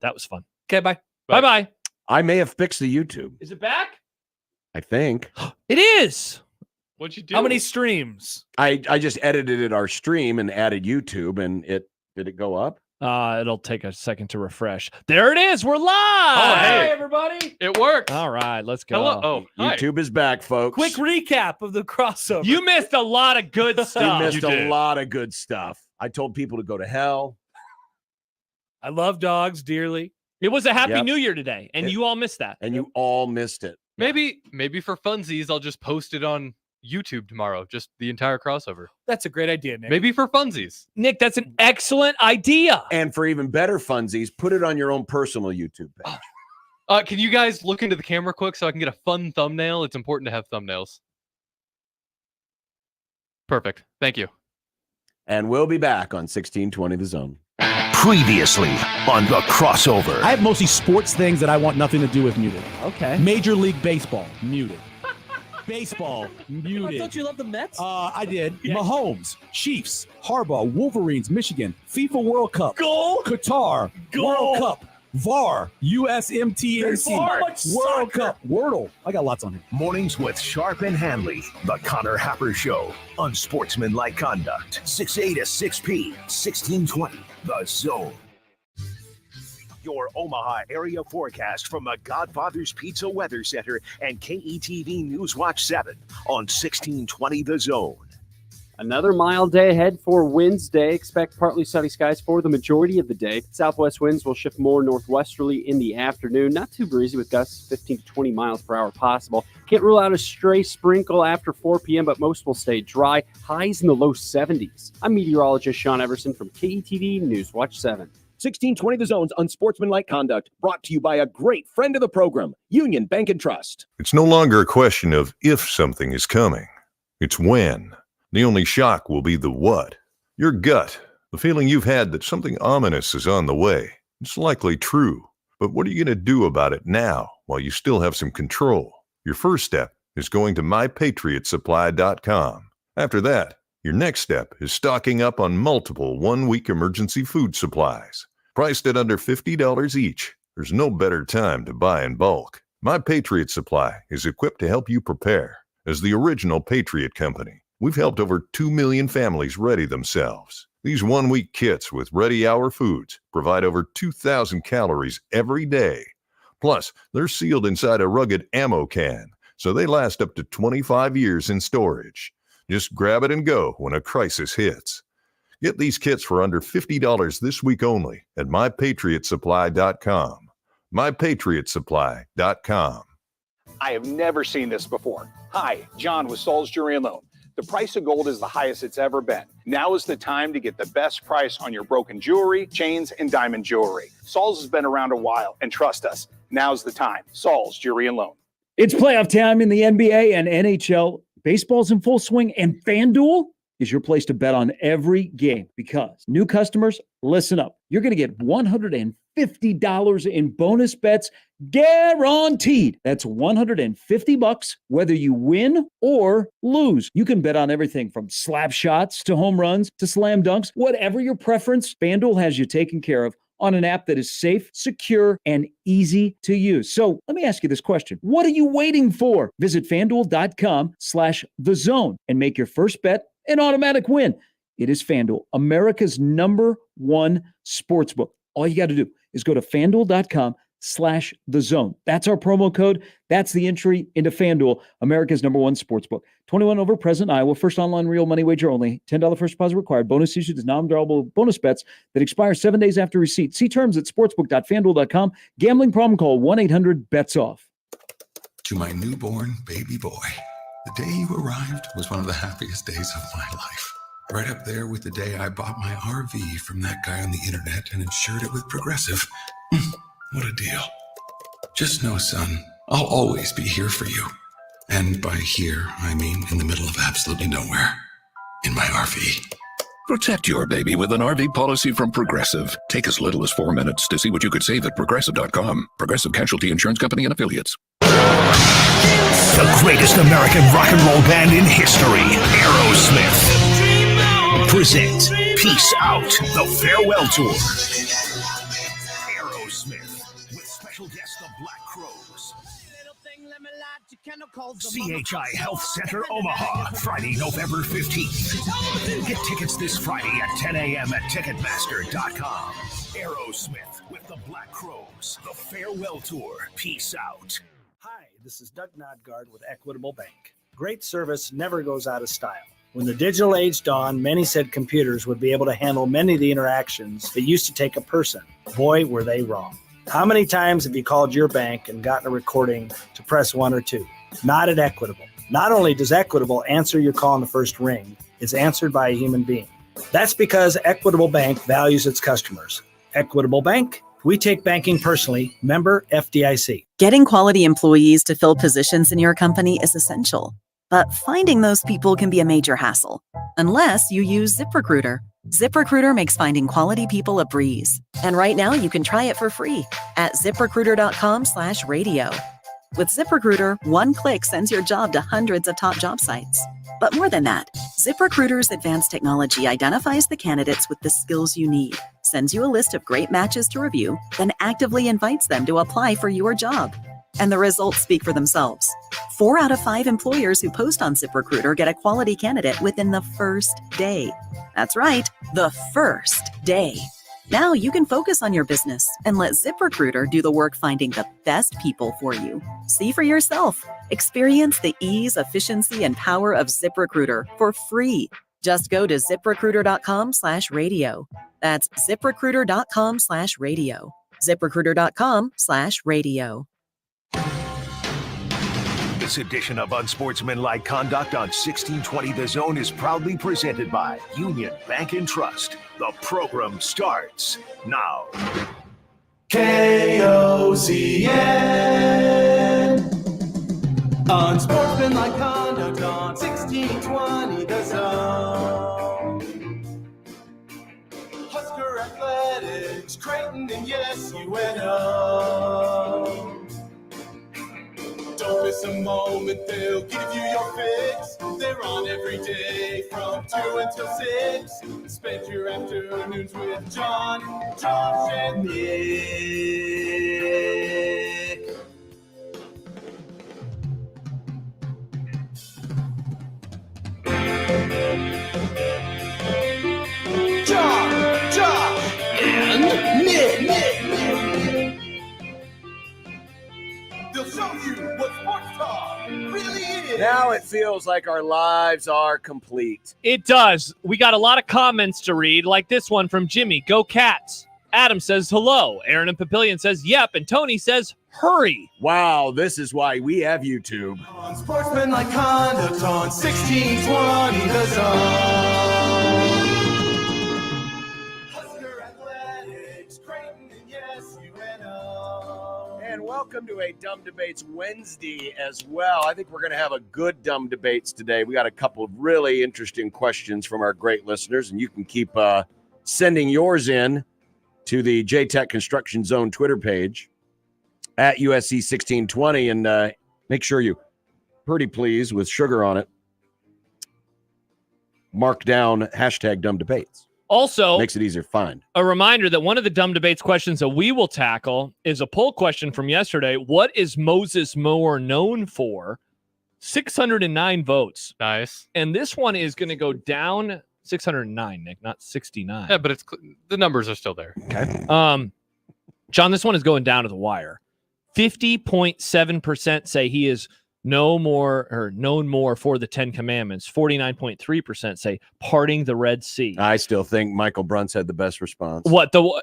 That was fun. Okay, bye. Bye-bye. I may have fixed the YouTube. Is it back? I think. It is. What'd you do? How many streams? I just edited our stream and added YouTube, and did it go up? It'll take a second to refresh. There it is. We're live. Oh, hey, everybody. It worked. All right, let's go. Hello. Oh, hi. YouTube is back, folks. Quick recap of the crossover. You missed a lot of good stuff. You missed a lot of good stuff. I told people to go to hell. I love dogs dearly. It was a Happy New Year today, and you all missed that. And you all missed it. Maybe for funsies, I'll just post it on YouTube tomorrow, just the entire crossover. That's a great idea, Nick. Maybe for funsies. Nick, that's an excellent idea. And for even better funsies, put it on your own personal YouTube page. Can you guys look into the camera quick so I can get a fun thumbnail? It's important to have thumbnails. Perfect. Thank you. And we'll be back on 1620 The Zone. Previously on the crossover. I have mostly sports things that I want nothing to do with muted. Okay. Major League Baseball, muted. Baseball, muted. I thought you loved the Mets. I did. Yeah. Mahomes, Chiefs, Harbaugh, Wolverines, Michigan, FIFA World Cup, Goal, Qatar, World Cup, VAR, USMTNC, World Cup, Wordle. I got lots on here. Mornings with Sharp and Hanley. The Connor Happer Show. Unsportsmanlike Conduct. 6A to 6P. 1620. The Zone. Your Omaha area forecast from the Godfather's Pizza Weather Center and KETV Newswatch 7 on 1620 The Zone. Another mild day ahead for Wednesday. Expect partly sunny skies for the majority of the day. Southwest winds will shift more northwesterly in the afternoon. Not too breezy with gusts 15 to 20 miles per hour possible. Can't rule out a stray sprinkle after 4 p.m., but most will stay dry. Highs in the low 70s. I'm meteorologist Sean Everson from KETV Newswatch 7. 1620 The Zone's Unsportsmanlike Conduct, brought to you by a great friend of the program, Union Bank and Trust. It's no longer a question of if something is coming. It's when. The only shock will be the what. Your gut, the feeling you've had that something ominous is on the way. It's likely true. But what are you going to do about it now while you still have some control? Your first step is going to mypatriotsupply.com. After that, your next step is stocking up on multiple one-week emergency food supplies. Priced at under $50 each, there's no better time to buy in bulk. My Patriot Supply is equipped to help you prepare. As the original Patriot Company, we've helped over 2 million families ready themselves. These one-week kits with ready-hour foods provide over 2,000 calories every day. Plus, they're sealed inside a rugged ammo can, so they last up to 25 years in storage. Just grab it and go when a crisis hits. Get these kits for under $50 this week only at mypatriotsupply.com. mypatriotsupply.com. I have never seen this before. Hi, John with Saul's Jewelry and Loan. The price of gold is the highest it's ever been. Now is the time to get the best price on your broken jewelry, chains, and diamond jewelry. Saul's has been around a while, and trust us, now's the time. Saul's Jewelry and Loan. It's playoff time in the NBA and NHL. Baseball's in full swing, and FanDuel is your place to bet on every game because new customers, listen up. You're going to get $150 in bonus bets guaranteed. That's $150 whether you win or lose. You can bet on everything from slap shots to home runs to slam dunks. Whatever your preference, FanDuel has you taken care of on an app that is safe, secure, and easy to use. So let me ask you this question. What are you waiting for? Visit FanDuel.com/thezone and make your first bet an automatic win. It is FanDuel, America's #1 sportsbook. All you got to do is go to FanDuel.com/thezone. That's our promo code. That's the entry into FanDuel, America's #1 sportsbook. 21 over, present, Iowa. First online real money wager only. $10 first deposit required. Bonus issued as non-withdrawable bonus bets that expire 7 days after receipt. See terms at sportsbook.fanduel.com. Gambling problem? Call 1-800-BETS-OFF. To my newborn baby boy, the day you arrived was one of the happiest days of my life. Right up there with the day I bought my RV from that guy on the internet and insured it with Progressive. What a deal. Just know, son, I'll always be here for you. And by here, I mean in the middle of absolutely nowhere. In my RV. Protect your baby with an RV policy from Progressive. Take as little as 4 minutes to see what you could save at Progressive.com. Progressive Casualty Insurance Company and Affiliates. The greatest American rock and roll band in history, Aerosmith, present Peace Out, the farewell tour. Aerosmith with special guest the Black Crowes. CHI Health Center, Omaha, Friday, November 15th. Get tickets this Friday at 10 a.m. at Ticketmaster.com. Aerosmith with the Black Crowes, the farewell tour. Peace out. Hi, this is Doug Nodgard with Equitable Bank. Great service never goes out of style. When the digital age dawned, many said computers would be able to handle many of the interactions that used to take a person. Boy, were they wrong. How many times have you called your bank and gotten a recording to press 1 or 2? Not at Equitable. Not only does Equitable answer your call in the first ring, it's answered by a human being. That's because Equitable Bank values its customers. Equitable Bank, we take banking personally. Member FDIC. Getting quality employees to fill positions in your company is essential, but finding those people can be a major hassle, unless you use ZipRecruiter. ZipRecruiter makes finding quality people a breeze. And right now you can try it for free at ZipRecruiter.com/radio. With ZipRecruiter, one click sends your job to hundreds of top job sites. But more than that, ZipRecruiter's advanced technology identifies the candidates with the skills you need, sends you a list of great matches to review, then actively invites them to apply for your job. And the results speak for themselves. 4 out of 5 employers who post on ZipRecruiter get a quality candidate within the first day. That's right, the first day. Now you can focus on your business and let ZipRecruiter do the work finding the best people for you. See for yourself. Experience the ease, efficiency, and power of ZipRecruiter for free. Just go to ZipRecruiter.com/radio. That's ZipRecruiter.com/radio. ZipRecruiter.com/radio. This edition of Unsportsmanlike Conduct on 1620 The Zone is proudly presented by Union Bank and Trust. The program starts now. KOZN. Unsportsmanlike Conduct on 1620 The Zone. Husker Athletics, Creighton, and yes, UNO. Don't miss a moment, they'll give you your fix. They're on every day from 2 until 6. Spend your afternoons with John, Josh, and Nick. John, Josh, and Nick. They'll show you what sports talk really is. Now it feels like our lives are complete. It does. We got a lot of comments to read, like this one from Jimmy. Go Cats. Adam says hello. Aaron and Papillion says yep. And Tony says hurry. Wow, this is why we have YouTube. Unsportsmanlike Conduct on 1620 The Zone. Husker Athletics, Creighton, and yes, UNO. And welcome to a Dumb Debates Wednesday as well. I think we're going to have a good Dumb Debates today. We got a couple of really interesting questions from our great listeners, and you can keep sending yours in to the JTech Construction Zone Twitter page at USC 1620, and make sure you, pretty please, with sugar on it, mark down hashtag Dumb Debates. Also, makes it easier to find. A reminder that one of the Dumb Debates questions that we will tackle is a poll question from yesterday. What is Moses Moore known for? 609 votes. Nice. And this one is going to go down 609, Nick, not 69. Yeah, but it's the numbers are still there. Okay. John, this one is going down to the wire. 50.7% say he is known more for the 10 Commandments. 49.3% say parting the Red Sea. I still think Michael Bruntz had the best response.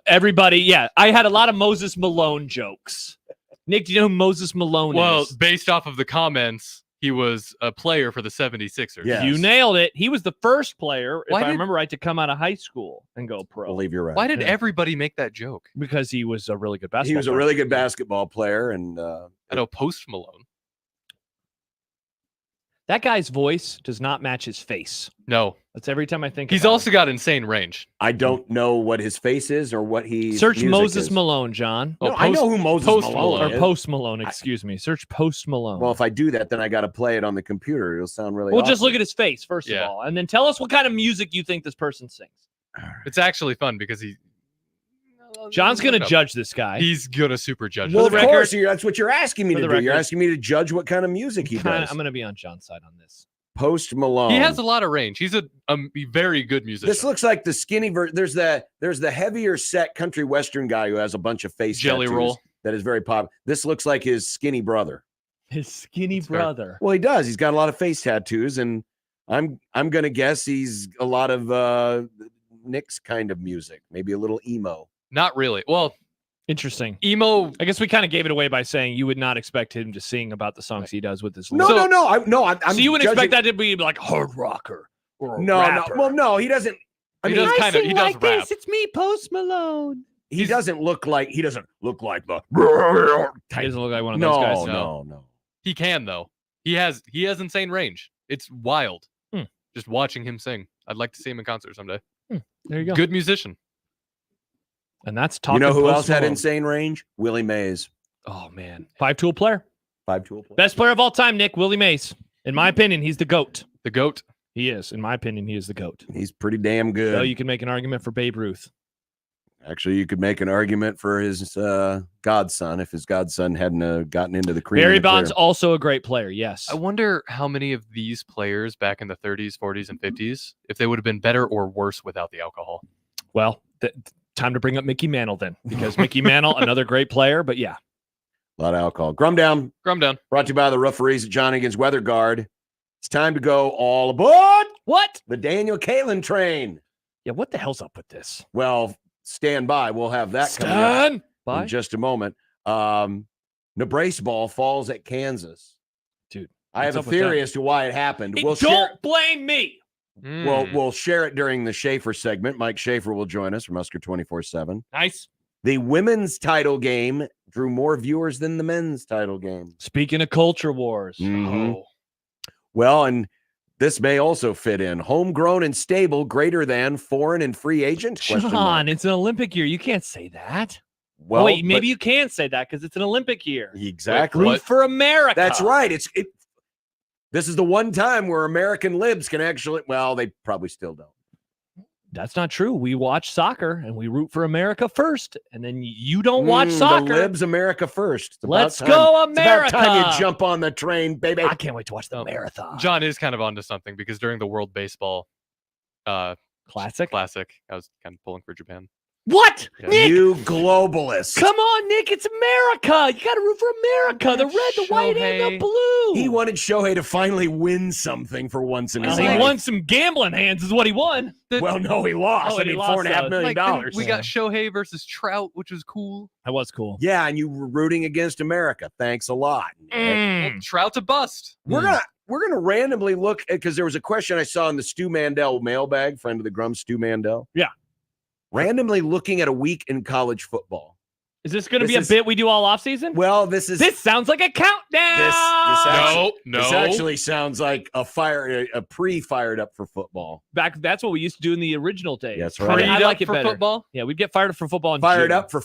Everybody? Yeah, I had a lot of Moses Malone jokes. Nick, do you know who Moses Malone is? Well, based off of the comments, he was a player for the 76ers. Yes. You nailed it. He was the first player, if I remember right, to come out of high school and go pro. I believe you're right. Why did everybody make that joke? Because he was a really good basketball player. He was a really good basketball player. And I know Post Malone. That guy's voice does not match his face. No. That's every time I think He's about also him. got insane range. I don't know what his face is or what he Search Moses Malone, John. No, I know who Moses Malone is. Or Post Malone, excuse me. Search Post Malone. Well, if I do that, then I got to play it on the computer. It'll sound really Well, awesome. just look at his face, first of all, and then tell us what kind of music you think this person sings. It's actually fun because he John's going to judge this guy. He's gonna super judge. Well, us. of course, that's what you're asking me For to the do. You're record, asking me to judge what kind of music he does. I'm going to be on John's side on this. Post Malone. He has a lot of range. He's a very good musician. This looks like the skinny version. There's the heavier set country western guy who has a bunch of face Jelly tattoos Roll. that is very popular. This looks like his skinny brother. His skinny brother. Well, he does. He's got a lot of face tattoos, and I'm gonna guess he's a lot of Nick's kind of music, maybe a little emo. Not really. Well, interesting. Emo. I guess we kind of gave it away by saying you would not expect him to sing about the songs he does with his. No. I'm so you would judging... expect that to be like hard rocker or a no. rapper. Well, no, he doesn't. He does kind of. He does rap. This. It's me, Post Malone. He doesn't look like the. He doesn't look like one of those guys. No. He can though. He has insane range. It's wild. Just watching him sing. I'd like to see him in concert someday. There you go. Good musician. And that's talking. You know who Post else had Malone. insane range? Willie Mays. Oh man, 5-tool player. 5-tool player. Best player of all time, Nick. Willie Mays. In my opinion, he's the GOAT. The GOAT. He is. In my opinion, he is the GOAT. He's pretty damn good. So you can make an argument for Babe Ruth. Actually, you could make an argument for his godson if his godson hadn't gotten into the cream. Barry Bonds also a great player. Yes. I wonder how many of these players back in the 30s, 40s, and 50s, if they would have been better or worse without the alcohol. Well, time to bring up Mickey Mantle then, because Mickey Mantle, another great player, but yeah. A lot of alcohol. Grum down. Brought to you by the referees at John Higgins Weather Guard. It's time to go all aboard. What? The Daniel Kalin train. Yeah, what the hell's up with this? Well, stand by. We'll have that coming up in just a moment. Nebraska ball falls at Kansas. Dude, I have a theory as to why it happened. Don't blame me. Well, we'll share it during the Schaefer segment. Mike Schaefer will join us from Husker 24/7. Nice. The women's title game drew more viewers than the men's title game. Speaking of culture wars. Mhm. Oh. Well, and this may also fit in. Homegrown and stable, greater than foreign and free agent? John, it's an Olympic year. You can't say that. Well, wait, maybe you can say that because it's an Olympic year. Exactly. Root for America. That's right. This is the one time where American libs can actually, well, they probably still don't. That's not true. We watch soccer and we root for America first, and then you don't watch soccer. The libs, America first. Let's go, America. It's about time you jump on the train, baby. I can't wait to watch the marathon. John is kind of onto something because during the World Baseball Classic, I was kind of pulling for Japan. What? Yeah. Nick? You globalist. Come on, Nick. It's America. You got to root for America. The red, the white, and the blue. He wanted Shohei to finally win something for once in his He life. won some gambling hands is what he won. Well, no, he lost. Oh, I he mean, lost, $4.5 million. Then we got Shohei versus Trout, which was cool. That was cool. Yeah, and you were rooting against America. Thanks a lot. Well, Trout's a bust. We're gonna randomly look because there was a question I saw in the Stu Mandel mailbag, friend of the Grum, Stu Mandel. Yeah. Randomly looking at a week in college football. Is this going to be a bit we do all offseason? Well, this sounds like a countdown. This actually sounds like a pre-fired up for football. That's what we used to do in the original days. That's right. I like it for better. Football? Yeah, we'd get fired up for football. In Fired June. up for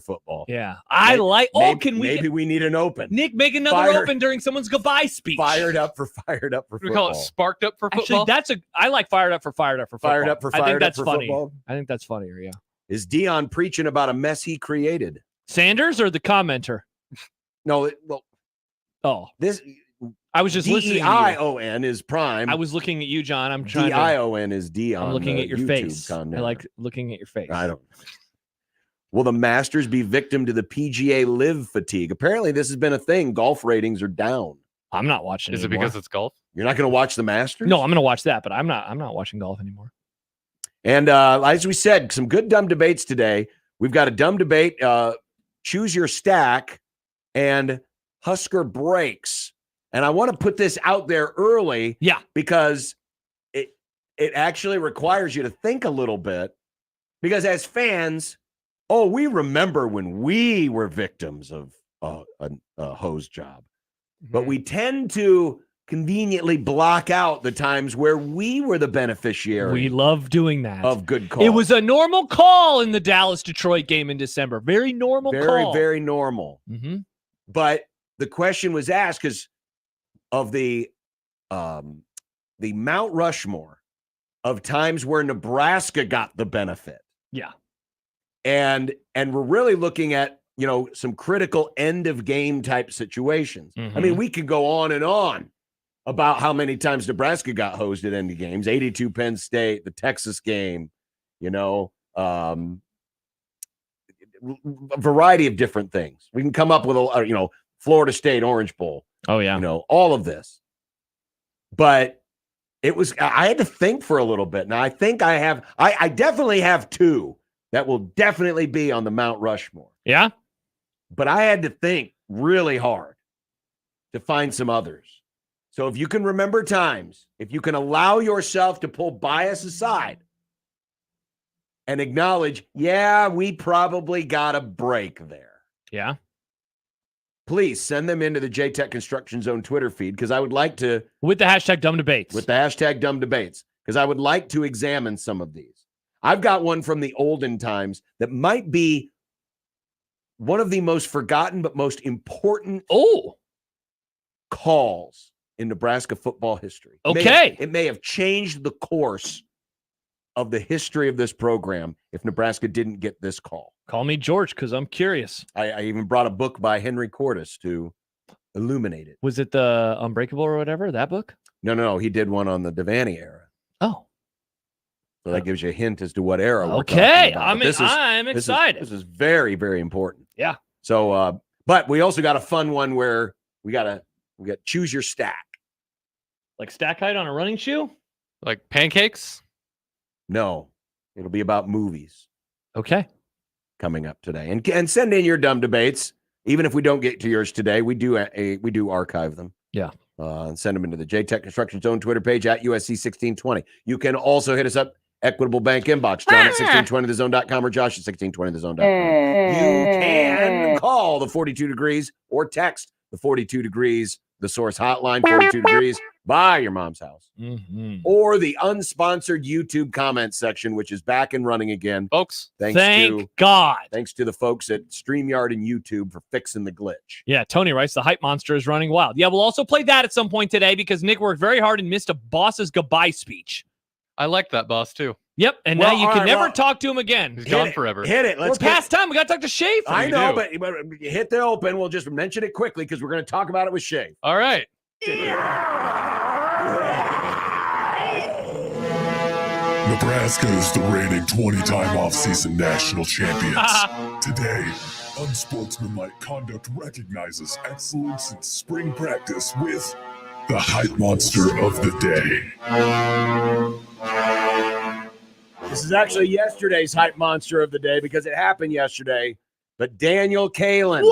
football. Yeah, Maybe we need an open. Nick, make another open during someone's goodbye speech. Fired up for football. We call it sparked up for football. Actually, I like fired up for football. Fired up for I think that's for funny. football. I think that's funnier. Yeah. Is Dion preaching about a mess he created? Sanders or the commenter? No. I was just listening. D-I-O-N is prime. I was looking at you, John. I'm trying. D-I-O-N is Dion. I'm looking at your YouTube face. content. I like looking at your face. I don't. Will the Masters be victim to the PGA live fatigue? Apparently, this has been a thing. Golf ratings are down. I'm not watching. Is it anymore. because it's golf? You're not going to watch the Masters? No, I'm going to watch that, but I'm not watching golf anymore. And as we said, some good dumb debates today. We've got a dumb debate. Choose your stack and Husker breaks. And I want to put this out there early. Yeah. Because it actually requires you to think a little bit. Because as fans, we remember when we were victims of a hose job. But we tend to conveniently block out the times where we were the beneficiary. We love doing that. Of good calls. It was a normal call in the Dallas-Detroit game in December. Very normal call. Very, very normal. Mm-hmm. But the question was asked because of the Mount Rushmore of times where Nebraska got the benefit. Yeah. And we're really looking at, some critical end of game type situations. I mean, we could go on and on about how many times Nebraska got hosed at end of games, 82 Penn State, the Texas game, a variety of different things. We can come up with Florida State Orange Bowl. Oh yeah. All of this. But I had to think for a little bit. Now I think I definitely have two that will definitely be on the Mount Rushmore. Yeah. But I had to think really hard to find some others. So if you can remember times, if you can allow yourself to pull bias aside and acknowledge, yeah, we probably got a break there. Yeah. Please send them into the JTech Construction Zone Twitter feed because I would like to. With the hashtag dumb debates. With the hashtag dumb debates because I would like to examine some of these. I've got one from the olden times that might be one of the most forgotten but most important calls in Nebraska football history. Okay. It may have changed the course of the history of this program if Nebraska didn't get this call. Call me George because I'm curious. I even brought a book by Henry Cordes to illuminate it. Was it the Unbreakable or whatever, that book? No. He did one on the Devaney era. Oh. So that gives you a hint as to what era we're okay. talking about. I'm excited. This is very, very important. Yeah. So, but we also got a fun one where we got choose your stack. Like stack height on a running shoe? Like pancakes? No, it'll be about movies. Okay. Coming up today, and send in your dumb debates. Even if we don't get to yours today, we do archive them. Yeah. And send them into the JTech Construction Zone Twitter page at USC1620. You can also hit us up, Equitable Bank inbox, John at 1620thezone.com or Josh at 1620thezone.com. You can call the 42 degrees or text the 42 degrees, the source hotline, 42 degrees, by your mom's house. Or the unsponsored YouTube comment section, which is back and running again. Folks, thank God. Thanks to the folks at StreamYard and YouTube for fixing the glitch. Yeah, Tony writes, the hype monster is running wild. Yeah, we'll also play that at some point today because Nick worked very hard and missed a boss's goodbye speech. I like that boss, too. Yep, and now you can never talk to him again. He's gone forever. Hit it. We're past time. We got to talk to Schaefer. I know, but hit the open. We'll just mention it quickly because we're going to talk about it with Schaefer. All right. Nebraska is the reigning 20-time offseason national champions. Today, Unsportsmanlike Conduct recognizes excellence in spring practice with the hype monster of the day. This is actually yesterday's hype monster of the day because it happened yesterday. But Daniel Kalen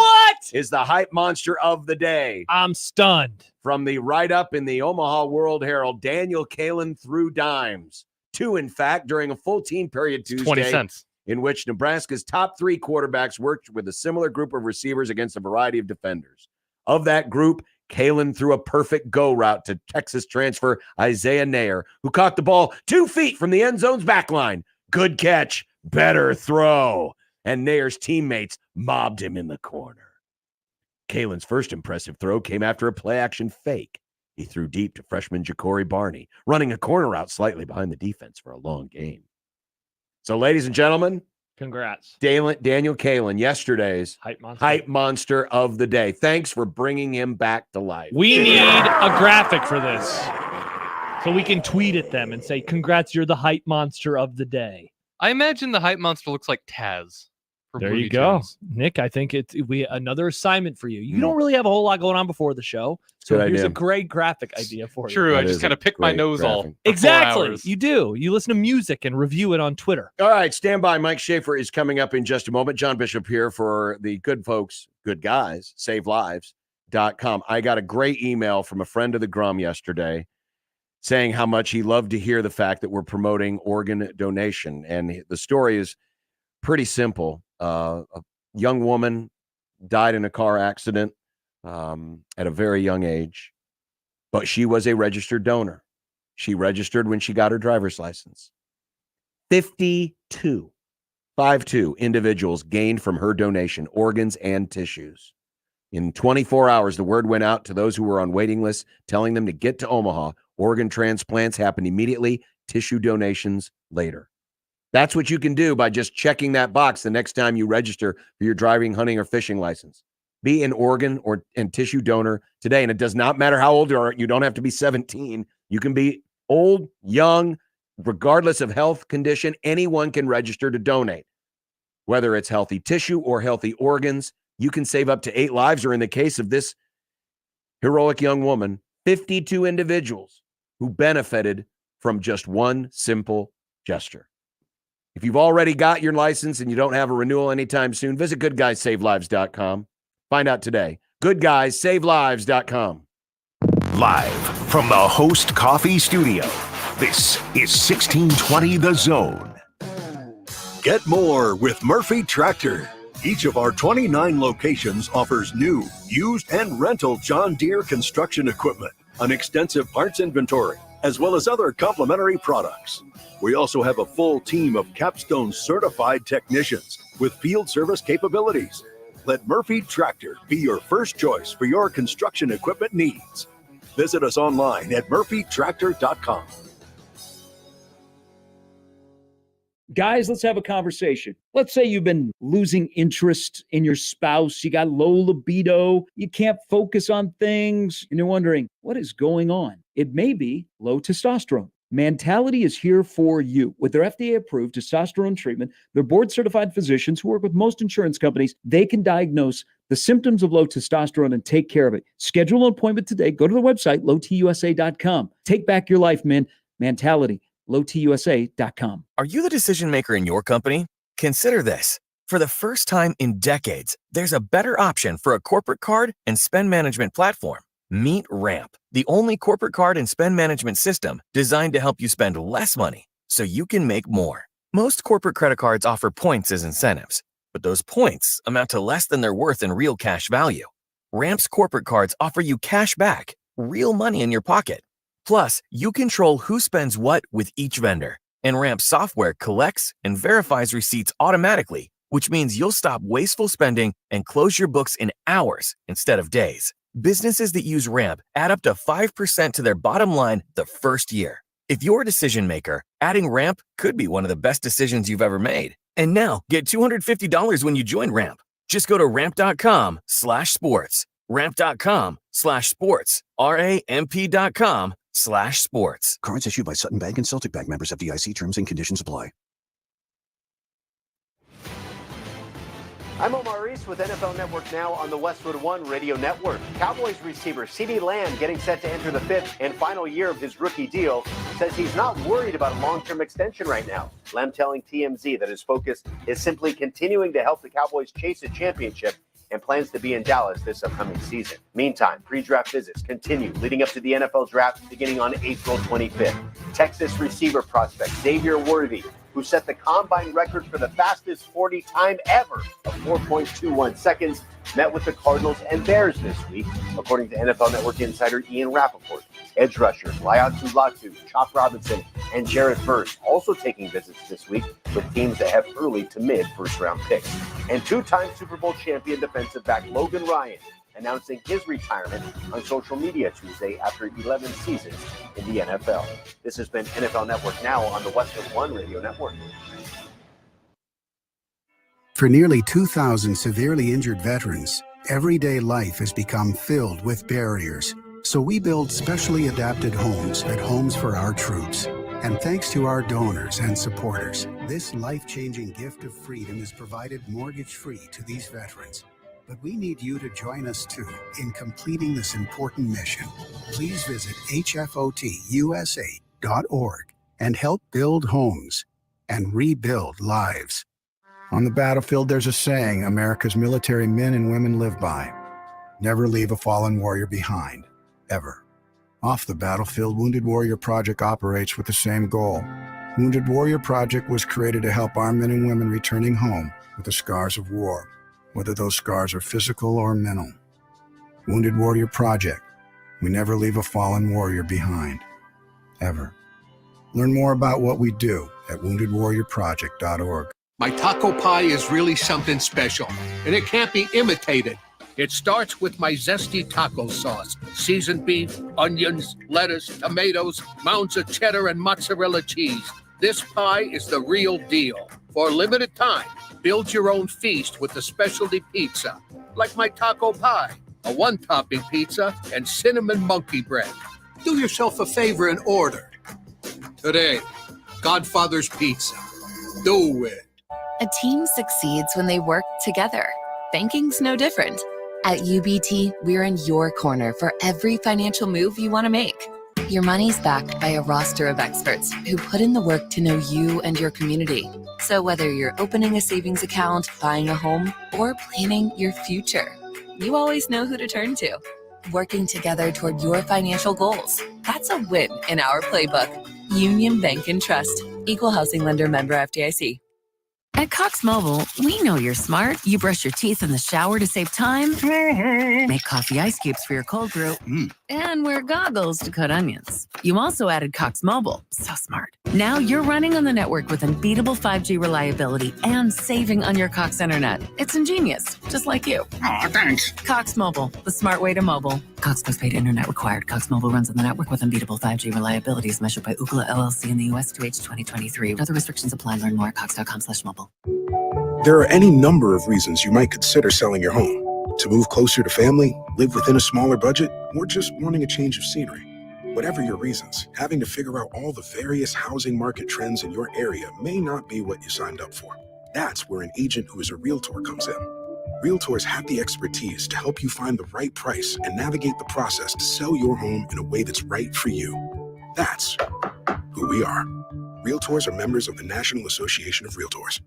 is the hype monster of the day. I'm stunned. From the write-up in the Omaha World Herald, Daniel Kalen threw dimes. 2, in fact, during a full team period Tuesday. 20 cents. In which Nebraska's top 3 quarterbacks worked with a similar group of receivers against a variety of defenders. Of that group, Kalen threw a perfect go route to Texas transfer Isaiah Nair, who caught the ball 2 feet from the end zone's back line. Good catch, better throw. And Nair's teammates mobbed him in the corner. Kalen's first impressive throw came after a play-action fake. He threw deep to freshman Ja'Cory Barney, running a corner route slightly behind the defense for a long gain. So, ladies and gentlemen, congrats. Daniel Kalen, yesterday's hype monster of the day. Thanks for bringing him back to life. We need a graphic for this so we can tweet at them and say, congrats, you're the hype monster of the day. I imagine the hype monster looks like Taz. There you go. Nick, I think it's another assignment for you. You don't really have a whole lot going on before the show. So here's a great graphic idea for you. True. I just kind of pick my nose all. Exactly. You do. You listen to music and review it on Twitter. All right. Stand by. Mike Schaefer is coming up in just a moment. John Bishop here for the good folks, good guys, savelives.com. I got a great email from a friend of the Grum yesterday saying how much he loved to hear the fact that we're promoting organ donation. And the story is pretty simple. A young woman died in a car accident at a very young age, but she was a registered donor. She registered when she got her driver's license. 52 individuals gained from her donation, organs and tissues. In 24 hours, the word went out to those who were on waiting lists, telling them to get to Omaha. Organ transplants happened immediately, tissue donations later. That's what you can do by just checking that box the next time you register for your driving, hunting, or fishing license. Be an organ and tissue donor today. And it does not matter how old you are. You don't have to be 17. You can be old, young, regardless of health condition. Anyone can register to donate. Whether it's healthy tissue or healthy organs, you can save up to 8 lives, or in the case of this heroic young woman, 52 individuals who benefited from just one simple gesture. If you've already got your license and you don't have a renewal anytime soon, visit goodguysavelives.com. Find out today. Goodguysavelives.com. Live from the Host Coffee Studio, this is 1620 The Zone. Get more with Murphy Tractor. Each of our 29 locations offers new, used, and rental John Deere construction equipment, an extensive parts inventory, as well as other complimentary products. We also have a full team of Capstone certified technicians with field service capabilities. Let Murphy Tractor be your first choice for your construction equipment needs. Visit us online at murphytractor.com. Guys, let's have a conversation. Let's say you've been losing interest in your spouse. You got low libido. You can't focus on things. And you're wondering, what is going on? It may be low testosterone. Mentality is here for you. With their FDA-approved testosterone treatment, their board-certified physicians who work with most insurance companies, they can diagnose the symptoms of low testosterone and take care of it. Schedule an appointment today. Go to the website, lowtusa.com. Take back your life, man. Mentality. lowtusa.com. Are you the decision maker in your company? Consider this. For the first time in decades, there's a better option for a corporate card and spend management platform. Meet Ramp, the only corporate card and spend management system designed to help you spend less money so you can make more. Most corporate credit cards offer points as incentives, but those points amount to less than their worth in real cash value. Ramp's corporate cards offer you cash back, real money in your pocket. Plus, you control who spends what with each vendor, and Ramp software collects and verifies receipts automatically, which means you'll stop wasteful spending and close your books in hours instead of days. Businesses that use Ramp add up to 5% to their bottom line the first year. If you're a decision maker, adding Ramp could be one of the best decisions you've ever made. And now, get $250 when you join Ramp. Just go to ramp.com/sports. Ramp.com/sports. RAMP.com/sports. Cards issued by Sutton Bank and Celtic Bank, members FDIC. Terms and conditions apply. I'm Omar Reese with NFL Network Now on the Westwood One Radio Network. Cowboys receiver CeeDee Lamb, getting set to enter the 5th and final year of his rookie deal, says he's not worried about a long-term extension right now. Lamb telling TMZ that his focus is simply continuing to help the Cowboys chase a championship and plans to be in Dallas this upcoming season. Meantime, pre-draft visits continue leading up to the NFL draft beginning on April 25th. Texas receiver prospect Xavier Worthy, who set the combine record for the fastest 40 time ever of 4.21 seconds, met with the Cardinals and Bears this week, according to NFL Network insider Ian Rappaport. Edge rushers Laiatu Latu, Chop Robinson, and Jarrett Burst also taking visits this week with teams that have early to mid first-round picks. And two-time Super Bowl champion defensive back Logan Ryan announcing his retirement on social media Tuesday after 11 seasons in the NFL. This has been NFL Network Now on the Westwood One Radio Network. For nearly 2,000 severely injured veterans, everyday life has become filled with barriers. So we build specially adapted homes at Homes for Our Troops. And thanks to our donors and supporters, this life-changing gift of freedom is provided mortgage-free to these veterans. But we need you to join us too in completing this important mission. Please visit hfotusa.org and help build homes and rebuild lives. On the battlefield, there's a saying America's military men and women live by. Never leave a fallen warrior behind, ever. Off the battlefield, Wounded Warrior Project operates with the same goal. Wounded Warrior Project was created to help our men and women returning home with the scars of war, whether those scars are physical or mental. Wounded Warrior Project. We never leave a fallen warrior behind, ever. Learn more about what we do at woundedwarriorproject.org. My taco pie is really something special, and it can't be imitated. It starts with my zesty taco sauce, seasoned beef, onions, lettuce, tomatoes, mounds of cheddar, and mozzarella cheese. This pie is the real deal. For a limited time, build your own feast with the specialty pizza, like my taco pie, a one-topping pizza, and cinnamon monkey bread. Do yourself a favor and order. Today, Godfather's Pizza. Do it. A team succeeds when they work together. Banking's no different. At UBT, we're in your corner for every financial move you want to make. Your money's backed by a roster of experts who put in the work to know you and your community. So whether you're opening a savings account, buying a home, or planning your future, you always know who to turn to. Working together toward your financial goals. That's a win in our playbook. Union Bank and Trust. Equal housing lender, member FDIC. At Cox Mobile, we know you're smart. You brush your teeth in the shower to save time, make coffee ice cubes for your cold brew, and wear goggles to cut onions. You also added Cox Mobile. So smart. Now you're running on the network with unbeatable 5G reliability and saving on your Cox internet. It's ingenious, just like you. Aw, thanks. Cox Mobile, the smart way to mobile. Cox postpaid internet required. Cox Mobile runs on the network with unbeatable 5G reliability as measured by Ookla LLC in the U.S. through H 2023. Other restrictions apply. Learn more at cox.com/mobile. There are any number of reasons you might consider selling your home. To move closer to family, live within a smaller budget, or just wanting a change of scenery. Whatever your reasons, having to figure out all the various housing market trends in your area may not be what you signed up for. That's where an agent who is a realtor comes in. Realtors have the expertise to help you find the right price and navigate the process to sell your home in a way that's right for you. That's who we are. Realtors are members of the National Association of Realtors.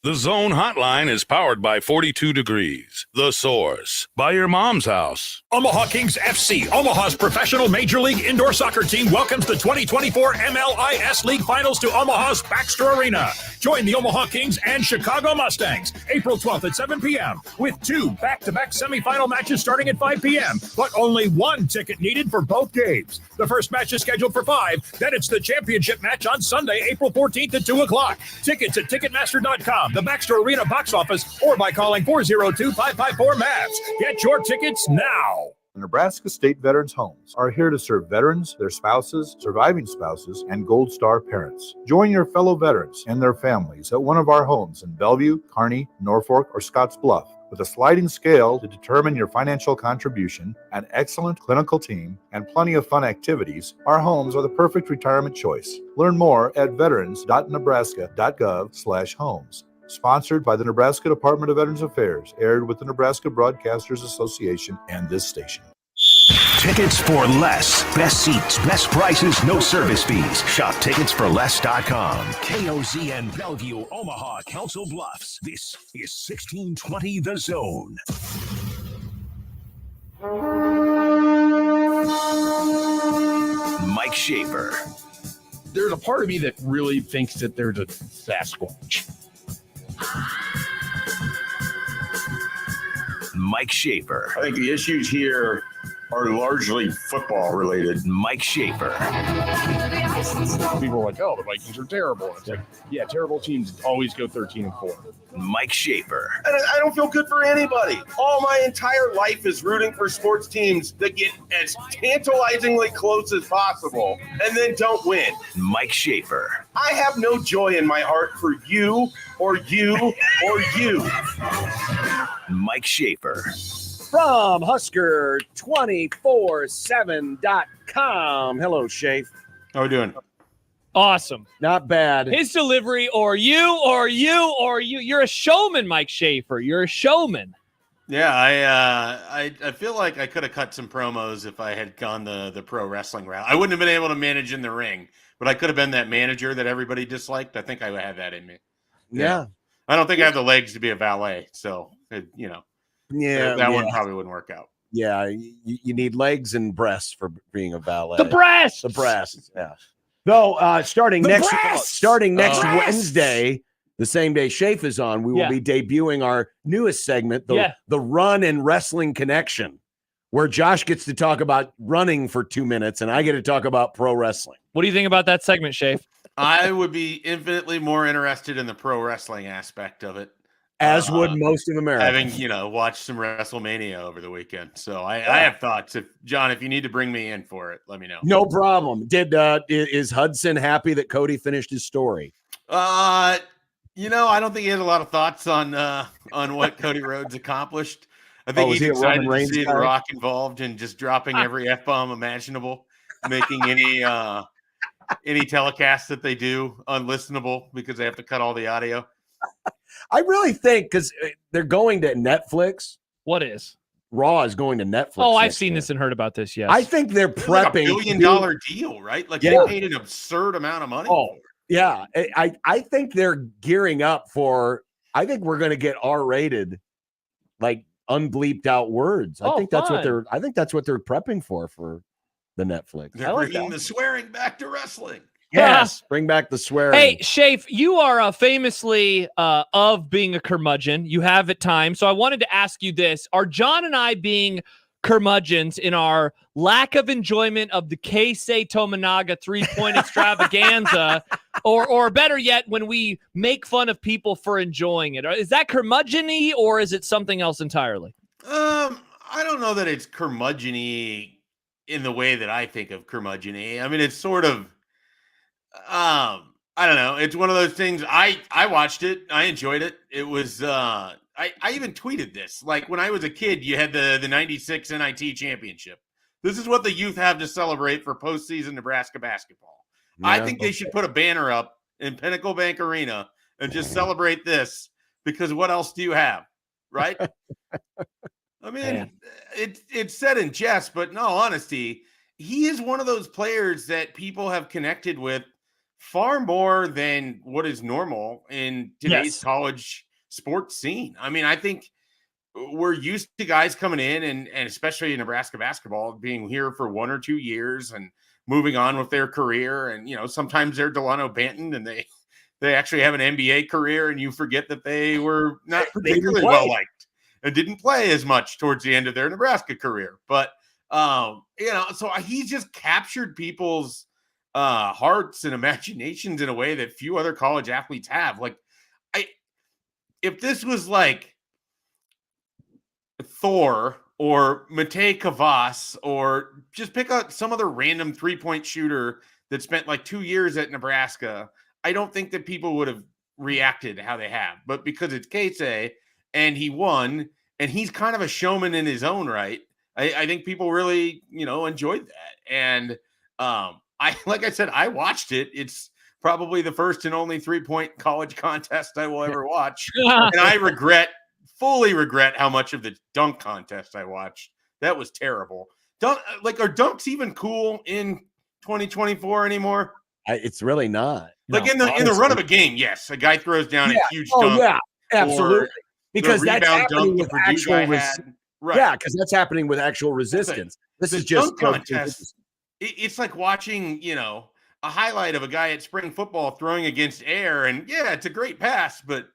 The Zone Hotline is powered by 42 Degrees, The Source, by your mom's house. Omaha Kings FC, Omaha's professional Major League indoor soccer team, welcomes the 2024 MLS League Finals to Omaha's Baxter Arena. Join the Omaha Kings and Chicago Mustangs April 12th at 7 p.m. with 2 back-to-back semifinal matches starting at 5 p.m., but only 1 ticket needed for both games. The first match is scheduled for 5, then it's the championship match on Sunday, April 14th at 2 o'clock. Tickets at Ticketmaster.com, the Baxter Arena box office, or by calling 402-554-MAVS. Get your tickets now. Nebraska State Veterans Homes are here to serve veterans, their spouses, surviving spouses, and Gold Star parents. Join your fellow veterans and their families at one of our homes in Bellevue, Kearney, Norfolk, or Scottsbluff. With a sliding scale to determine your financial contribution, an excellent clinical team, and plenty of fun activities, our homes are the perfect retirement choice. Learn more at veterans.nebraska.gov/homes. Sponsored by the Nebraska Department of Veterans Affairs, aired with the Nebraska Broadcasters Association and this station. Tickets for less. Best seats, best prices, no service fees. Shop ticketsforless.com. KOZN Bellevue, Omaha, Council Bluffs. This is 1620 The Zone. Mike Schaefer. There's a part of me that really thinks that there's a Sasquatch. Mike Schaefer. I think the issues here are largely football related. Mike Schaefer. People are like, oh, the Vikings are terrible. It's like, yeah, terrible teams always go 13-4. Mike Schaefer. I don't feel good for anybody. All my entire life is rooting for sports teams that get as tantalizingly close as possible and then don't win. Mike Schaefer. I have no joy in my heart for you or you or you. Mike Schaefer. From Husker247.com. Hello, Shafe. How are we doing? Awesome. Not bad. His delivery, or you. You're a showman, Mike Schaefer. You're a showman. Yeah, I feel like I could have cut some promos if I had gone the pro wrestling route. I wouldn't have been able to manage in the ring, but I could have been that manager that everybody disliked. I think I would have that in me. Yeah. I don't think I have the legs to be a valet, so that one probably wouldn't work out. Yeah, you need legs and breasts for being a valet. The breasts. Yeah. Though starting next Wednesday, the same day Shafe is on, we will be debuting our newest segment, the Run and Wrestling Connection, where Josh gets to talk about running for 2 minutes and I get to talk about pro wrestling. What do you think about that segment, Shafe? I would be infinitely more interested in the pro wrestling aspect of it. As would most of America. Having, watched some WrestleMania over the weekend. So I have thoughts. John, if you need to bring me in for it, let me know. No problem. Is Hudson happy that Cody finished his story? I don't think he has a lot of thoughts on what Cody Rhodes accomplished. I think he's excited to see The Rock involved in just dropping every F-bomb imaginable, making any telecast that they do unlistenable because they have to cut all the audio. I really think because they're going to Netflix. What is? Raw is going to Netflix. Oh, I've seen this and heard about this. Yes. I think they're prepping. Like $1 billion deal, right? Like they paid an absurd amount of money. Oh, yeah. I think they're gearing up for. I think we're going to get R-rated, like unbleeped out words. I think that's what they're prepping for the Netflix. They're bringing the swearing back to wrestling. Yes, bring back the swearing. Hey, Schaefer, you are famously of being a curmudgeon. You have at times. So I wanted to ask you this. Are John and I being curmudgeons in our lack of enjoyment of the Keisei Tominaga 3-point extravaganza, or better yet, when we make fun of people for enjoying it? Is that curmudgeon-y, or is it something else entirely? I don't know that it's curmudgeon-y in the way that I think of curmudgeon-y. I mean, it's sort of, I don't know. It's one of those things. I watched it. I enjoyed it. It was, I even tweeted this. Like when I was a kid, you had the 96 NIT championship. This is what the youth have to celebrate for postseason Nebraska basketball. Yeah, I think they should put a banner up in Pinnacle Bank Arena and just celebrate this, because what else do you have? Right? I mean, it's said in jest, but in all honesty, he is one of those players that people have connected with far more than what is normal in today's college sports scene. I mean, I think we're used to guys coming in and especially in Nebraska basketball being here for 1 or 2 years and moving on with their career. And, sometimes they're Delano Banton and they actually have an NBA career, and you forget that they were not particularly well liked and didn't play as much towards the end of their Nebraska career. But, so he's just captured people's hearts and imaginations in a way that few other college athletes have. Like, if this was like Thor or Matej Kavas, or just pick out some other random 3-point shooter that spent like 2 years at Nebraska, I don't think that people would have reacted how they have. But because it's Keisei and he won, and he's kind of a showman in his own right, I think people really, enjoyed that. And like I said, I watched it. It's probably the first and only 3-point college contest I will ever watch. And I fully regret how much of the dunk contest I watched. That was terrible. Are dunks even cool in 2024 anymore? It's really not. Like in the run of a game, yes, a guy throws down a huge dunk. Yeah, absolutely. Because that's happening with actual right. Yeah, because that's happening with actual resistance. This is just contest. It's like watching, a highlight of a guy at spring football throwing against air, and it's a great pass, but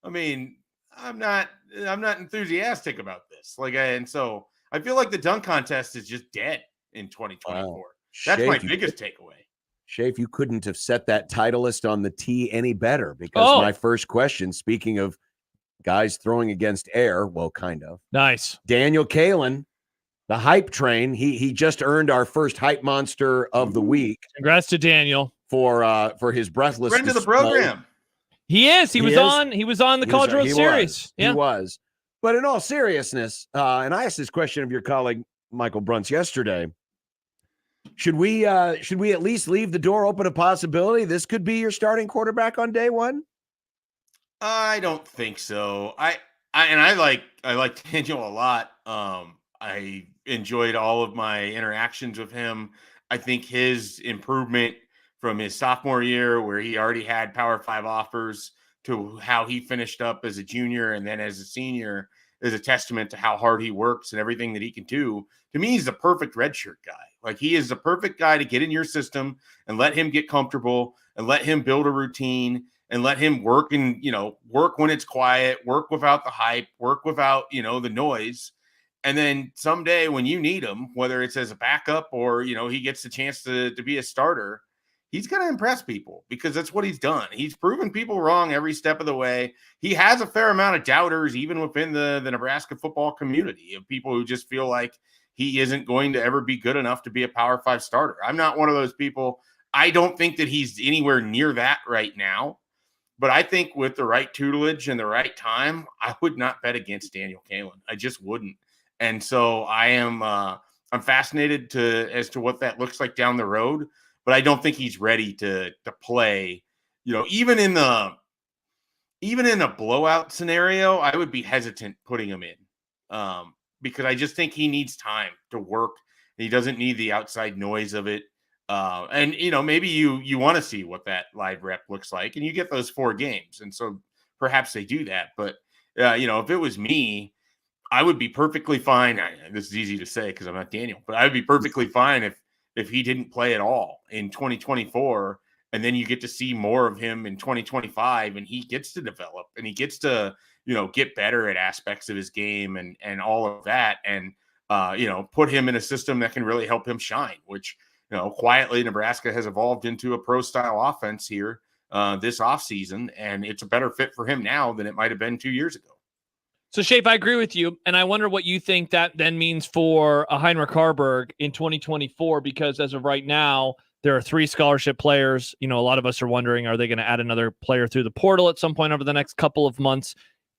I mean, I'm not enthusiastic about this. So I feel like the dunk contest is just dead in 2024. Wow. That's my biggest takeaway. Schaefer, you couldn't have set that titleist on the tee any better, because my first question, speaking of guys throwing against air, well, kind of. Nice. Daniel Kalin, the hype train. He just earned our first hype monster of the week. Congrats to Daniel for his breathless friend of the program. He is. He was on the College World Series. He was. But in all seriousness, and I asked this question of your colleague Michael Bruntz yesterday, should we at least leave the door open a possibility this could be your starting quarterback on day one? I don't think so. I like Daniel a lot. I enjoyed all of my interactions with him. I think his improvement from his sophomore year, where he already had Power 5 offers, to how he finished up as a junior and then as a senior, is a testament to how hard he works and everything that he can do. To me, he's the perfect redshirt guy. Like, he is the perfect guy to get in your system and let him get comfortable and let him build a routine and let him work and, work when it's quiet, work without the hype, work without, the noise. And then someday when you need him, whether it's as a backup or, he gets the chance to be a starter, he's going to impress people because that's what he's done. He's proven people wrong every step of the way. He has a fair amount of doubters, even within the Nebraska football community, of people who just feel like he isn't going to ever be good enough to be a Power 5 starter. I'm not one of those people. I don't think that he's anywhere near that right now. But I think with the right tutelage and the right time, I would not bet against Daniel Kaelin. I just wouldn't. And so I'm fascinated as to what that looks like down the road. But I don't think he's ready to play. Even in a blowout scenario, I would be hesitant putting him in because I just think he needs time to work. He doesn't need the outside noise of it. And maybe you want to see what that live rep looks like, and you get those 4 games, and so perhaps they do that. But if it was me, I would be perfectly fine. This is easy to say because I'm not Daniel, but I would be perfectly fine if he didn't play at all in 2024, and then you get to see more of him in 2025, and he gets to develop and he gets to get better at aspects of his game and all of that, and put him in a system that can really help him shine, which quietly Nebraska has evolved into a pro style offense here this offseason, and it's a better fit for him now than it might have been 2 years ago. So, Schaefer, I agree with you, and I wonder what you think that then means for a Heinrich Haarberg in 2024, because as of right now, there are 3 scholarship players. A lot of us are wondering, are they going to add another player through the portal at some point over the next couple of months?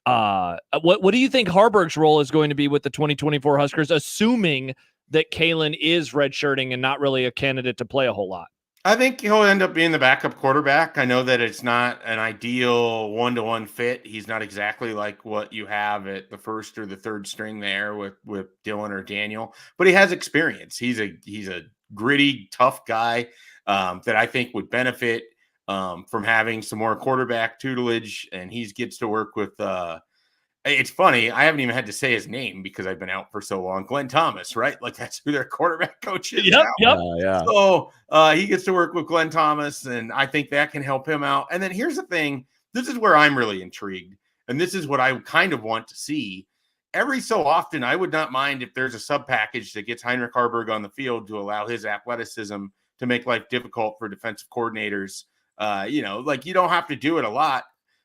What do you think Haarberg's role is going to be with the 2024 Huskers, assuming that Kaelin is redshirting and not really a candidate to play a whole lot? I think he'll end up being the backup quarterback. I know that it's not an ideal 1-to-1 fit. He's not exactly like what you have at the first or the third string there with Dylan or Daniel, but he has experience. He's a gritty, tough guy that I think would benefit from having some more quarterback tutelage, and he gets to work with it's funny. I haven't even had to say his name because I've been out for so long. Glenn Thomas, right? Like that's who their quarterback coach is. Yep. Yeah. So he gets to work with Glenn Thomas, and I think that can help him out. And then here's the thing. This is where I'm really intrigued. And this is what I kind of want to see. Every so often, I would not mind if there's a sub package that gets Heinrich Haarberg on the field to allow his athleticism to make life difficult for defensive coordinators. You don't have to do it a lot,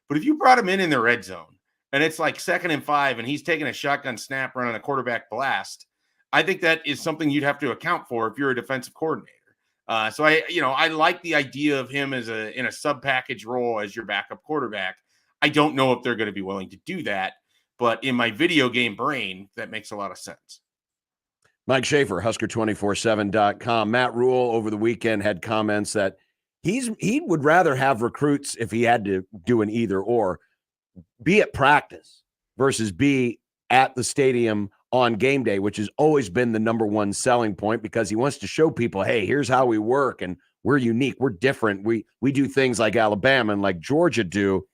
but if you brought him in the red zone, and it's like 2nd and 5, and he's taking a shotgun snap running a quarterback blast, I think that is something you'd have to account for if you're a defensive coordinator. So I like the idea of him in a sub package role as your backup quarterback. I don't know if they're going to be willing to do that, but in my video game brain, that makes a lot of sense. Mike Schaefer, Husker247.com. Matt Rule over the weekend had comments that he would rather have recruits, if he had to do an either or, be at practice versus be at the stadium on game day, which has always been the number one selling point, because he wants to show people, hey, here's how we work, and we're unique, we're different, we do things like Alabama and like Georgia do.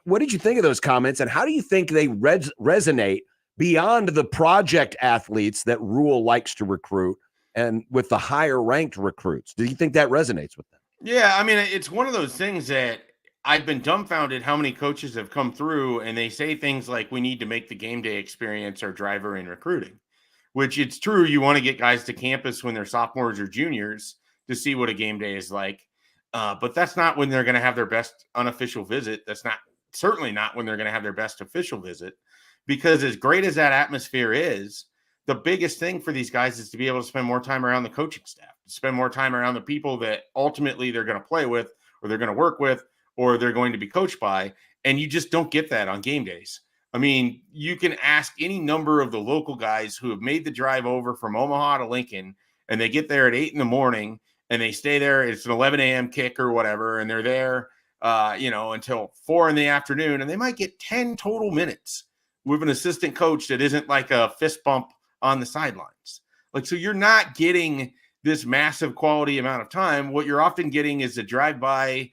What did you think of those comments, and how do you think they resonate beyond the project athletes that Rule likes to recruit and with the higher ranked recruits? Do you think that resonates with them? Yeah, I mean, it's one of those things that I've been dumbfounded how many coaches have come through and they say things like, we need to make the game day experience our driver in recruiting, which it's true. You want to get guys to campus when they're sophomores or juniors to see what a game day is like. But that's not when they're going to have their best unofficial visit. That's certainly not when they're going to have their best official visit, because as great as that atmosphere is, the biggest thing for these guys is to be able to spend more time around the coaching staff, to spend more time around the people that ultimately they're going to play with, or they're going to work with, or they're going to be coached by. And you just don't get that on game days. I mean, you can ask any number of the local guys who have made the drive over from Omaha to Lincoln, and they get there at 8 a.m. and they stay there. It's an 11 a.m. kick or whatever. And they're there, until 4 p.m. and they might get 10 total minutes with an assistant coach that isn't like a fist bump on the sidelines. So you're not getting this massive quality amount of time. What you're often getting is a drive-by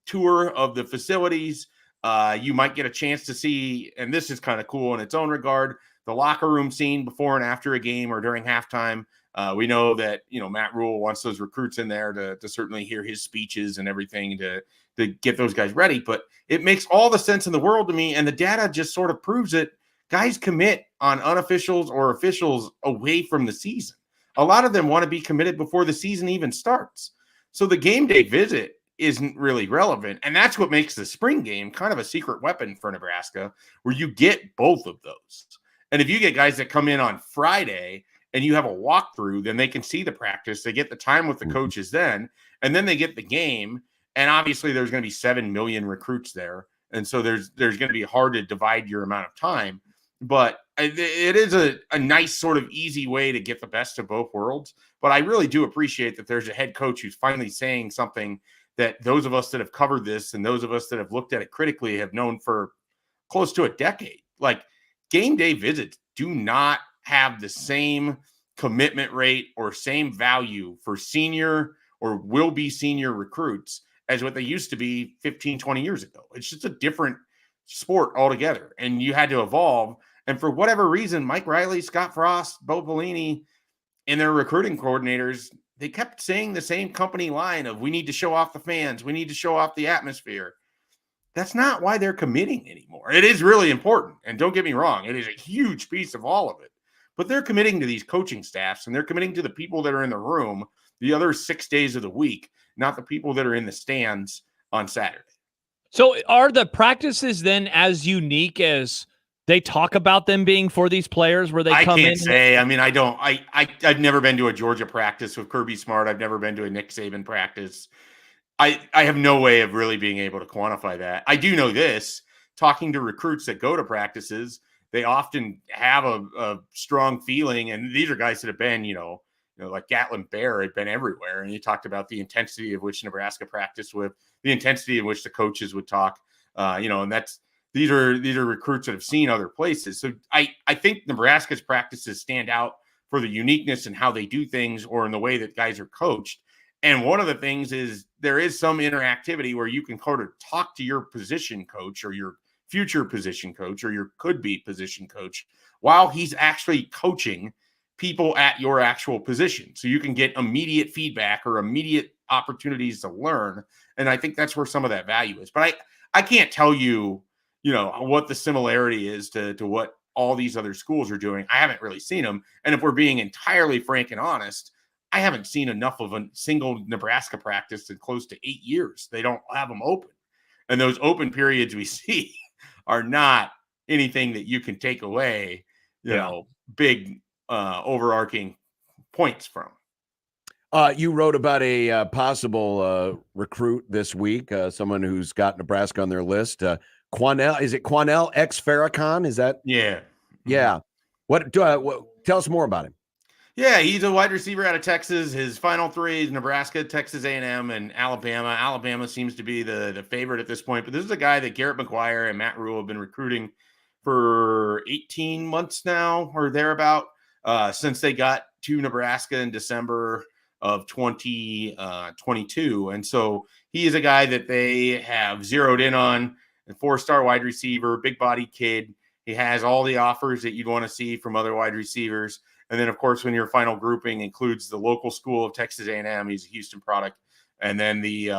tour of the facilities. You might get a chance to see, and this is kind of cool in its own regard, the locker room scene before and after a game or during halftime. We know that, Matt Rule wants those recruits in there to certainly hear his speeches and everything to get those guys ready. But it makes all the sense in the world to me, and the data just sort of proves it. Guys commit on unofficials or officials away from the season. a lot of them want to be committed before the season even starts. So the game day visit isn't really relevant. And that's what makes the spring game kind of a secret weapon for Nebraska, where you get both of those. And if you get guys that come in on Friday and you have a walkthrough, then they can see the practice. They get the time with the coaches then, and then they get the game. And obviously there's going to be 7 million recruits there. And so there's going to be hard to divide your amount of time. But it is a nice sort of easy way to get the best of both worlds. But I really do appreciate that there's a head coach who's finally saying something that those of us that have covered this and those of us that have looked at it critically have known for close to a decade. Like, game day visits do not have the same commitment rate or same value for senior or will be senior recruits as what they used to be 15, 20 years ago. It's just a different sport altogether. And you had to evolve. And for whatever reason, Mike Riley, Scott Frost, Bo Pelini, and their recruiting coordinators, they kept saying the same company line of, we need to show off the fans. We need to show off the atmosphere. That's not why they're committing anymore. It is really important. And don't get me wrong, it is a huge piece of all of it. But they're committing to these coaching staffs, and they're committing to the people that are in the room the other 6 days of the week, not the people that are in the stands on Saturday. So are the practices then as unique as they talk about them being for these players, where they come in? I can't say. I mean, I've never been to a Georgia practice with Kirby Smart. I've never been to a Nick Saban practice. I have no way of really being able to quantify that. I do know this, talking to recruits that go to practices, they often have a strong feeling. And these are guys that have been, like Gatlin Bear had been everywhere. And he talked about the intensity of which Nebraska practiced with, the intensity in which the coaches would talk, and these are recruits that have seen other places. So I think Nebraska's practices stand out for the uniqueness and how they do things, or in the way that guys are coached. And one of the things is there is some interactivity where you can kind of talk to your position coach or your future position coach or your could-be position coach while he's actually coaching people at your actual position. So you can get immediate feedback or immediate opportunities to learn. And I think that's where some of that value is. But I can't tell you, what the similarity is to what all these other schools are doing. I haven't really seen them. And if we're being entirely frank and honest, I haven't seen enough of a single Nebraska practice in close to 8 years. They don't have them open. And those open periods we see are not anything that you can take away, big overarching points from. You wrote about a possible recruit this week, someone who's got Nebraska on their list. Quanell, is it Quanell X Farrakhan? Is that? Yeah. Yeah. What tell us more about him. Yeah, he's a wide receiver out of Texas. His final three is Nebraska, Texas A&M, and Alabama. Alabama seems to be the favorite at this point. But this is a guy that Garrett McGuire and Matt Rule have been recruiting for 18 months now or thereabout, since they got to Nebraska in December of 2022. And so he is a guy that they have zeroed in on, a 4-star wide receiver, big body kid. He has all the offers that you'd want to see from other wide receivers. And then, of course, when your final grouping includes the local school of Texas A&M, he's a Houston product. And then the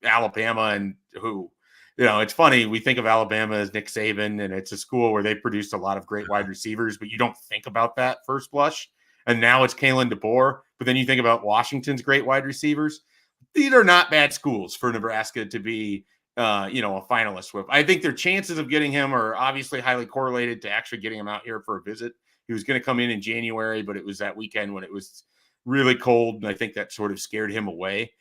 Alabama, and who, it's funny. We think of Alabama as Nick Saban, and it's a school where they produced a lot of great wide receivers, but you don't think about that first blush. And now it's Kalen DeBoer. But then you think about Washington's great wide receivers. These are not bad schools for Nebraska to be, a finalist with. I think their chances of getting him are obviously highly correlated to actually getting him out here for a visit. He was going to come in January, but it was that weekend when it was really cold. And I think that sort of scared him away,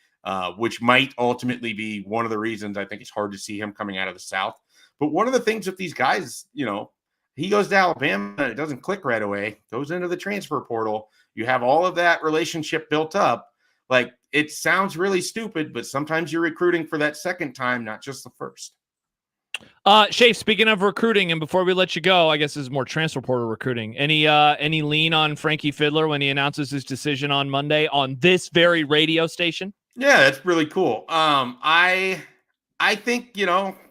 which might ultimately be one of the reasons I think it's hard to see him coming out of the South. But one of the things with these guys, he goes to Alabama, it doesn't click right away, goes into the transfer portal. You have all of that relationship built up. Like, it sounds really stupid, but sometimes you're recruiting for that second time, not just the first. Schaefer, speaking of recruiting, and before we let you go, I guess this is more transfer portal recruiting. Any lean on Frankie Fiddler when he announces his decision on Monday on this very radio station? Yeah, that's really cool. I think,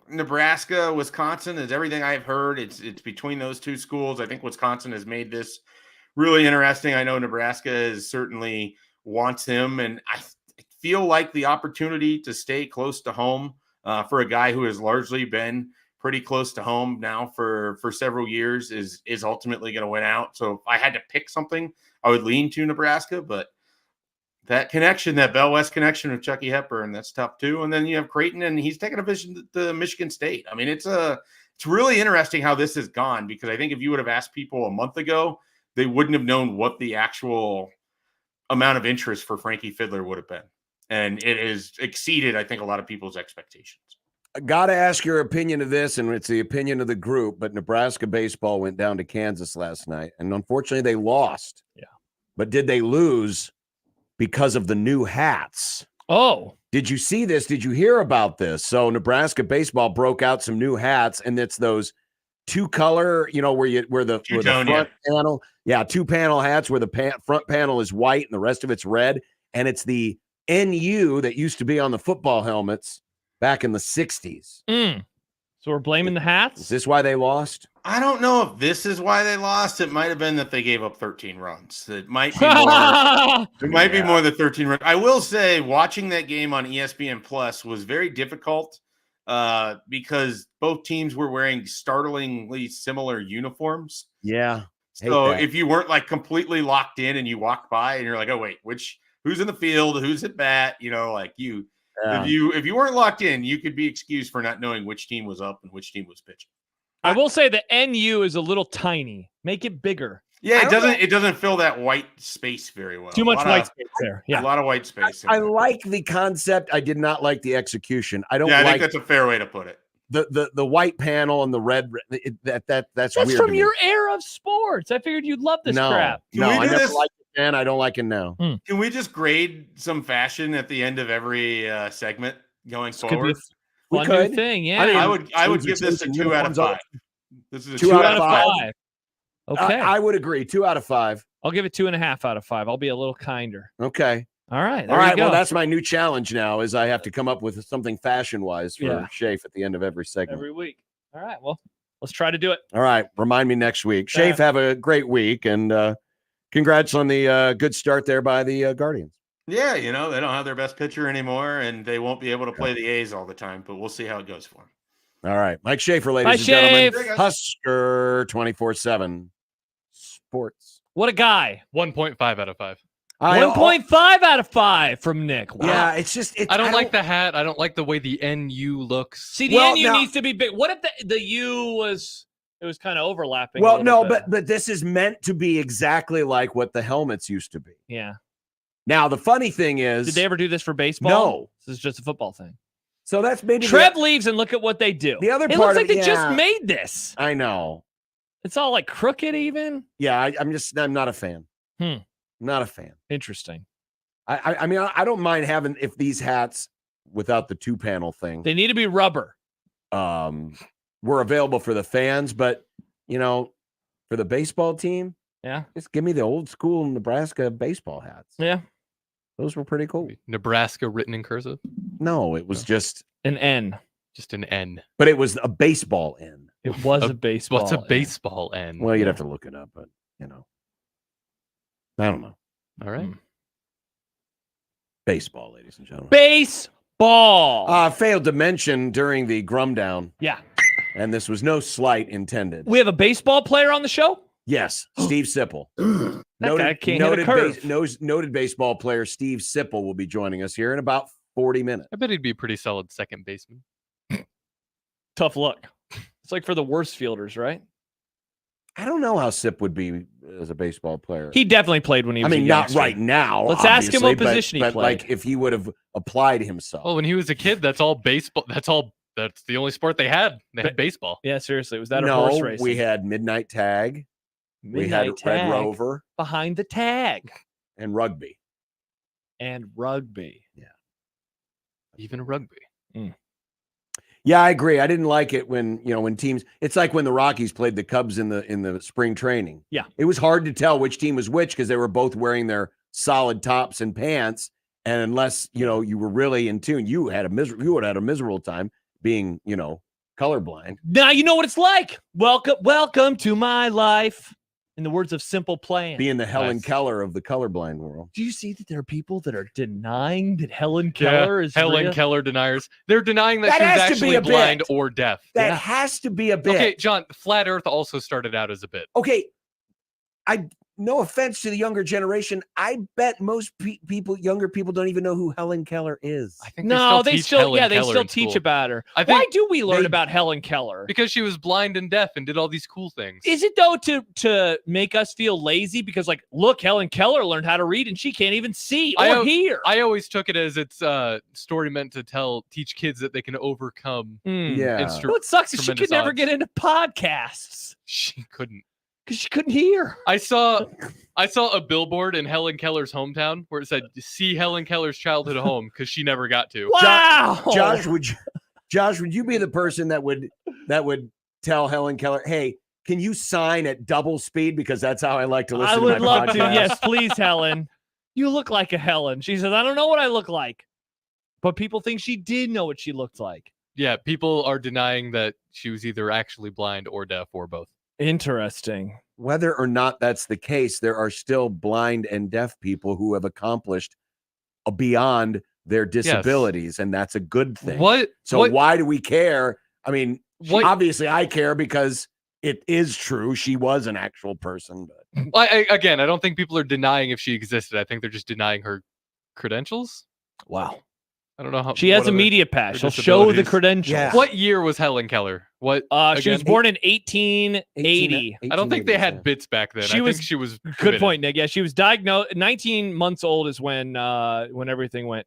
Nebraska, Wisconsin is everything I've heard. It's between those two schools. I think Wisconsin has made this really interesting. I know Nebraska is certainly wants him, and I feel like the opportunity to stay close to home for a guy who has largely been pretty close to home now for several years, is ultimately going to win out. So if I had to pick something, I would lean to Nebraska, but that connection, that Bell West connection with Chucky Hepburn, that's tough too. And then you have Creighton, and he's taking a vision to Michigan State. I mean, it's really interesting how this has gone, because I think if you would have asked people a month ago, they wouldn't have known what the actual amount of interest for Frankie Fiddler would have been. And it has exceeded, I think, a lot of people's expectations. I got to ask your opinion of this, and it's the opinion of the group, but Nebraska baseball went down to Kansas last night, and unfortunately they lost. Yeah. But did they lose because of the new hats? Oh. Did you see this? Did you hear about this? So Nebraska baseball broke out some new hats, and it's those two-color, where the front panel, two-panel hats where the front panel is white and the rest of it's red, and it's the NU that used to be on the football helmets back in the 60s. So we're blaming the hats? Is this why they lost? I don't know if this is why they lost. It might have been that they gave up 13 runs. It might be more. It might be more than 13 runs. I will say, watching that game on ESPN Plus was very difficult because both teams were wearing startlingly similar uniforms. Yeah. So if you weren't like completely locked in and you walked by and you're like, oh wait, who's in the field, who's at bat, if you weren't locked in, you could be excused for not knowing which team was up and which team was pitching. I will say the NU is a little tiny. Make it bigger. Yeah, it doesn't fill that white space very well. Too much white space there. Yeah. A lot of white space. I like the concept. I did not like the execution. I think that's a fair way to put it. The white panel and the red, that's weird. That's from your era of sports. I figured you'd love this crap. I never liked it then. I don't like it now. Can we just grade some fashion at the end of every segment going forward? Fun new thing, yeah. I would give this a 2 out of 5. This is a 2 out of 5. Okay. I would agree. 2 out of 5. I'll give it 2.5 out of 5. I'll be a little kinder. Okay. All right. All right. Well, that's my new challenge now, is I have to come up with something fashion-wise for Shafe at the end of every segment. Every week. All right. Well, let's try to do it. All right. Remind me next week. Shafe, have a great week, and congrats on the good start there by the Guardians. Yeah, they don't have their best pitcher anymore, and they won't be able to play the A's all the time, but we'll see how it goes for them. All right. Mike Schaefer, ladies and gentlemen. Husker 24/7 Sports. What a guy. 1.5 out of 5. 1.5 out of 5 from Nick. Wow. Yeah, it's just I don't like the hat. I don't like the way the NU looks. See, the NU needs to be big. What if the U was kind of overlapping? Well, no, but this is meant to be exactly like what the helmets used to be. Yeah. Now, the funny thing is, did they ever do this for baseball? No. This is just a football thing. So that's maybe Trev leaves and look at what they do. The other it part looks like they just made this. I know. It's all like crooked even. Yeah, I'm not a fan. Not a fan. Interesting. I mean, I don't mind having if these hats without the 2-panel thing. They need to be rubber. Were available for the fans, but for the baseball team, just give me the old school Nebraska baseball hats. Yeah. Those were pretty cool. Nebraska written in cursive? No, it was just an N. Just an N. But it was a baseball N. It was a baseball. What's a baseball N? Well, you'd have to look it up, but I don't know. All right. Baseball, ladies and gentlemen. Baseball. Failed to mention during the Grum Down. Yeah. And this was no slight intended. We have a baseball player on the show? Yes, Steve Sipple. Noted baseball player Steve Sipple will be joining us here in about 40 minutes. I bet he'd be a pretty solid second baseman. Tough luck. It's like for the worst fielders, right? I don't know how Sip would be as a baseball player. He definitely played when he was a not youngster. right now. Let's ask him what position he played. Like if he would have applied himself. Well, when he was a kid, that's all baseball. That's the only sport they had. They had baseball. Yeah, seriously. Was that a horse race? We had midnight tag. We had Red Rover. Behind the tag. And rugby. Yeah. Even rugby. Yeah, I agree. I didn't like it when teams. It's like when the Rockies played the Cubs in the spring training. Yeah, it was hard to tell which team was which because they were both wearing their solid tops and pants. And unless you were really in tune, you would have had a miserable time being colorblind. Now you know what it's like. Welcome to my life. In the words of Simple Plan. Being the Helen Keller of the colorblind world. Do you see that there are people that are denying that Helen Keller is Helen real? Keller deniers. They're denying that she was actually blind or deaf. That has to be a bit. Okay, John, Flat Earth also started out as a bit. Okay, no offense to the younger generation, I bet most younger people don't even know who Helen Keller is. I think They still teach school. about her. I think Why do we learn about Helen Keller? Because she was blind and deaf and did all these cool things. Is it though to make us feel lazy? Because like, look, Helen Keller learned how to read and she can't even see or hear. I always took it as it's a story meant to teach kids that they can overcome. What sucks is she could never get into podcasts. She couldn't. Because she couldn't hear. I saw a billboard in Helen Keller's hometown where it said, "See Helen Keller's childhood home," because she never got to. Wow. Josh, would you be the person that would tell Helen Keller, "Hey, can you sign at double speed because that's how I like to listen to my podcast"? I would love to. Yes, please, Helen. You look like a Helen. She says, "I don't know what I look like," but people think she did know what she looked like. Yeah, people are denying that she was either actually blind or deaf or both. Interesting. Whether or not that's the case, there are still blind and deaf people who have accomplished beyond their disabilities, and that's a good thing. Why do we care? I mean, obviously I care because it is true. She was an actual person. But I don't think people are denying if she existed. I think they're just denying her credentials. Wow. I don't know how she has a media pass. She'll show the credentials. Yeah. What year was Helen Keller? She was born in 1880. I don't think they had bits back then. I think she was good committed. point, Nick. Yeah, she was diagnosed 19 months old is when everything went.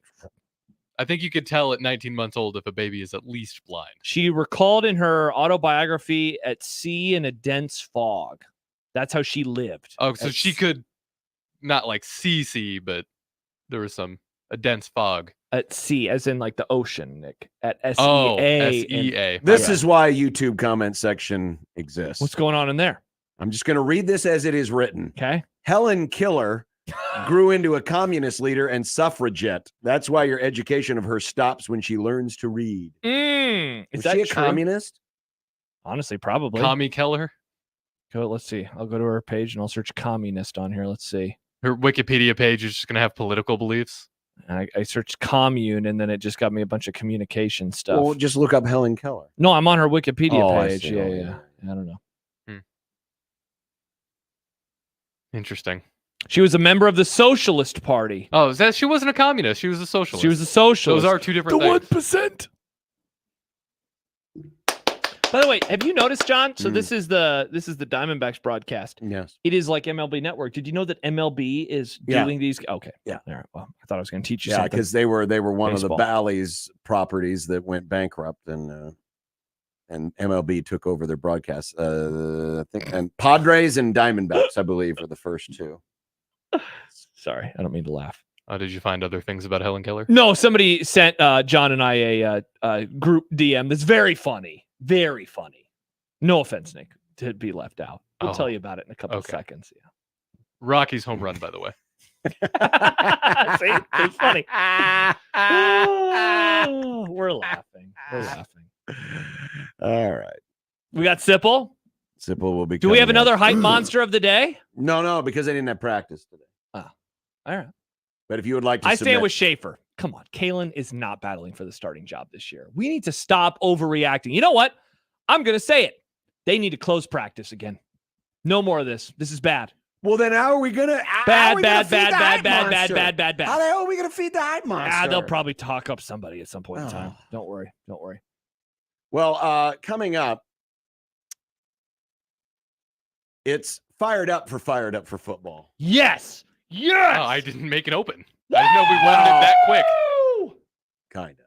I think you could tell at 19 months old if a baby is at least blind. She recalled in her autobiography, "At sea in a dense fog." That's how she lived. Oh, so she could not like see, but there was a dense fog. At sea, as in like the ocean, Nick. At SEA. Oh, SEA. This is why YouTube comment section exists. What's going on in there? I'm just going to read this as it is written. Okay. Helen Keller grew into a communist leader and suffragette. That's why your education of her stops when she learns to read. Is she a communist? Honestly, probably. Commie Keller? Let's see. I'll go to her page and I'll search communist on here. Let's see. Her Wikipedia page is just going to have political beliefs. I searched commune and then it just got me a bunch of communication stuff. Well, just look up Helen Keller. No, I'm on her Wikipedia page. I see. Yeah. I don't know. Interesting. She was a member of the Socialist Party. Oh, she wasn't a communist. She was a socialist. She was a socialist. Those are two different things. 1%. By the way, have you noticed, John? So this is the Diamondbacks broadcast. Yes. It is like MLB Network. Did you know that MLB is doing these? Okay. Yeah. All right. Well, I thought I was going to teach you Yeah, something. because they were one Baseball. of the Bally's properties that went bankrupt, and MLB took over their broadcast. I think, and Padres and Diamondbacks, I believe, were the first two. Sorry, I don't mean to laugh. Did you find other things about Helen Keller? No, somebody sent John and I a group DM that's very funny. Very funny. No offense, Nick, to be left out. We'll tell you about it in a couple of seconds. Yeah. Rocky's home run, by the way. See? It's funny. Oh, we're laughing. All right. We got Sipple. Sipple will be. Do we have coming up. another hype monster of the day? No, because I didn't have practice today. All right. But if you would like to I stand with Schaefer. Come on. Kalen is not battling for the starting job this year. We need to stop overreacting. You know what? I'm going to say it. They need to close practice again. No more of this. This is bad. Well, then how are we going to... Bad. How the hell are we going to feed the hype monster? They'll probably talk up somebody at some point in time. Don't worry. Well, coming up, it's fired up for football. Yes. Oh, I didn't make it open. I didn't know we wound it that quick. Kind of.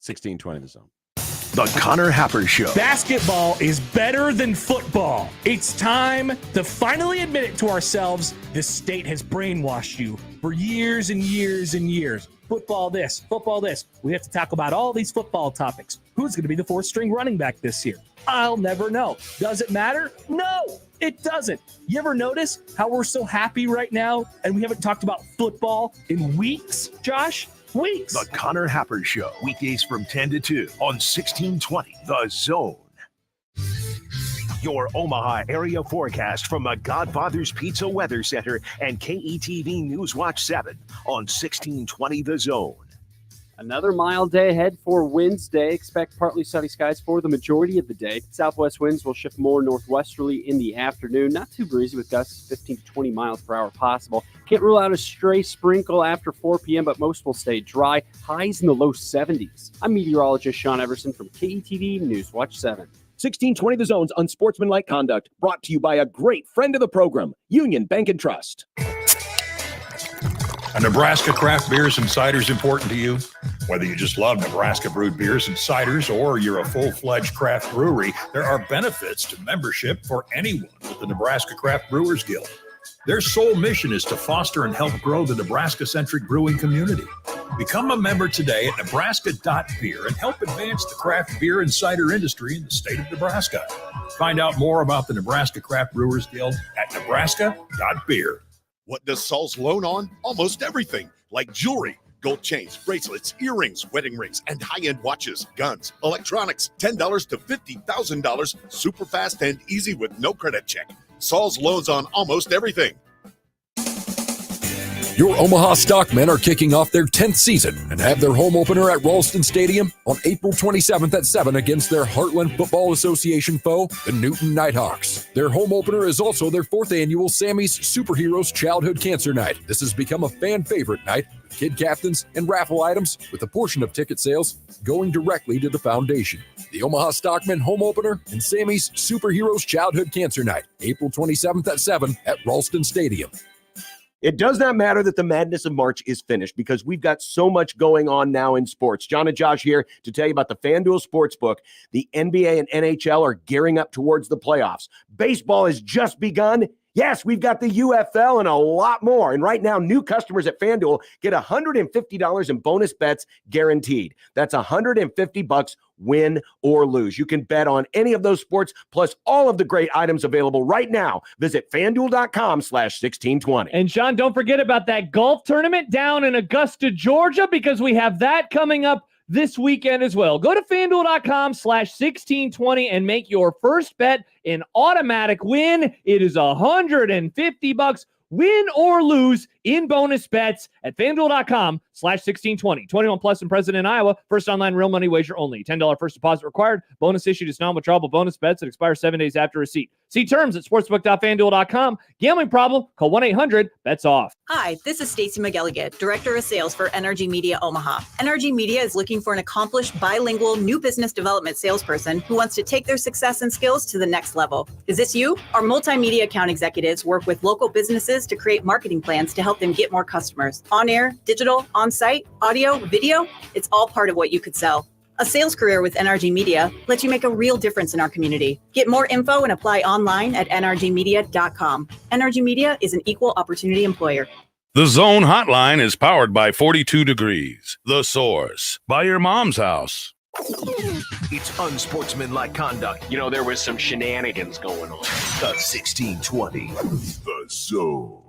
16-20 the zone. The Connor Happer Show. Basketball is better than football. It's time to finally admit it to ourselves. This state has brainwashed you for years and years and years. Football this, football this. We have to talk about all these football topics. Who's going to be the fourth string running back this year? I'll never know. Does it matter? No, it doesn't. You ever notice how we're so happy right now and we haven't talked about football in weeks, Josh? Weeks. The Connor Happer Show. Weekdays from 10 to 2 on 1620 The Zone. Your Omaha area forecast from the Godfather's Pizza Weather Center and KETV News Watch 7 on 1620 The Zone. Another mild day ahead for Wednesday. Expect partly sunny skies for the majority of the day. Southwest winds will shift more northwesterly in the afternoon. Not too breezy with gusts 15 to 20 miles per hour possible. Can't rule out a stray sprinkle after 4 p.m., but most will stay dry. Highs in the low 70s. I'm meteorologist Sean Everson from KETV News Watch 7. 1620 The Zone's Unsportsmanlike Conduct, brought to you by a great friend of the program, Union Bank and Trust. Are Nebraska craft beers and ciders important to you? Whether you just love Nebraska brewed beers and ciders or you're a full-fledged craft brewery, there are benefits to membership for anyone with the Nebraska Craft Brewers Guild. Their sole mission is to foster and help grow the Nebraska-centric brewing community. Become a member today at nebraska.beer and help advance the craft beer and cider industry in the state of Nebraska. Find out more about the Nebraska Craft Brewers Guild at nebraska.beer. What does Saul's loan on? Almost everything, like jewelry, gold chains, bracelets, earrings, wedding rings, and high-end watches, guns, electronics, $10 to $50,000, super fast and easy with no credit check. Saul's loans on almost everything. Your Omaha Stockmen are kicking off their 10th season and have their home opener at Ralston Stadium on April 27th at 7 against their Heartland Football Association foe, the Newton Nighthawks. Their home opener is also their 4th annual Sammy's Superheroes Childhood Cancer Night. This has become a fan favorite night with kid captains and raffle items, with a portion of ticket sales going directly to the foundation. The Omaha Stockmen home opener and Sammy's Superheroes Childhood Cancer Night, April 27th at 7 at Ralston Stadium. It does not matter that the madness of March is finished because we've got so much going on now in sports. John and Josh here to tell you about the FanDuel Sportsbook. The NBA and NHL are gearing up towards the playoffs. Baseball has just begun. Yes, we've got the UFL and a lot more. And right now, new customers at FanDuel get $150 in bonus bets guaranteed. That's $150 win or lose. You can bet on any of those sports, plus all of the great items available right now. Visit FanDuel.com/1620. And Sean, don't forget about that golf tournament down in Augusta, Georgia, because we have that coming up this weekend as well. Go to FanDuel.com/1620 and make your first bet an automatic win. It is $150 win or lose in bonus bets at FanDuel.com/1620. 21 plus and present in Iowa. First online real money wager only. $10 first deposit required. Bonus issued is non-withdrawable bonus bets that expire 7 days after receipt. See terms at sportsbook.fanduel.com. Gambling problem? Call 1-800-BETS-OFF. Hi, this is Stacey McGilligan, Director of Sales for NRG Media Omaha. NRG Media is looking for an accomplished bilingual new business development salesperson who wants to take their success and skills to the next level. Is this you? Our multimedia account executives work with local businesses to create marketing plans to help them get more customers. On air, digital, on site, audio, video, it's all part of what you could sell. A sales career with NRG Media lets you make a real difference in our community. Get more info and apply online at nrgmedia.com. NRG Media is an equal opportunity employer. The Zone Hotline is powered by 42 Degrees. The Source. By your mom's house. It's Unsportsmanlike Conduct. You know, there was some shenanigans going on. The 1620 The Zone.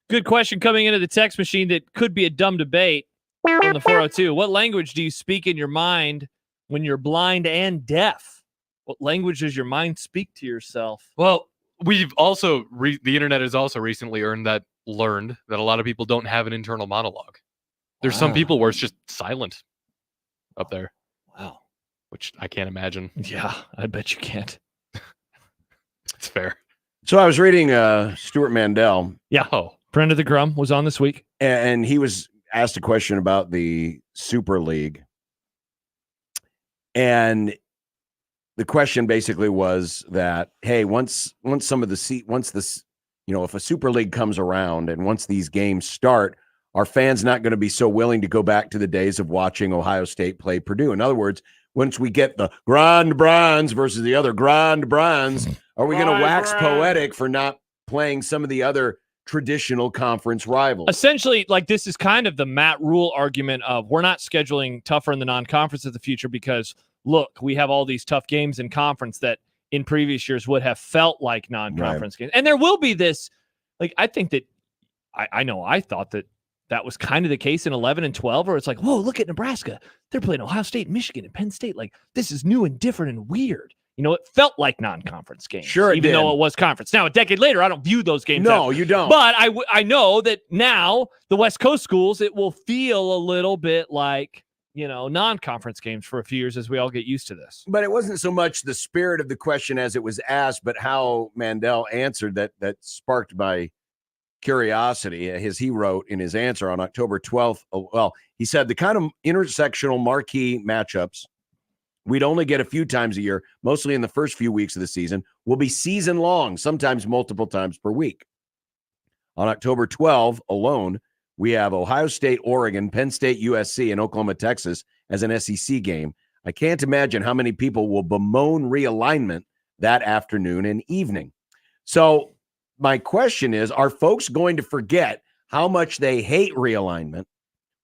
Good question coming into the text machine that could be a dumb debate on the 402. What language do you speak in your mind when you're blind and deaf? What language does your mind speak to yourself? Well, we've also, the internet has also recently learned that a lot of people don't have an internal monologue. There's some people where it's just silent up there. Wow. Which I can't imagine. Yeah, I bet you can't. It's fair. So I was reading Stuart Mandel. Yeah. Oh, friend of the Grum was on this week. And he was asked a question about the Super League. And the question basically was that, hey, once if a Super League comes around and once these games start, are fans not going to be so willing to go back to the days of watching Ohio State play Purdue? In other words, once we get the Grand Brands versus the other Grand Brands, are we going to wax poetic for not playing some of the other traditional conference rivals? Essentially, like, this is kind of the Matt Rule argument of we're not scheduling tougher in the non-conference of the future because, look, we have all these tough games in conference that in previous years would have felt like non-conference games. And there will be this, like, I think that I know I thought that was kind of the case in 11 and 12, where it's like, whoa, look at Nebraska. They're playing Ohio State, Michigan, and Penn State. Like, this is new and different and weird. it felt like non-conference games. Sure, even though it was conference. Now, a decade later, I don't view those games. No, you don't. But I know that now the West Coast schools, it will feel a little bit like, non-conference games for a few years as we all get used to this. But it wasn't so much the spirit of the question as it was asked, but how Mandel answered that sparked my curiosity. As he wrote in his answer on October 12th, he said the kind of intersectional marquee matchups we'd only get a few times a year, mostly in the first few weeks of the season, will be season long, sometimes multiple times per week. On October 12 alone, we have Ohio State, Oregon, Penn State, USC, and Oklahoma, Texas as an SEC game. I can't imagine how many people will bemoan realignment that afternoon and evening. So my question is, are folks going to forget how much they hate realignment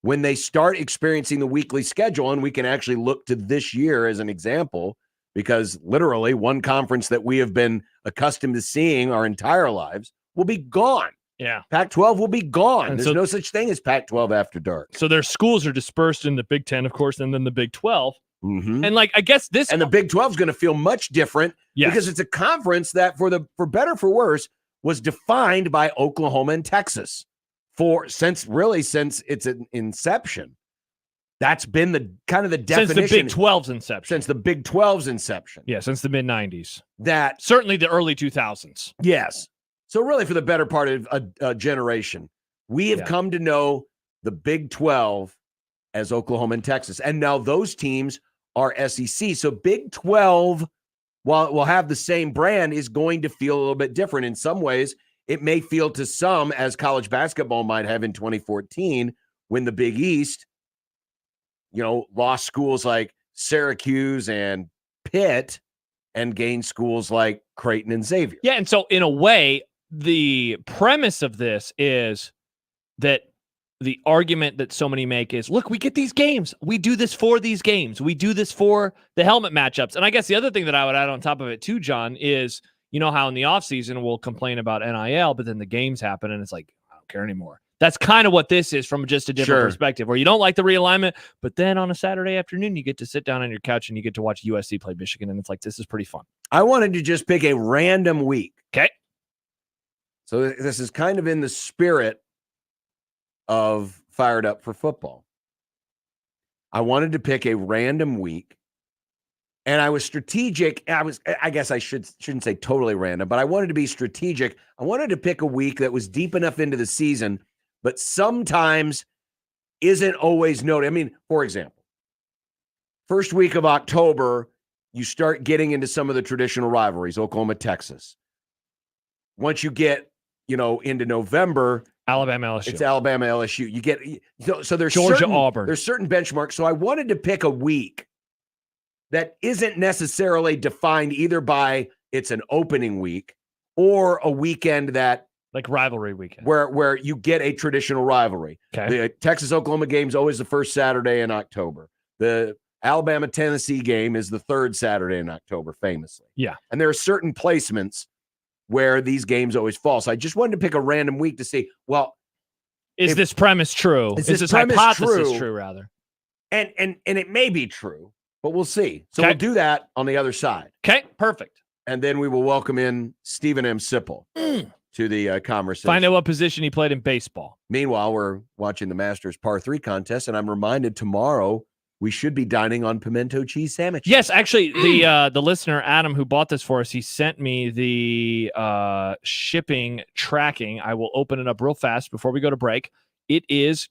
when they start experiencing the weekly schedule? And we can actually look to this year as an example, because literally one conference that we have been accustomed to seeing our entire lives will be gone. Yeah. Pac-12 will be gone. And There's no such thing as Pac-12 after dark. So their schools are dispersed in the Big Ten, of course, and then the Big 12. Mm-hmm. And I guess this, and the Big 12 is going to feel much different because it's a conference that, for better or for worse, was defined by Oklahoma and Texas since its inception. That's been the kind of the definition since the Big 12's inception. Since the Big 12's inception. Yeah, since the mid 90s. That certainly the early 2000s. Yes. So really, for the better part of a generation, we have come to know the Big 12 as Oklahoma and Texas, and now those teams are SEC. So Big 12, while it will have the same brand, is going to feel a little bit different. In some ways, it may feel to some as college basketball might have in 2014 when the Big East, lost schools like Syracuse and Pitt and gained schools like Creighton and Xavier. Yeah, and so in a way, the premise of this is that the argument that so many make is, look, we get these games. We do this for these games. We do this for the helmet matchups. And I guess the other thing that I would add on top of it too, John, is how in the offseason we'll complain about NIL, but then the games happen and it's like, I don't care anymore. That's kind of what this is from just a different perspective, where you don't like the realignment, but then on a Saturday afternoon, you get to sit down on your couch and you get to watch USC play Michigan, and it's like, this is pretty fun. I wanted to just pick a random week. Okay. So this is kind of in the spirit of Fired Up for Football. I wanted to pick a random week, and I was strategic. I guess I shouldn't say totally random, but I wanted to be strategic. I wanted to pick a week that was deep enough into the season, but sometimes isn't always noted. I mean, for example, first week of October, you start getting into some of the traditional rivalries, Oklahoma, Texas. Once you get, into November, Alabama, LSU. It's Alabama, LSU. You get so there's Georgia, Auburn. There's certain benchmarks. So I wanted to pick a week that isn't necessarily defined either by it's an opening week or a weekend that like rivalry weekend where you get a traditional rivalry. Okay. The Texas-Oklahoma game is always the first Saturday in October. The Alabama-Tennessee game is the third Saturday in October, famously. Yeah. And there are certain placements where these games always fall. So I just wanted to pick a random week to see, is this premise true? Is this hypothesis true, rather? And it may be true, but we'll see. So we'll do that on the other side. Okay, perfect. And then we will welcome in Stephen M. Sipple to the conversation. Find out what position he played in baseball. Meanwhile, we're watching the Masters Par 3 contest, and I'm reminded tomorrow we should be dining on pimento cheese sandwiches. Yes, actually, the listener, Adam, who bought this for us, he sent me the shipping tracking. I will open it up real fast before we go to break. It is,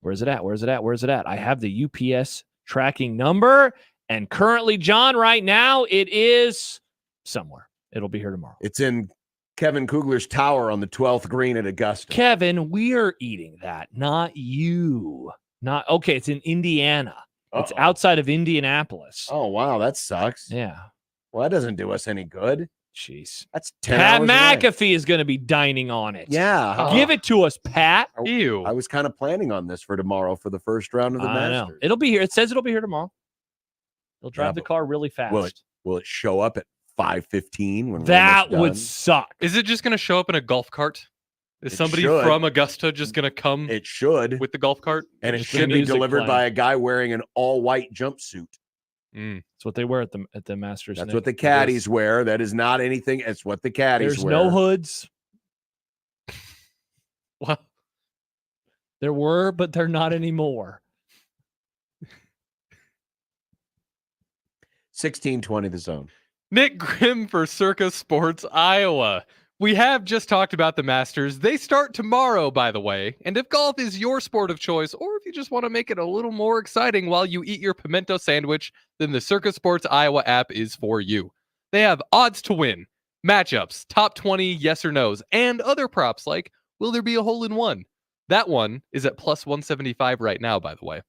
where's it at? I have the UPS tracking number, and currently, John, right now, it is somewhere. It'll be here tomorrow. It's in Kevin Kugler's tower on the 12th green at Augusta. Kevin, we're eating that, not you. It's in Indiana. It's outside of Indianapolis. Oh, wow. That sucks. Yeah. Well, that doesn't do us any good. Jeez. That's 10 Pat hours McAfee away. is going to be dining on it. Yeah. Give it to us, Pat. Ew. I was kind of planning on this for tomorrow for the first round of the I Masters. know. It'll be here. It says it'll be here tomorrow. They'll drive the car really fast. Will it show up at 5:15 when that we're would suck? Is it just going to show up in a golf cart? Is It somebody should. from Augusta just going to come? It should. With the golf cart? And it Just should be music delivered playing. by a guy wearing an all-white jumpsuit. That's what they wear at the Masters. That's Nick. what the caddies wear. That is not anything. It's what the caddies There's wear. no hoods. What? There were, but they're not anymore. 1620 the zone. Nick Grimm for Circa Sports Iowa. We have just talked about the Masters. They start tomorrow, by the way. And if golf is your sport of choice, or if you just want to make it a little more exciting while you eat your pimento sandwich, then the Circa Sports Iowa app is for you. They have odds to win, matchups, top 20 yes or no's, and other props like, will there be a hole in one? That one is at plus 175 right now, by the way.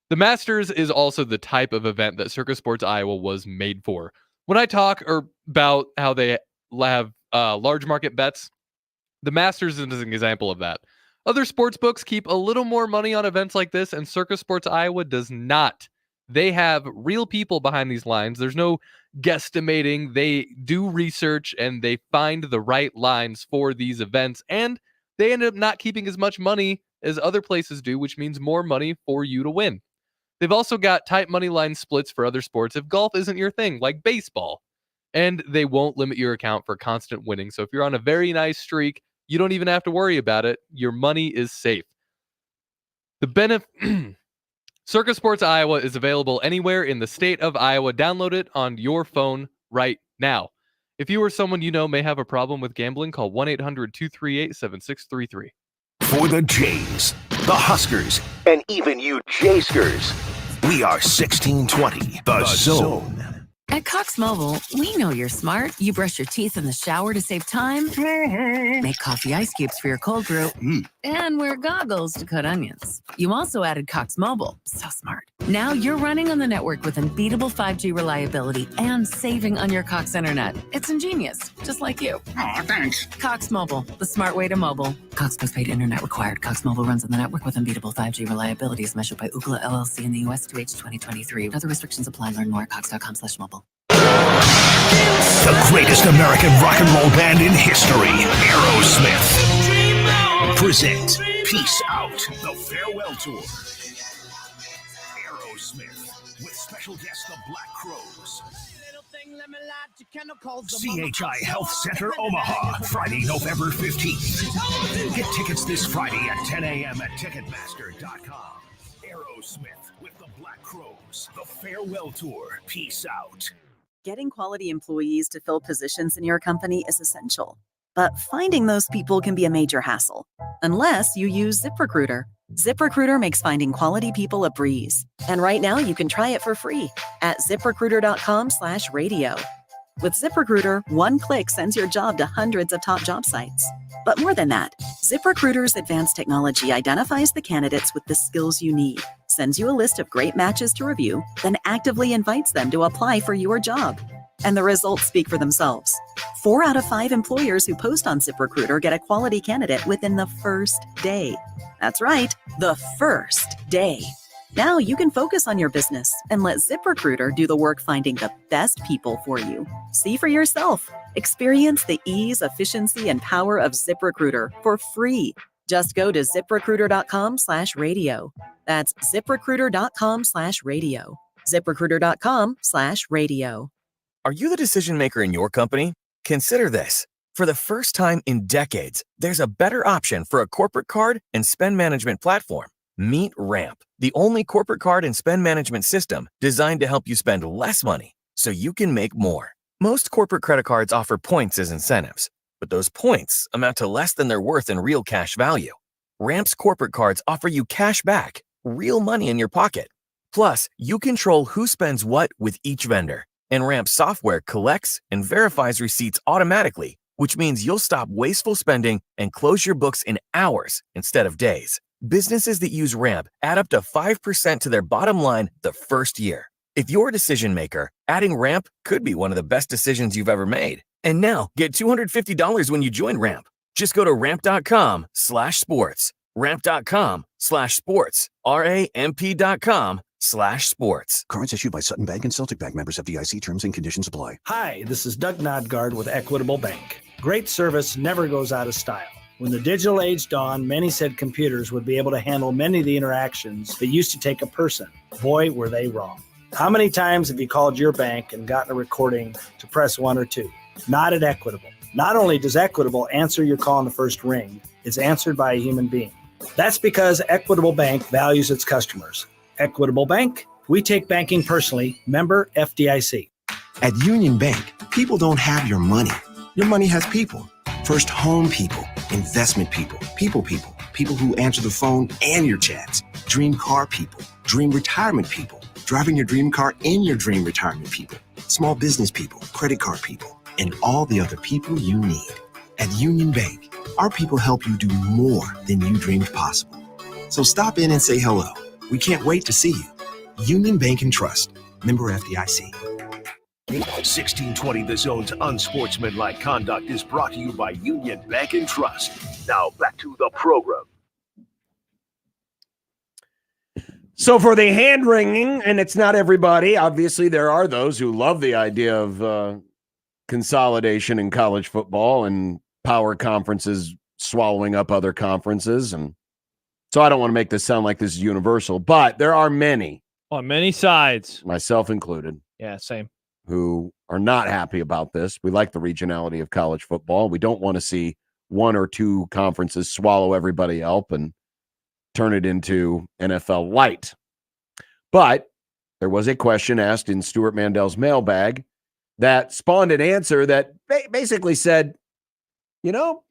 The Masters is also the type of event that Circa Sports Iowa was made for. When I talk about how they have large market bets, the Masters is an example of that. Other sports books keep a little more money on events like this, and Circa Sports Iowa does not. They have real people behind these lines. There's no guesstimating. They do research, and they find the right lines for these events, and they end up not keeping as much money as other places do, which means more money for you to win. They've also got tight money line splits for other sports if golf isn't your thing, like baseball. And they won't limit your account for constant winning. So if you're on a very nice streak, you don't even have to worry about it. Your money is safe. Circa Sports Iowa is available anywhere in the state of Iowa. Download it on your phone right now. If you or someone you know may have a problem with gambling, call 1-800-238-7633. For the Jays, the Huskers, and even you Jayskers, we are 1620 The Zone. At Cox Mobile, we know you're smart. You brush your teeth in the shower to save time, make coffee ice cubes for your cold brew, and wear goggles to cut onions. You also added Cox Mobile. So smart. Now you're running on the network with unbeatable 5G reliability and saving on your Cox internet. It's ingenious, just like you. Aw, thanks. Cox Mobile, the smart way to mobile. Cox postpaid internet required. Cox Mobile runs on the network with unbeatable 5G reliability as measured by Ookla LLC in the U.S. to H 2023. Other restrictions apply. Learn more at cox.com/mobile. The greatest American rock and roll band in history, Aerosmith, present Peace Out, the farewell tour. Aerosmith, with special guest the Black Crowes. CHI Health Center, Omaha, Friday, November 15th. Get tickets this Friday at 10 a.m. at Ticketmaster.com. Aerosmith with the Black Crowes, the farewell tour. Peace out. Getting quality employees to fill positions in your company is essential, but finding those people can be a major hassle, unless you use ZipRecruiter. ZipRecruiter makes finding quality people a breeze. And right now you can try it for free at ZipRecruiter.com/radio. With ZipRecruiter, one click sends your job to hundreds of top job sites. But more than that, ZipRecruiter's advanced technology identifies the candidates with the skills you need, sends you a list of great matches to review, then actively invites them to apply for your job. And the results speak for themselves. 4 out of 5 employers who post on ZipRecruiter get a quality candidate within the first day. That's right, the first day. Now you can focus on your business and let ZipRecruiter do the work finding the best people for you. See for yourself. Experience the ease, efficiency, and power of ZipRecruiter for free. Just go to ZipRecruiter.com/radio. That's ZipRecruiter.com/radio. ZipRecruiter.com/radio. Are you the decision maker in your company? Consider this. For the first time in decades, there's a better option for a corporate card and spend management platform. Meet Ramp, the only corporate card and spend management system designed to help you spend less money so you can make more. Most corporate credit cards offer points as incentives, but those points amount to less than their worth in real cash value. Ramp's corporate cards offer you cash back, real money in your pocket. Plus, you control who spends what with each vendor, and Ramp software collects and verifies receipts automatically, which means you'll stop wasteful spending and close your books in hours instead of days. Businesses that use Ramp add up to 5% to their bottom line the first year. If you're a decision maker, adding Ramp could be one of the best decisions you've ever made. And now, get $250 when you join Ramp. Just go to ramp.com/sports. Ramp.com/sports. RAMP.com/sports. Cards issued by Sutton Bank and Celtic Bank, members of FDIC. Terms and conditions apply. Hi, this is Doug Nodgard with Equitable Bank. Great service never goes out of style. When the digital age dawned, many said computers would be able to handle many of the interactions that used to take a person. Boy, were they wrong. How many times have you called your bank and gotten a recording to press 1 or 2? Not at Equitable. Not only does Equitable answer your call in the first ring, it's answered by a human being. That's because Equitable Bank values its customers. Equitable Bank, we take banking personally. Member FDIC. At Union Bank, people don't have your money. Your money has people. First home people, investment people, people who answer the phone and your chats, dream car people, dream retirement people, driving your dream car in your dream retirement people, small business people, credit card people, and all the other people you need. At Union Bank, our people help you do more than you dreamed possible. So stop in and say hello. We can't wait to see you. Union Bank and Trust. Member FDIC. 1620 The Zone's Unsportsmanlike Conduct is brought to you by Union Bank and Trust. Now back to the program. So for the hand-wringing, and it's not everybody, obviously there are those who love the idea of consolidation in college football and power conferences swallowing up other conferences. And so I don't want to make this sound like this is universal, but there are many. On many sides. Myself included. Yeah, same. Who are not happy about this. We like the regionality of college football. We don't want to see one or two conferences swallow everybody else and turn it into NFL light. But there was a question asked in Stuart Mandel's mailbag that spawned an answer that basically said, you know,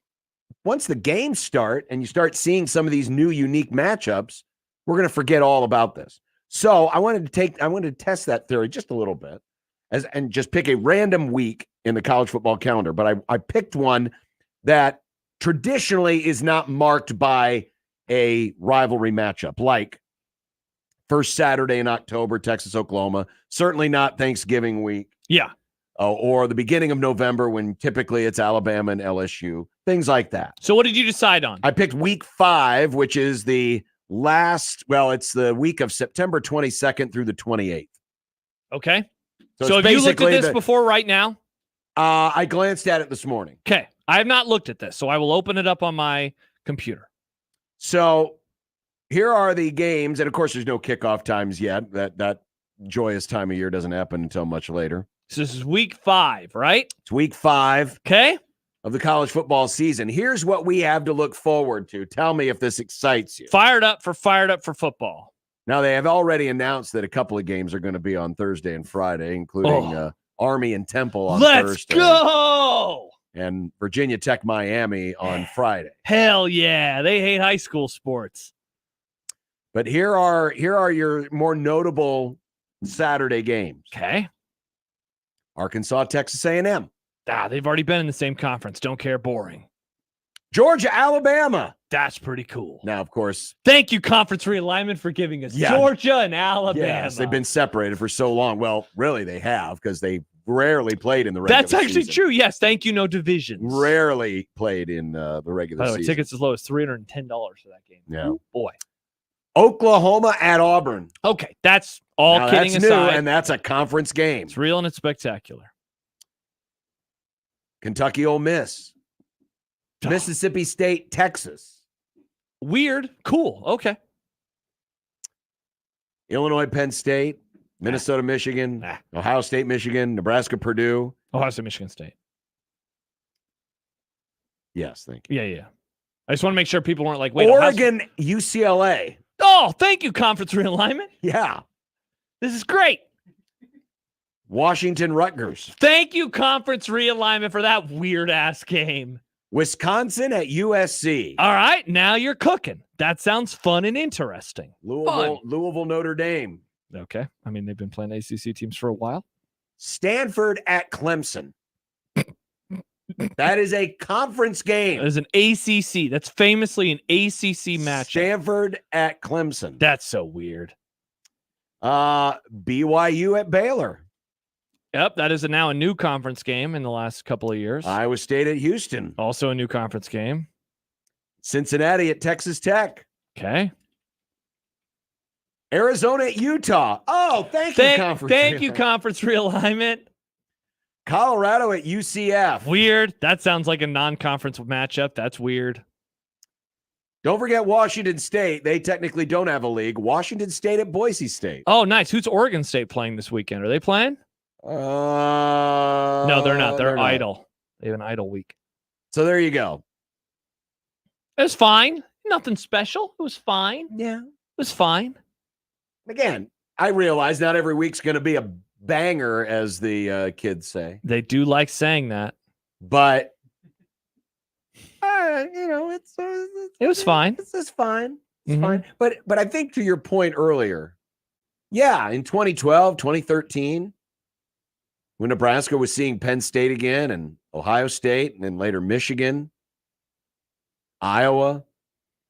once the games start and you start seeing some of these new unique matchups, we're going to forget all about this. So I wanted to test that theory just a little bit and just pick a random week in the college football calendar. But I picked one that traditionally is not marked by a rivalry matchup, like first Saturday in October, Texas, Oklahoma, certainly not Thanksgiving week. Yeah. Or the beginning of November when typically it's Alabama and LSU, things like that. So what did you decide on? I picked week 5, which is it's the week of September 22nd through the 28th. Okay. So have you looked at this before right now? I glanced at it this morning. Okay. I have not looked at this, so I will open it up on my computer. So here are the games, and of course there's no kickoff times yet. That joyous time of year doesn't happen until much later. So this is week 5, right? It's week 5. Okay. Of the college football season. Here's what we have to look forward to. Tell me if this excites you. Fired up for football. Now, they have already announced that a couple of games are going to be on Thursday and Friday, including Army and Temple on Thursday. Let's go! And Virginia Tech Miami on Friday. Hell yeah. They hate high school sports. But here are your more notable Saturday games. Okay. Arkansas, Texas A&M. They've already been in the same conference. Don't care. Boring. Georgia, Alabama. That's pretty cool. Now, of course. Thank you, Conference Realignment, for giving us Georgia and Alabama. Yes, they've been separated for so long. Well, really, they have, because they rarely played in the regular season. That's actually true. Yes, thank you. No divisions. Rarely played in the regular season. Tickets as low as $310 for that game. Yeah. Ooh, boy. Oklahoma at Auburn. Okay, that's all now, kidding that's aside. New, and that's a conference game. It's real and it's spectacular. Kentucky, Ole Miss. Mississippi State, Texas. Weird. Cool. Okay. Illinois, Penn State. Minnesota, Michigan. Ohio State, Michigan. Nebraska, Purdue. Ohio State, Michigan State. Yes, thank you. Yeah. I just want to make sure people weren't like, wait. Oregon, UCLA. Oh, thank you, Conference Realignment. Yeah. This is great. Washington, Rutgers. Thank you, Conference Realignment, for that weird-ass game. Wisconsin at USC. All right, now you're cooking. That sounds fun and interesting. Louisville, Notre Dame. Okay. I mean, they've been playing ACC teams for a while. Stanford at Clemson. That is a conference game. That is an ACC. That's famously an ACC match. Stanford at Clemson. That's so weird. BYU at Baylor. Yep, that is now a new conference game in the last couple of years. Iowa State at Houston. Also a new conference game. Cincinnati at Texas Tech. Okay. Arizona at Utah. Oh, thank you, Conference. Thank you, Conference Realignment. Colorado at UCF. Weird. That sounds like a non-conference matchup. That's weird. Don't forget Washington State. They technically don't have a league. Washington State at Boise State. Oh, nice. Who's Oregon State playing this weekend? Are they playing? No, they're not. They're idle. They have an idle week. So there you go. It was fine. Nothing special. It was fine. Yeah. It was fine. Again, I realize not every week's going to be a banger, as the kids say. They do like saying that. But, it was fine. It's fine. It's fine. But I think to your point earlier, yeah, in 2012, 2013, when Nebraska was seeing Penn State again and Ohio State and then later Michigan, Iowa,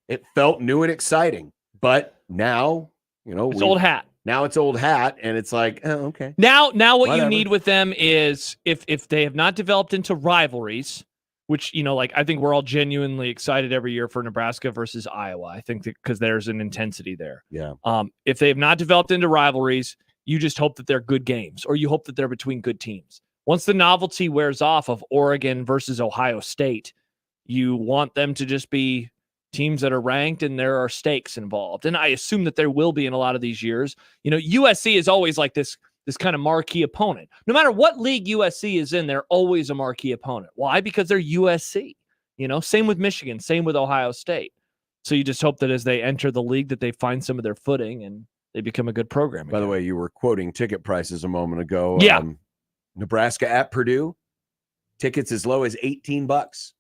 it felt new and exciting. But now, it's old hat. Now it's old hat, and it's like, oh, okay. Now what Whatever. you need with them is if they have not developed into rivalries, which, I think we're all genuinely excited every year for Nebraska versus Iowa. I think because there's an intensity there. Yeah. If they have not developed into rivalries, you just hope that they're good games, or you hope that they're between good teams. Once the novelty wears off of Oregon versus Ohio State, you want them to just be teams that are ranked and there are stakes involved. And I assume that there will be in a lot of these years. USC is always like this kind of marquee opponent. No matter what league USC is in, they're always a marquee opponent. Why? Because they're USC. Same with Michigan, same with Ohio State. So you just hope that as they enter the league that they find some of their footing and they become a good program again. By the way, you were quoting ticket prices a moment ago. Yeah. Nebraska at Purdue, tickets as low as $18.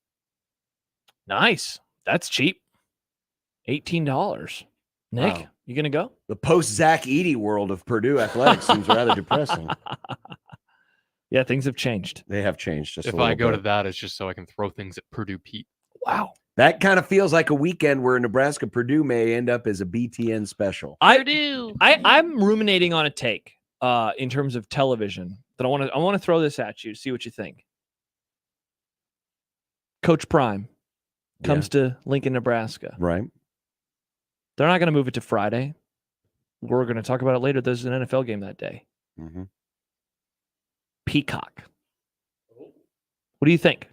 Nice. That's cheap. $18. Nick, Wow. you going to go? The post-Zach Edey world of Purdue athletics seems rather depressing. Yeah, things have changed. They have changed just If a little I go bit. to that, it's just so I can throw things at Purdue Pete. Wow. That kind of feels like a weekend where Nebraska-Purdue may end up as a BTN special. I'm ruminating on a take in terms of television that I want to throw this at you, see what you think. Coach Prime comes to Lincoln, Nebraska. Right. They're not going to move it to Friday. We're going to talk about it later. There's an NFL game that day. Mm-hmm. Peacock. What do you think?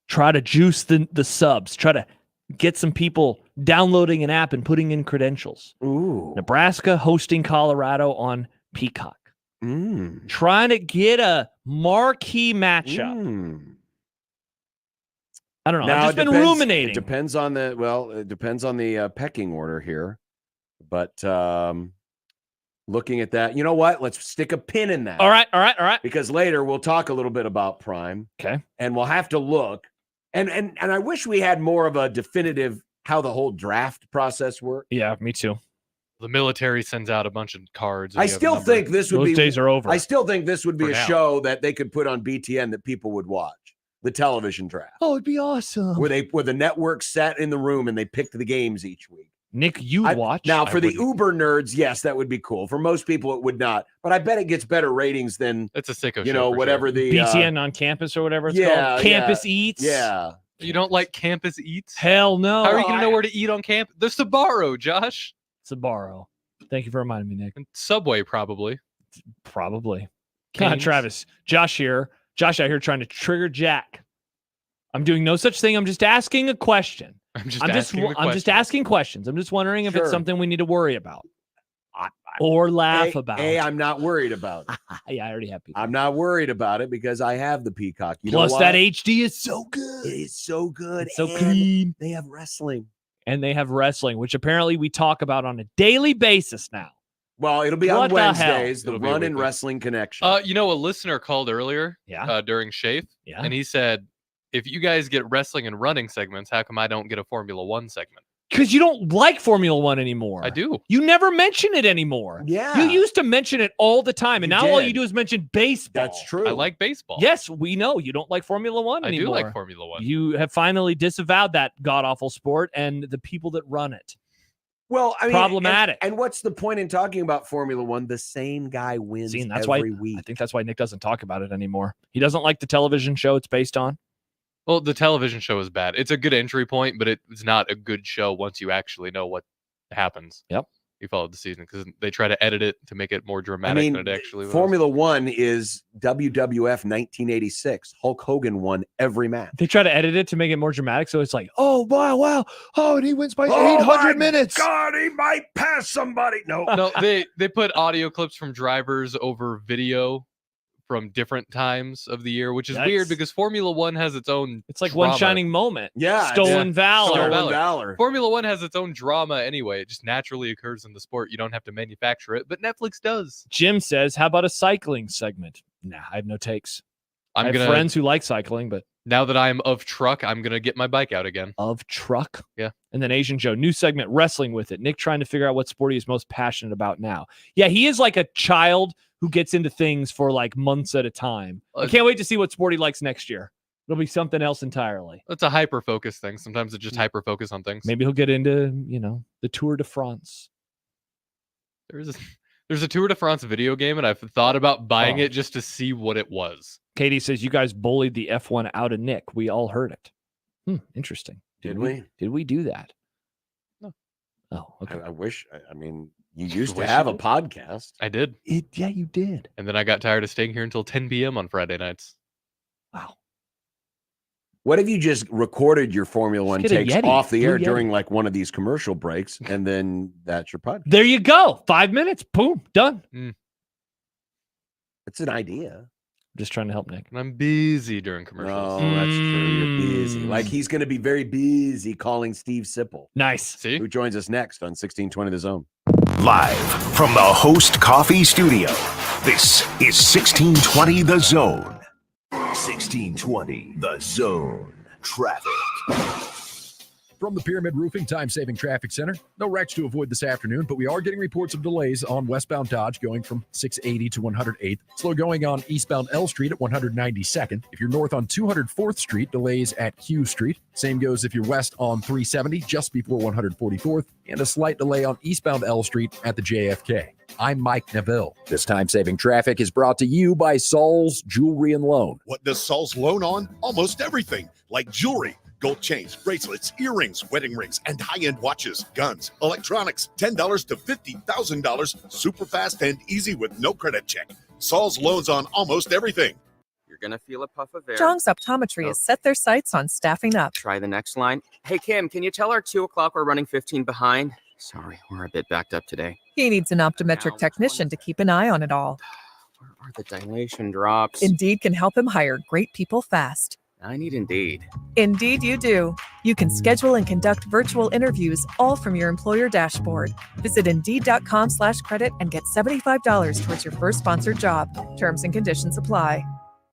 Try to juice the subs. Try to get some people downloading an app and putting in credentials. Ooh. Nebraska hosting Colorado on Peacock. Trying to get a marquee matchup. I don't know. Now, I've just been ruminating. It depends on the pecking order here. But looking at that, you know what? Let's stick a pin in that. All right. Because later we'll talk a little bit about Prime. Okay. And we'll have to look. And I wish we had more of a definitive how the whole draft process worked. Yeah, me too. The military sends out a bunch of cards. I still think this would Those days are over. I still think this would be For a now. show that they could put on BTN that people would watch. The television draft. Oh, it'd be awesome. Where the network sat in the room and they picked the games each week. Nick, you watch. Now, for the Uber nerds, yes, that would be cool. For most people, it would not. But I bet it gets better ratings than it's a sicko show. whatever the BTN on campus or whatever it's called. Campus Eats. Yeah. You don't like campus eats? Hell no. How are you going to know where to eat on campus? The Sbarro, Josh. Sbarro. Thank you for reminding me, Nick. And Subway, probably. Probably. Canes. Travis. Josh here. Josh out here trying to trigger Jack. I'm doing no such thing. I'm just asking a question. I'm just asking questions. I'm just wondering if Sure. it's something we need to worry about or laugh about. I'm not worried about it. Yeah, I already have Peacock. I'm not worried about it because I have the Peacock. You Plus, know that why? HD is so good. It is so good. It's so and clean. They have wrestling. And they have wrestling, which apparently we talk about on a daily basis now. Well, it'll be What on the hell? Wednesdays, the It'll be Run and weekly. Wrestling Connection. You know, a listener called earlier during Schaefer, Yeah. and he said, if you guys get wrestling and running segments, how come I don't get a Formula One segment? Because you don't like Formula One anymore. I do. You never mention it anymore. Yeah. You used to mention it all the time, and You now all did. you do is mention baseball. That's true. I like baseball. Yes, we know you don't like Formula One I anymore. do like Formula One. You have finally disavowed that god-awful sport and the people that run it. Well, I mean, Problematic. And what's the point in talking about Formula One? The same guy wins See, and that's every why week. I think that's why Nick doesn't talk about it anymore. He doesn't like the television show it's based on. Well, the television show is bad. It's a good entry point, but it's not a good show once you actually know what happens. Yep. He followed the season because they try to edit it to make it more dramatic than it actually was. Formula One is WWF 1986. Hulk Hogan won every match. They try to edit it to make it more dramatic, so it's like, oh wow, oh, and he wins by 800 minutes. God, he might pass somebody. No, they put audio clips from drivers over video from different times of the year, which is weird because Formula One has its own. It's like drama. One Shining Moment. Yeah, Stolen Valor. Stolen Valor. Formula One has its own drama anyway. It just naturally occurs in the sport. You don't have to manufacture it, but Netflix does. Jim says, "How about a cycling segment?" Nah, I have no takes. I have gonna friends who like cycling, but now that I'm of truck, I'm gonna get my bike out again. Of truck, yeah. And then Asian Joe, new segment, wrestling with it. Nick trying to figure out what sport he is most passionate about now. Yeah, he is like a child who gets into things for like months at a time. I can't wait to see what sport he likes next year. It'll be something else entirely. It's a hyper focus thing. Sometimes it's just hyper focus on things. Maybe he'll get into, the Tour de France. There's a Tour de France video game, and I've thought about buying it just to see what it was. Katie says, you guys bullied the F1 out of Nick. We all heard it. Interesting. Did we? Did we do that? No. Oh, okay. I wish. I mean, you used to have a podcast. I did. Yeah, you did. And then I got tired of staying here until 10 p.m. on Friday nights. Wow. What if you just recorded your Formula One get a takes Yeti. off the air Blue Yeti. during like one of these commercial breaks, and then that's your podcast? There you go. 5 minutes. Boom. Done. It's an idea. Just trying to help Nick. And I'm busy during commercials. Oh, that's true. You're busy. Like he's going to be very busy calling Steve Sipple. Nice. See? Who joins us next on 1620 The Zone. Live from the Host Coffee Studio, this is 1620 The Zone. 1620 The Zone. Traffic. From the Pyramid Roofing Time-Saving Traffic Center, no wrecks to avoid this afternoon, but we are getting reports of delays on westbound Dodge going from 680 to 108th. Slow going on eastbound L Street at 192nd. If you're north on 204th Street, delays at Q Street. Same goes if you're west on 370 just before 144th, and a slight delay on eastbound L Street at the JFK. I'm Mike Neville. This time-saving traffic is brought to you by Saul's Jewelry and Loan. What does Saul's loan on? Almost everything, like jewelry, gold chains, bracelets, earrings, wedding rings, and high-end watches, guns, electronics, $10 to $50,000, super fast and easy with no credit check. Saul's loans on almost everything. You're going to feel a puff of air. Jong's Optometry has set their sights on staffing up. Try the next line. Hey, Kim, can you tell our 2 o'clock we're running 15 behind? Sorry, we're a bit backed up today. He needs an optometric technician to keep an eye on it all. Where are the dilation drops? Indeed can help him hire great people fast. I need Indeed. Indeed you do. You can schedule and conduct virtual interviews all from your employer dashboard. Visit Indeed.com/credit and get $75 towards your first sponsored job. Terms and conditions apply.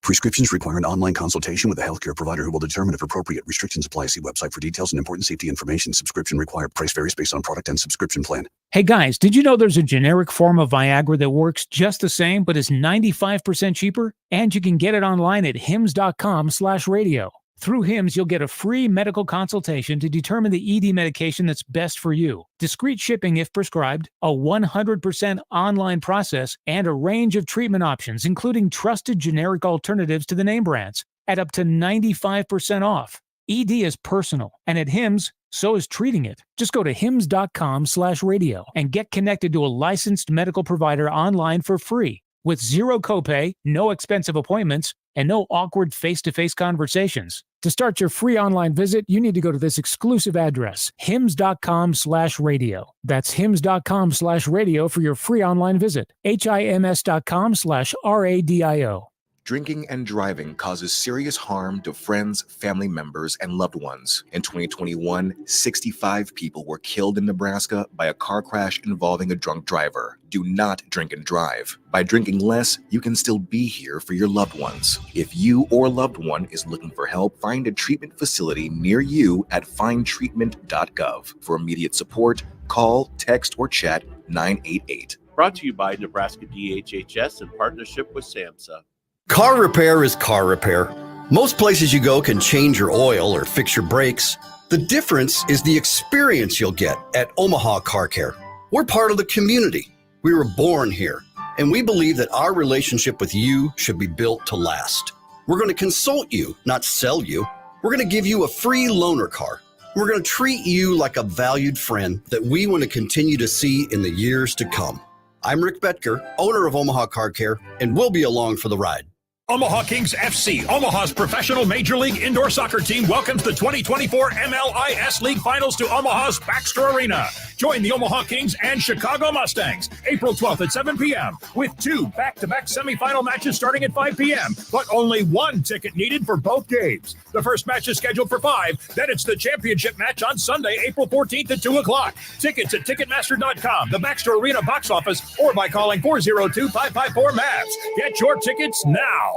Prescriptions require an online consultation with a healthcare provider who will determine if appropriate. Restrictions apply. See website for details and important safety information. Subscription required. Price varies based on product and subscription plan. Hey guys, did you know there's a generic form of Viagra that works just the same but is 95% cheaper? And you can get it online at hims.com/radio. Through HIMS, you'll get a free medical consultation to determine the ED medication that's best for you, discreet shipping if prescribed, a 100% online process, and a range of treatment options, including trusted generic alternatives to the name brands, at up to 95% off. ED is personal, and at HIMS, so is treating it. Just go to hims.com/radio and get connected to a licensed medical provider online for free, with zero copay, no expensive appointments, and no awkward face-to-face conversations. To start your free online visit, you need to go to this exclusive address, hims.com/radio. That's hims.com/radio for your free online visit. hims.com/radio. Drinking and driving causes serious harm to friends, family members, and loved ones. In 2021, 65 people were killed in Nebraska by a car crash involving a drunk driver. Do not drink and drive. By drinking less, you can still be here for your loved ones. If you or loved one is looking for help, find a treatment facility near you at findtreatment.gov. For immediate support, call, text, or chat 988. Brought to you by Nebraska DHHS in partnership with SAMHSA. Car repair is car repair. Most places you go can change your oil or fix your brakes. The difference is the experience you'll get at Omaha Car Care. We're part of the community. We were born here, and we believe that our relationship with you should be built to last. We're going to consult you, not sell you. We're going to give you a free loaner car. We're going to treat you like a valued friend that we want to continue to see in the years to come. I'm Rick Betker, owner of Omaha Car Care, and we'll be along for the ride. Omaha Kings FC, Omaha's professional Major League indoor soccer team, welcomes the 2024 MLIS League Finals to Omaha's Baxter Arena. Join the Omaha Kings and Chicago Mustangs April 12th at 7 p.m. with 2 back-to-back semifinal matches starting at 5 p.m., but only 1 ticket needed for both games. The first match is scheduled for 5, then it's the championship match on Sunday, April 14th at 2 o'clock. Tickets at Ticketmaster.com, the Baxter Arena box office, or by calling 402-554-MAVS. Get your tickets now.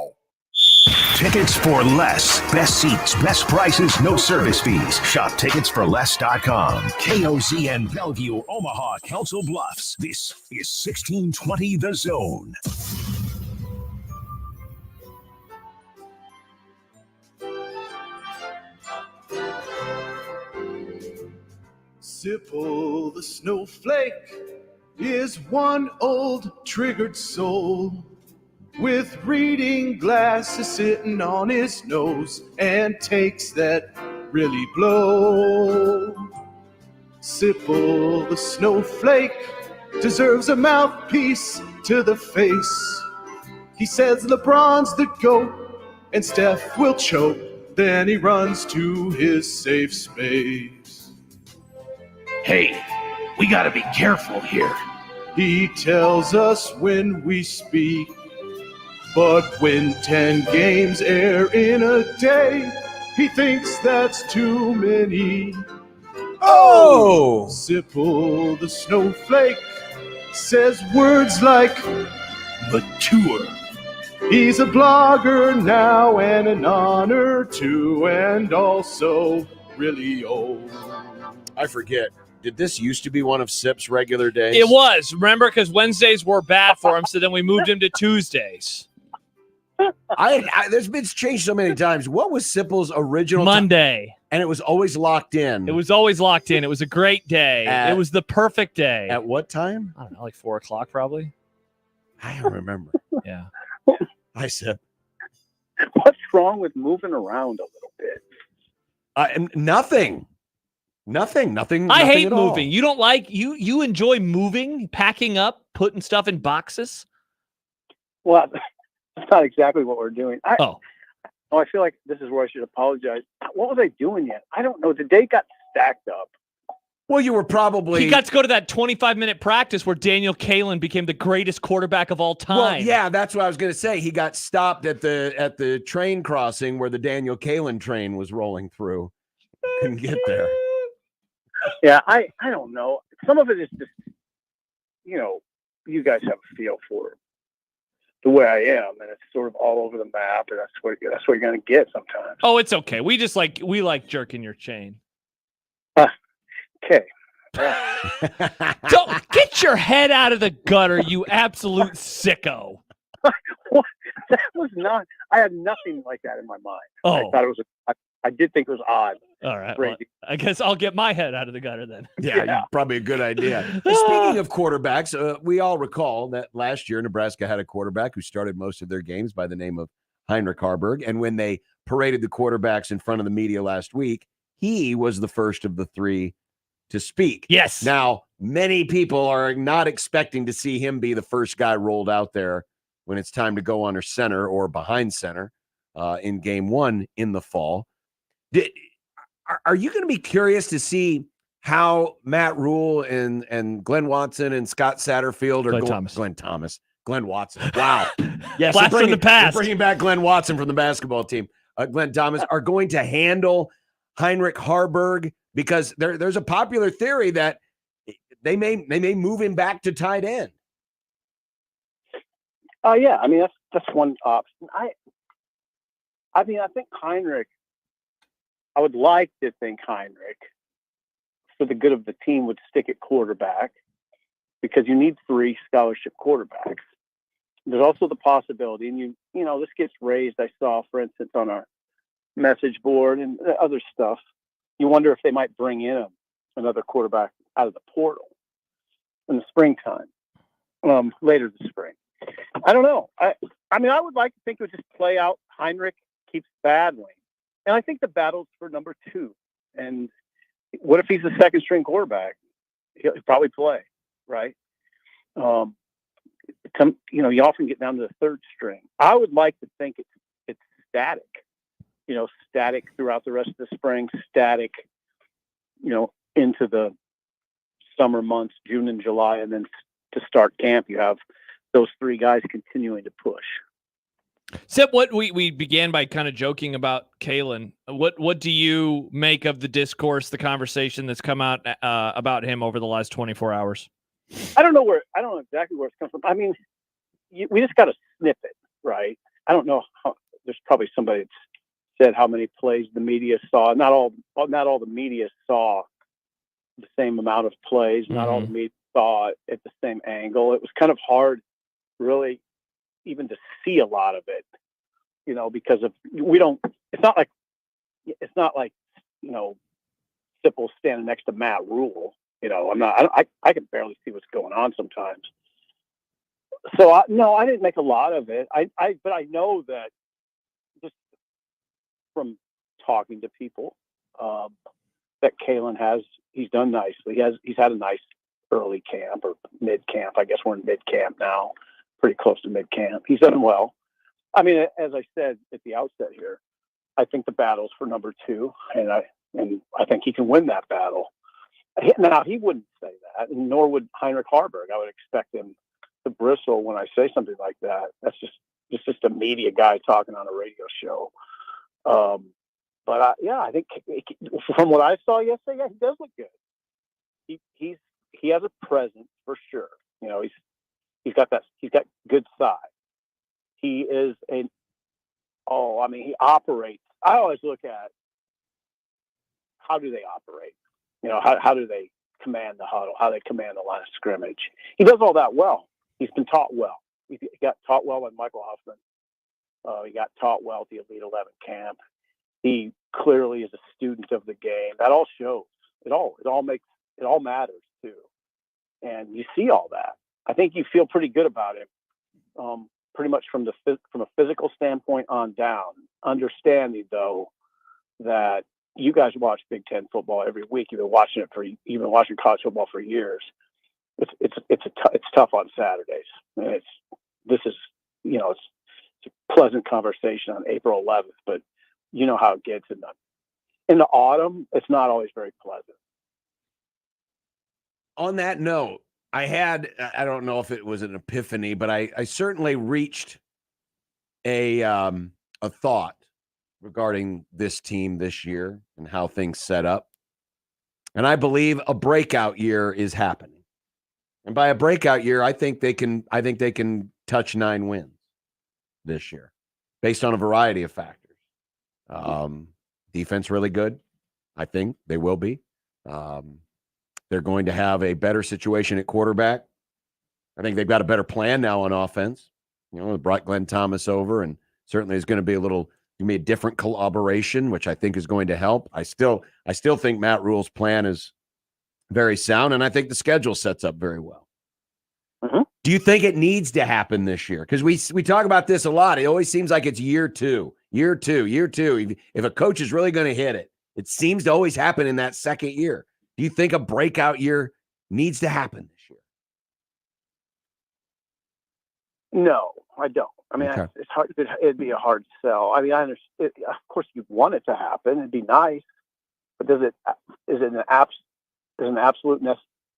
Tickets for less. Best seats, best prices, no service fees. Shop ticketsforless.com. KOZN Bellevue, Omaha, Council Bluffs. This is 1620 The Zone. Sipple the snowflake is one old triggered soul with reading glasses sitting on his nose and takes that really blow. Sipple the snowflake deserves a mouthpiece to the face. He says LeBron's the GOAT and Steph will choke. Then he runs to his safe space. Hey, we gotta be careful here. He tells us when we speak. But when 10 games air in a day, he thinks that's too many. Oh! Sipple the snowflake says words like mature. He's a blogger now and an honor too, and also really old. I forget. Did this used to be one of Sip's regular days? It was. Remember, because Wednesdays were bad for him, so then we moved him to Tuesdays. There's been changed so many times. What was Sipple's original Monday? And it was always locked in. It was always locked in. It was a great day. It was the perfect day. At what time? I don't know, like 4 o'clock probably. I don't remember. Yeah. Hi, Sip. What's wrong with moving around a little bit? Nothing. I hate at all. moving. You don't like you enjoy moving, packing up, putting stuff in boxes? Well, that's not exactly what we're doing. I feel like this is where I should apologize. What was I doing yet? I don't know. The day got stacked up. Well, you were probably... He got to go to that 25-minute practice where Daniel Kalen became the greatest quarterback of all time. Well, yeah, that's what I was going to say. He got stopped at the train crossing where the Daniel Kalen train was rolling through. Couldn't get there. Yeah, I don't know. Some of it is just, you guys have a feel for the way I am, and it's sort of all over the map, and that's what you're going to get sometimes. Oh, it's okay. We like jerking your chain. Okay. Don't get your head out of the gutter, you absolute sicko. That was not. I had nothing like that in my mind. Oh. I thought it was. I did think it was odd. All right. Well, I guess I'll get my head out of the gutter then. Yeah. Probably a good idea. Speaking of quarterbacks, we all recall that last year Nebraska had a quarterback who started most of their games by the name of Heinrich Harburg. And when they paraded the quarterbacks in front of the media last week, he was the first of the 3 to speak. Yes. Now, many people are not expecting to see him be the first guy rolled out there when it's time to go under center or behind center in game 1 in the fall. Are you going to be curious to see how Matt Rule and Glenn Watson and Scott Satterfield or Glenn Watson. Wow. Yes. Blast from the past. They're bringing back Glenn Watson from the basketball team. Glenn Thomas are going to handle Heinrich Harburg because there's a popular theory that they may move him back to tight end. Yeah. I mean, that's one option. I think Heinrich, I would like to think Heinrich, for the good of the team, would stick at quarterback because you need 3 scholarship quarterbacks. There's also the possibility, and you know, this gets raised, I saw, for instance, on our message board and other stuff. You wonder if they might bring in another quarterback out of the portal in the springtime, later this spring. I don't know. I mean, I would like to think it would just play out. Heinrich keeps battling. And I think the battle's for number 2. And what if he's the second string quarterback? He'll probably play, right? You often get down to the third string. I would like to think it's static, static throughout the rest of the spring, static, into the summer months, June and July, and then to start camp, you have those three guys continuing to push. Sip, what we began by kind of joking about Kalen. What do you make of the discourse, the conversation that's come out about him over the last 24 hours? I don't know exactly where it's come from. I mean, we just got to snip it, right? I don't know how. There's probably somebody that said how many plays the media saw. Not all the media saw the same amount of plays. Not all the media saw it at the same angle. It was kind of hard, really, even to see a lot of it, because of It's not like Sipple standing next to Matt Rule. I can barely see what's going on sometimes. So I didn't make a lot of it. But I know that just from talking to people, that Kalen he's done nicely. He's had a nice early camp or mid camp. I guess we're in mid camp now, pretty close to mid camp. He's done well. I mean, as I said at the outset here, I think the battle's for number 2, and I think he can win that battle. Now, he wouldn't say that, and nor would Heinrich Harburg. I would expect him to bristle when I say something like that. That's just a media guy talking on a radio show. But I think from what I saw yesterday, he does look good. He has a presence for sure. He's got good size. He is he operates. I always look at how do they operate. How do they command the huddle? How they command the line of scrimmage? He does all that well. He's been taught well. He got taught well by Michael Huffman. He got taught well at the Elite 11 camp. He clearly is a student of the game. That all shows. It all matters too. And you see all that. I think you feel pretty good about him. Pretty much from a physical standpoint on down. Understanding though that you guys watch Big Ten football every week. You've been watching college football for years. It's tough on Saturdays. And it's a pleasant conversation on April 11th, but you know how it gets in the autumn. It's not always very pleasant. On that note, I don't know if it was an epiphany, but I certainly reached a thought regarding this team this year and how things set up. And I believe a breakout year is happening. And by a breakout year, I think they can touch 9 wins this year based on a variety of factors. Defense really good. I think they will be. They're going to have a better situation at quarterback. I think they've got a better plan now on offense. They brought Glenn Thomas over, and certainly is going to be a different collaboration, which I think is going to help. I still think Matt Rule's plan is very sound, and I think the schedule sets up very well. Mm-hmm. Do you think it needs to happen this year? Because we talk about this a lot. It always seems like it's year two. If a coach is really going to hit it, it seems to always happen in that second year. Do you think a breakout year needs to happen this year? No, I don't. I mean, okay. It's hard. It'd be a hard sell. I mean, I understand. Of course, you want it to happen. It'd be nice, but is it an absolute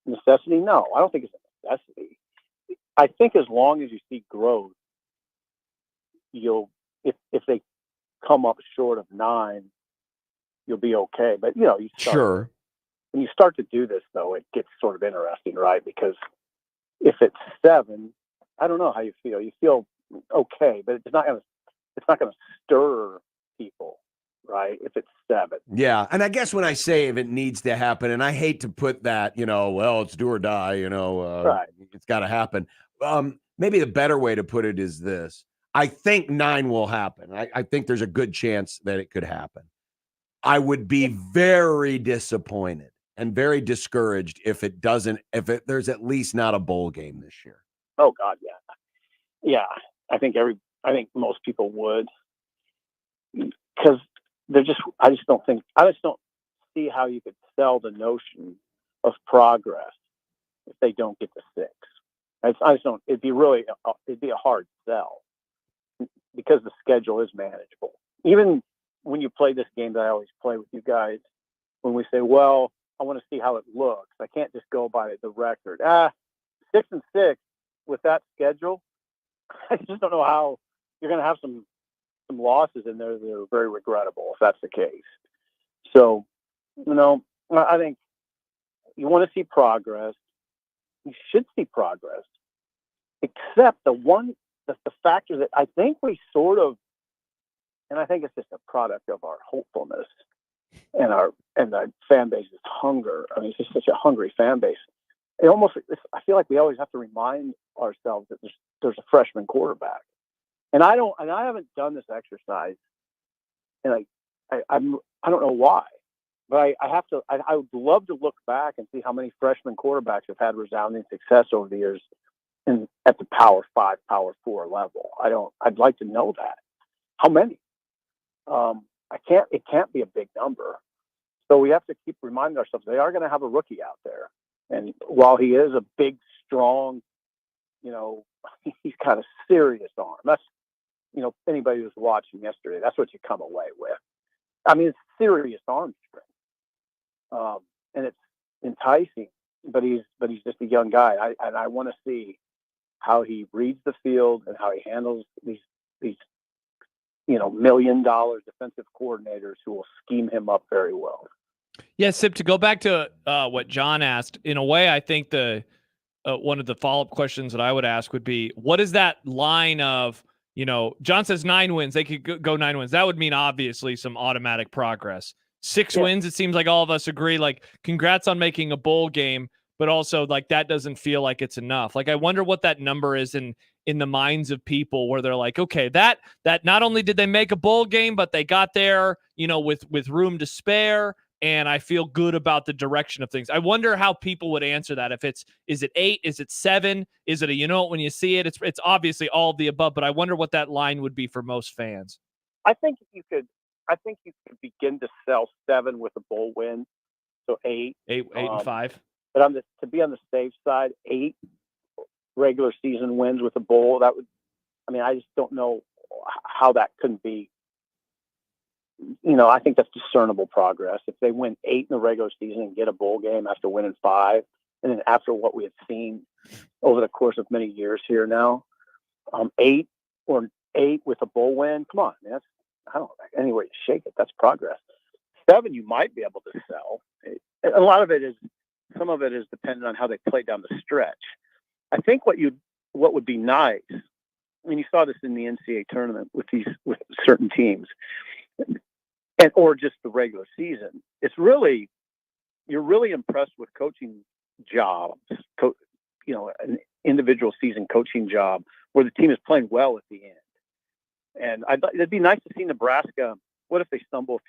necessity? No, I don't think it's a necessity. I think as long as you see growth, if they come up short of 9, you'll be okay. But sure. When you start to do this, though, it gets sort of interesting, right? Because if it's 7, I don't know how you feel. You feel okay, but it's not gonna stir people, right? If it's 7. Yeah, and I guess when I say if it needs to happen, and I hate to put that, well, it's do or die, right. It's got to happen. Maybe the better way to put it is this: I think 9 will happen. I think there's a good chance that it could happen. I would be very disappointed and very discouraged if there's at least not a bowl game this year. Oh God, yeah. I think most people would, because I just don't see how you could sell the notion of progress if they don't get to 6. I just don't. It'd be a hard sell because the schedule is manageable. Even when you play this game that I always play with you guys, when we say, well, I want to see how it looks. I can't just go by the record. 6-6 with that schedule, I just don't know how you're going to have some losses in there that are very regrettable if that's the case. So, I think you want to see progress. You should see progress, except the factor that I think we sort of, and I think it's just a product of our hopefulness and the fan base's hunger. I mean, it's just such a hungry fan base. I feel like we always have to remind ourselves that there's a freshman quarterback, and I haven't done this exercise, and I don't know why, but I have to. I would love to look back and see how many freshman quarterbacks have had resounding success over the years at the Power 5, Power 4 level. I'd like to know that. How many? It can't be a big number. So we have to keep reminding ourselves they are going to have a rookie out there. And while he is a big, strong, he's got a serious arm. That's, anybody who's watching yesterday, that's what you come away with. I mean, it's serious arm strength. And it's enticing, but he's just a young guy. I want to see how he reads the field and how he handles these $1 million defensive coordinators who will scheme him up very well. Yeah, Sip, to go back to what John asked, in a way, I think one of the follow-up questions that I would ask would be, what is that line of, John says 9 wins, they could go 9 wins. That would mean obviously some automatic progress. 6 wins, it seems like all of us agree, like, congrats on making a bowl game, but also like that doesn't feel like it's enough. Like, I wonder what that number is in the minds of people where they're like, okay, that not only did they make a bowl game, but they got there, with room to spare. And I feel good about the direction of things. I wonder how people would answer that. Is it 8? Is it 7? Is it when you see it? It's obviously all of the above, but I wonder what that line would be for most fans. I think you could begin to sell 7 with a bowl win. So 8 and 5. But to be on the safe side, 8 regular season wins with a bowl. I just don't know how that couldn't be. I think that's discernible progress. If they win 8 in the regular season and get a bowl game after winning 5, and then after what we have seen over the course of many years here now, 8 with a bowl win, come on, man, I don't know, any way to shake it, that's progress. 7, you might be able to sell. A lot of it is, some of it is dependent on how they play down the stretch. I think what would be nice, you saw this in the NCAA tournament with certain teams, or just the regular season. You're really impressed with coaching jobs, an individual season coaching job where the team is playing well at the end. And it'd be nice to see Nebraska. What if they stumble a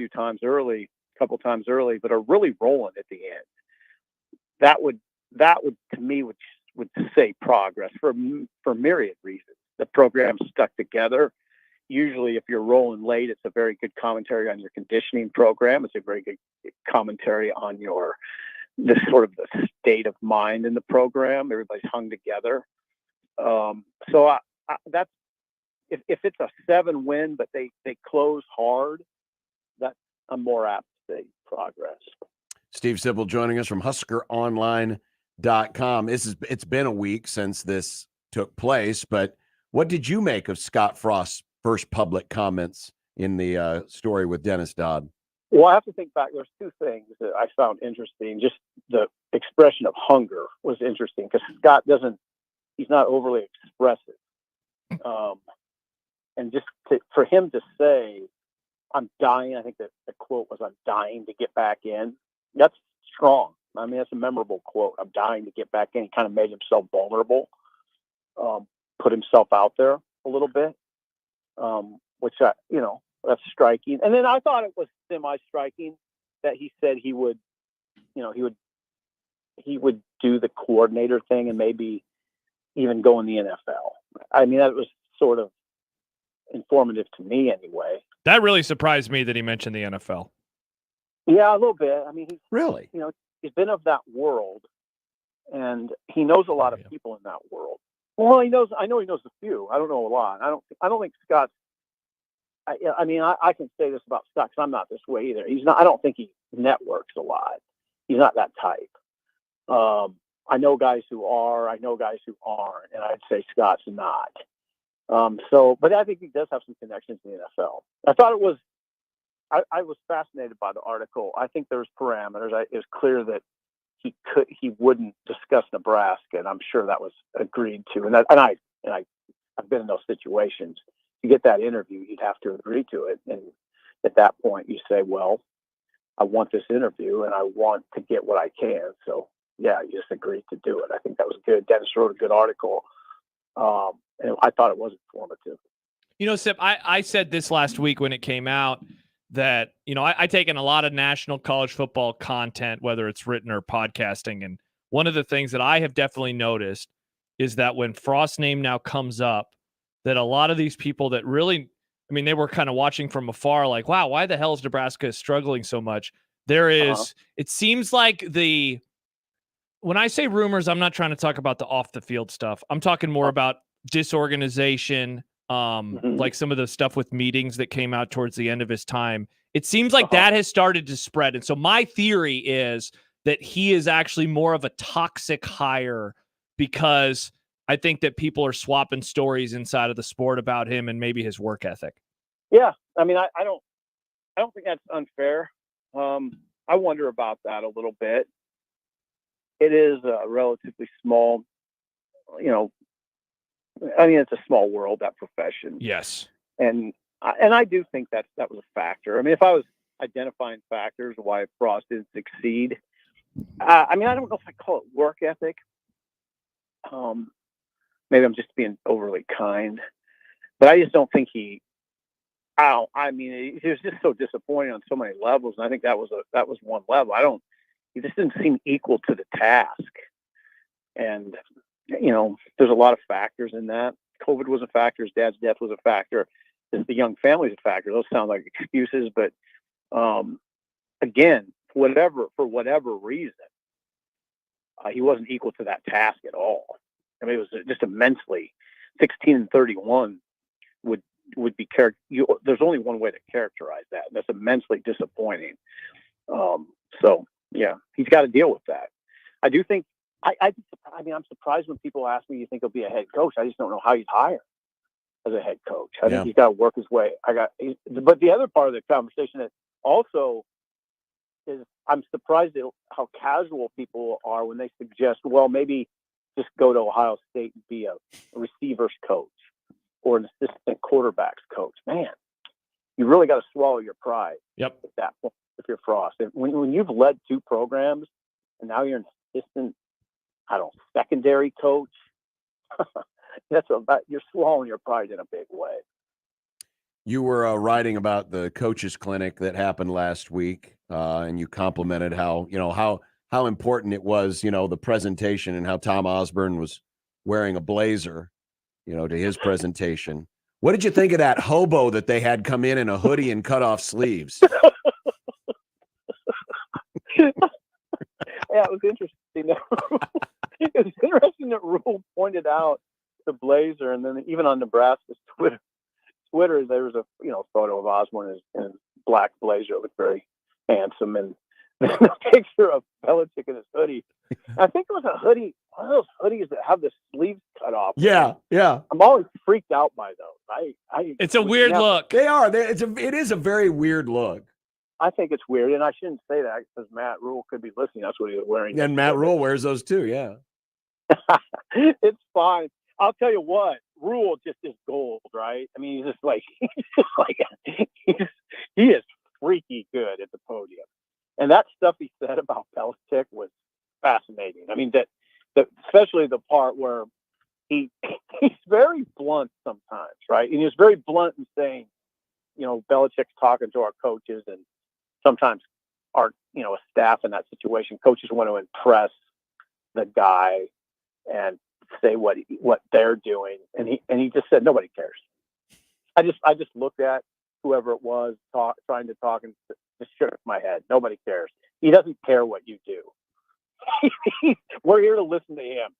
couple times early, but are really rolling at the end? That would to me would say progress for myriad reasons. The program's stuck together. Usually if you're rolling late, it's a very good commentary on your conditioning program. It's a very good commentary on the state of mind in the program. Everybody's hung together. So that's, if it's a 7 win, but they close hard, that's a more apt to say progress. Steve Sipple joining us from HuskerOnline.com. It's been a week since this took place, but what did you make of Scott Frost's first public comments in the story with Dennis Dodd? Well, I have to think back. There's 2 things that I found interesting. Just the expression of hunger was interesting because Scott he's not overly expressive. And just for him to say, I'm dying, I think that the quote was, I'm dying to get back in. That's strong. I mean, that's a memorable quote. I'm dying to get back in. He kind of made himself vulnerable, put himself out there a little bit, which, that's striking. And then I thought it was semi-striking that he said he would do the coordinator thing and maybe even go in the NFL. I mean, that was sort of informative to me anyway. That really surprised me that he mentioned the NFL. Yeah, a little bit. I mean, Really? He's been of that world, and he knows a lot of people in that world. Well, I know he knows a few. I don't know a lot. I don't think Scott's. I mean, I can say this about Scott because I'm not this way either. He's not. I don't think he networks a lot. He's not that type. I know guys who are. I know guys who aren't, and I'd say Scott's not. But I think he does have some connections in the NFL. I thought it was. I was fascinated by the article. I think there's parameters. It was clear that he wouldn't discuss Nebraska, and I'm sure that was agreed to. And I've been in those situations. To get that interview, you'd have to agree to it. And at that point, you say, well, I want this interview and I want to get what I can. So, yeah, you just agreed to do it. I think that was good. Dennis wrote a good article. And I thought it was informative. Sip, I said this last week when it came out that, I take in a lot of national college football content, whether it's written or podcasting. And one of the things that I have definitely noticed is that when Frost's name now comes up, that a lot of these people that really, they were kind of watching from afar, like, wow, why the hell is Nebraska struggling so much? There is, it seems like when I say rumors, I'm not trying to talk about the off the field stuff. I'm talking more about disorganization, like some of the stuff with meetings that came out towards the end of his time. It seems like that has started to spread. And so my theory is that he is actually more of a toxic hire because I think that people are swapping stories inside of the sport about him and maybe his work ethic. Yeah. I don't think that's unfair. I wonder about that a little bit. It is a relatively small, it's a small world, that profession. Yes. And I do think that was a factor. If I was identifying factors why Frost didn't succeed, I don't know if I call it work ethic. Maybe I'm just being overly kind, but I just don't think he was just so disappointing on so many levels. And I think that was one level. He just didn't seem equal to the task. And, there's a lot of factors in that. COVID was a factor. His dad's death was a factor. The young family's a factor. Those sound like excuses, but, again, for whatever reason, he wasn't equal to that task at all. It was just immensely 16-31 would be there's only one way to characterize that. And that's immensely disappointing. So yeah, he's got to deal with that. I do think, I'm surprised when people ask me, you think he'll be a head coach? I just don't know how he's hired as a head coach. I think he's got to work his way. But the other part of the conversation that also is, I'm surprised at how casual people are when they suggest, well, maybe just go to Ohio State and be a receivers coach or an assistant quarterbacks coach. Man, you really got to swallow your pride. Yep. At that point, if you're Frost, when you've led two programs and now you're an assistant, secondary coach, you're swallowing your pride in a big way. You were writing about the coaches clinic that happened last week, and you complimented how important it was, the presentation and how Tom Osborne was wearing a blazer, to his presentation. What did you think of that hobo that they had come in a hoodie and cut off sleeves? Yeah, it was interesting. It was interesting that Rule pointed out the blazer, and then even on Nebraska's Twitter, there was a photo of Osborne in his black blazer. It looked very handsome, and a picture of Belichick in his hoodie. I think it was a hoodie, one of those hoodies that have the sleeves cut off. Yeah. I'm always freaked out by those. It's a weird look. They are. It is a very weird look. I think it's weird, and I shouldn't say that because Matt Rule could be listening. That's what he was wearing. And Matt Rule wears those too. Yeah. It's fine. I'll tell you what, Rule just is gold, right? He's just like, he is freaky good at the podium. And that stuff he said about Belichick was fascinating. Especially the part where he's very blunt sometimes, right? And he was very blunt in saying, Belichick's talking to our coaches, and sometimes our, a staff in that situation, coaches want to impress the guy and say what they're doing, and he just said nobody cares. I just looked at whoever it was trying to talk and just shook my head. Nobody cares. He doesn't care what you do. We're here to listen to him.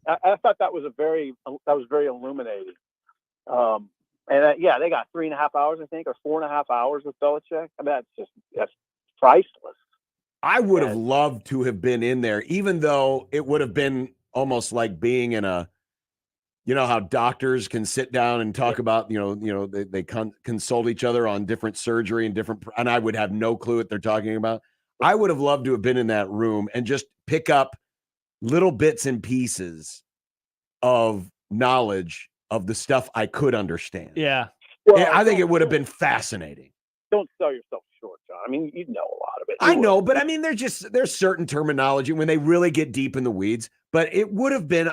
I thought that was very illuminating. They got 3.5 hours, I think, or 4.5 hours with Belichick. I mean, that's priceless. I would have loved to have been in there, even though it would have been almost like being in a, you know, how doctors can sit down and talk about, they consult each other on different surgery and I would have no clue what they're talking about. I would have loved to have been in that room and just pick up little bits and pieces of knowledge of the stuff I could understand. Yeah. Well, I think it would have been fascinating. Don't sell yourself short, John. I mean, you know a lot of it. I know, but I mean, there's certain terminology when they really get deep in the weeds, but it would have been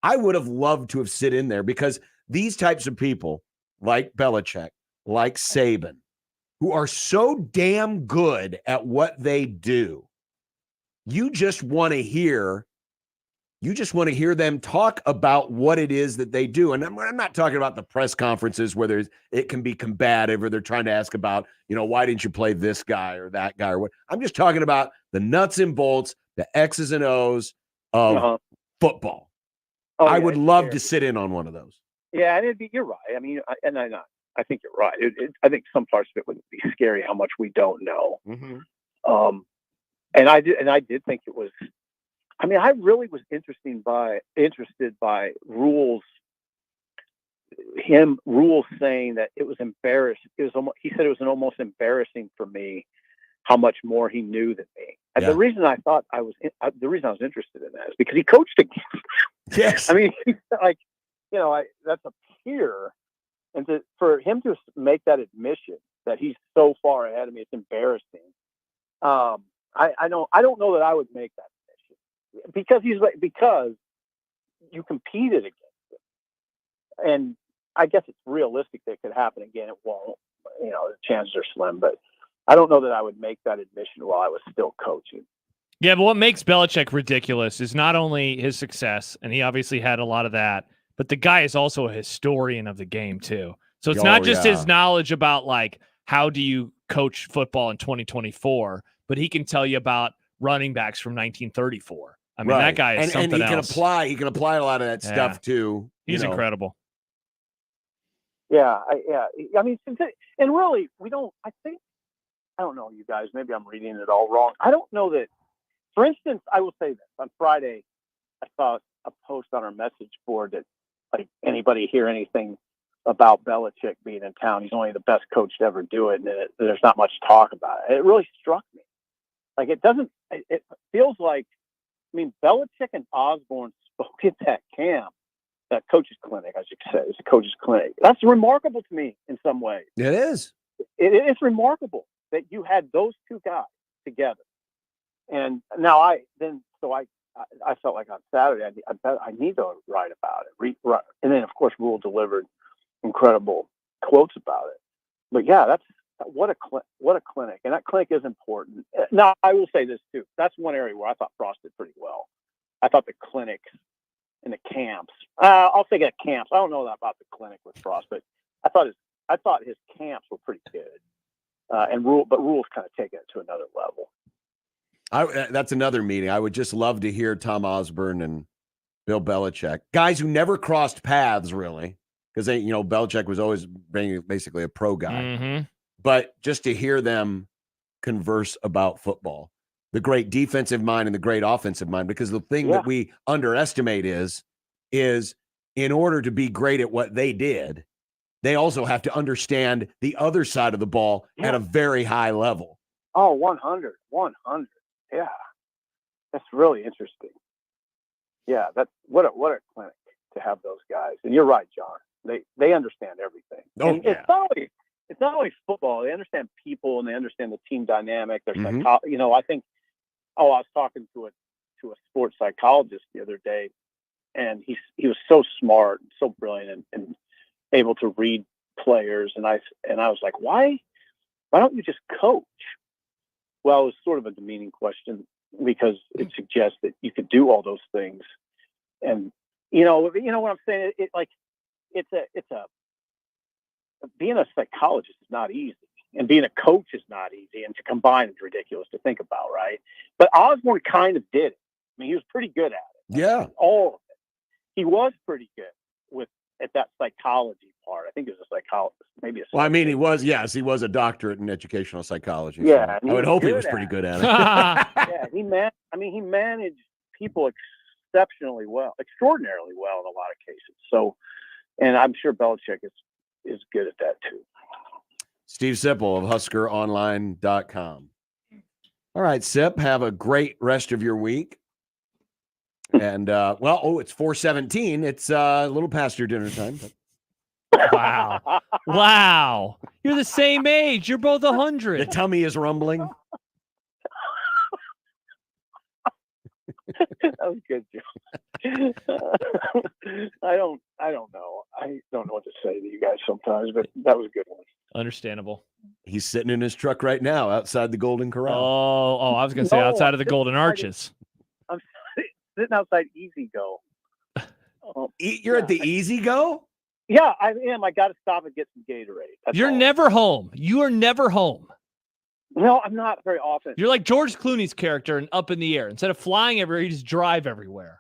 I would have loved to have sit in there because these types of people like Belichick, like Saban, who are so damn good at what they do, you just want to hear them talk about what it is that they do. And I'm not talking about the press conferences where it can be combative or they're trying to ask about, why didn't you play this guy or that guy or what? I'm just talking about the nuts and bolts, the X's and O's of football. I would love to sit in on one of those. Yeah, and you're right. I mean, I think you're right. I think some parts of it would be scary how much we don't know. Mm-hmm. And I did think it was. I mean, I really was interested by Rule's saying that it was embarrassing. He said it was almost embarrassing for me how much more he knew than me. And the reason I was interested in that is because he coached against. Yes. I mean, that's a peer, and for him to make that admission that he's so far ahead of me, it's embarrassing. I don't know that I would make that admission because you competed against him, and I guess it's realistic that it could happen again. It won't. The chances are slim, but I don't know that I would make that admission while I was still coaching. Yeah, but what makes Belichick ridiculous is not only his success, and he obviously had a lot of that, but the guy is also a historian of the game too. So it's not just his knowledge about like how do you coach football in 2024, but he can tell you about running backs from 1934. I mean, that guy is something else. He can apply a lot of that stuff too. He's incredible. Yeah. I mean, and really, we don't. I don't know, you guys. Maybe I'm reading it all wrong. I don't know that. For instance, I will say this. On Friday, I saw a post on our message board that, like, anybody hear anything about Belichick being in town? He's only the best coach to ever do it, and there's not much talk about it. It really struck me. Like, it feels like, I mean, Belichick and Osborne spoke at that camp, that coach's clinic, I should say. It's a coach's clinic. That's remarkable to me in some ways. It is. It is remarkable that you had those two guys together. And now I felt like on Saturday I need to write about it. And then of course Rule delivered incredible quotes about it. But yeah, what a clinic, and that clinic is important. Now I will say this too. That's one area where I thought Frost did pretty well. I thought the clinics and the camps. I'll say at camps. I don't know that about the clinic with Frost, but I thought his camps were pretty good. And Rule's kind of taking it to another level. That's another meeting. I would just love to hear Tom Osborne and Bill Belichick, guys who never crossed paths really, because Belichick was always basically a pro guy. Mm-hmm. But just to hear them converse about football, the great defensive mind and the great offensive mind, because the thing that we underestimate is in order to be great at what they did, they also have to understand the other side of the ball at a very high level. Oh, 100. Yeah. That's really interesting. Yeah, that's what a clinic to have those guys. And you're right, John. They understand everything. It's not only football. They understand people and they understand the team dynamic. They're I think I was talking to a sports psychologist the other day, and he was so smart and so brilliant and able to read players, and I was like, why don't you just coach? Well, it was sort of a demeaning question because it suggests that you could do all those things, and what I'm saying. It's being a psychologist is not easy. And being a coach is not easy, and to combine is ridiculous to think about, right? But Osborne kind of did it. I mean, he was pretty good at it. Yeah. All of it. He was pretty good at that psychology part. I think he was a psychologist, maybe a Well, I mean, he was a doctorate in educational psychology. Yeah, so I would hope he was pretty good at it. Yeah, he managed people extraordinarily well in a lot of cases. So, and I'm sure Belichick is good at that too. Steve Sipple of HuskerOnline.com. All right, Sip, have a great rest of your week. And, it's 4:17. It's a little past your dinner time. But... Wow. You're the same age. You're both 100. The tummy is rumbling. That was good, Joe. I don't know. I don't know what to say to you guys sometimes, but that was a good one. Understandable. He's sitting in his truck right now outside the Golden Corral. Oh, I was going to say outside of the Golden Arches. I'm sitting outside Easy Go. You're at the Easy Go? Yeah, I am. I got to stop and get some Gatorade. You're never home. You are never home. No, I'm not very often. You're like George Clooney's character in Up in the Air. Instead of flying everywhere, you just drive everywhere.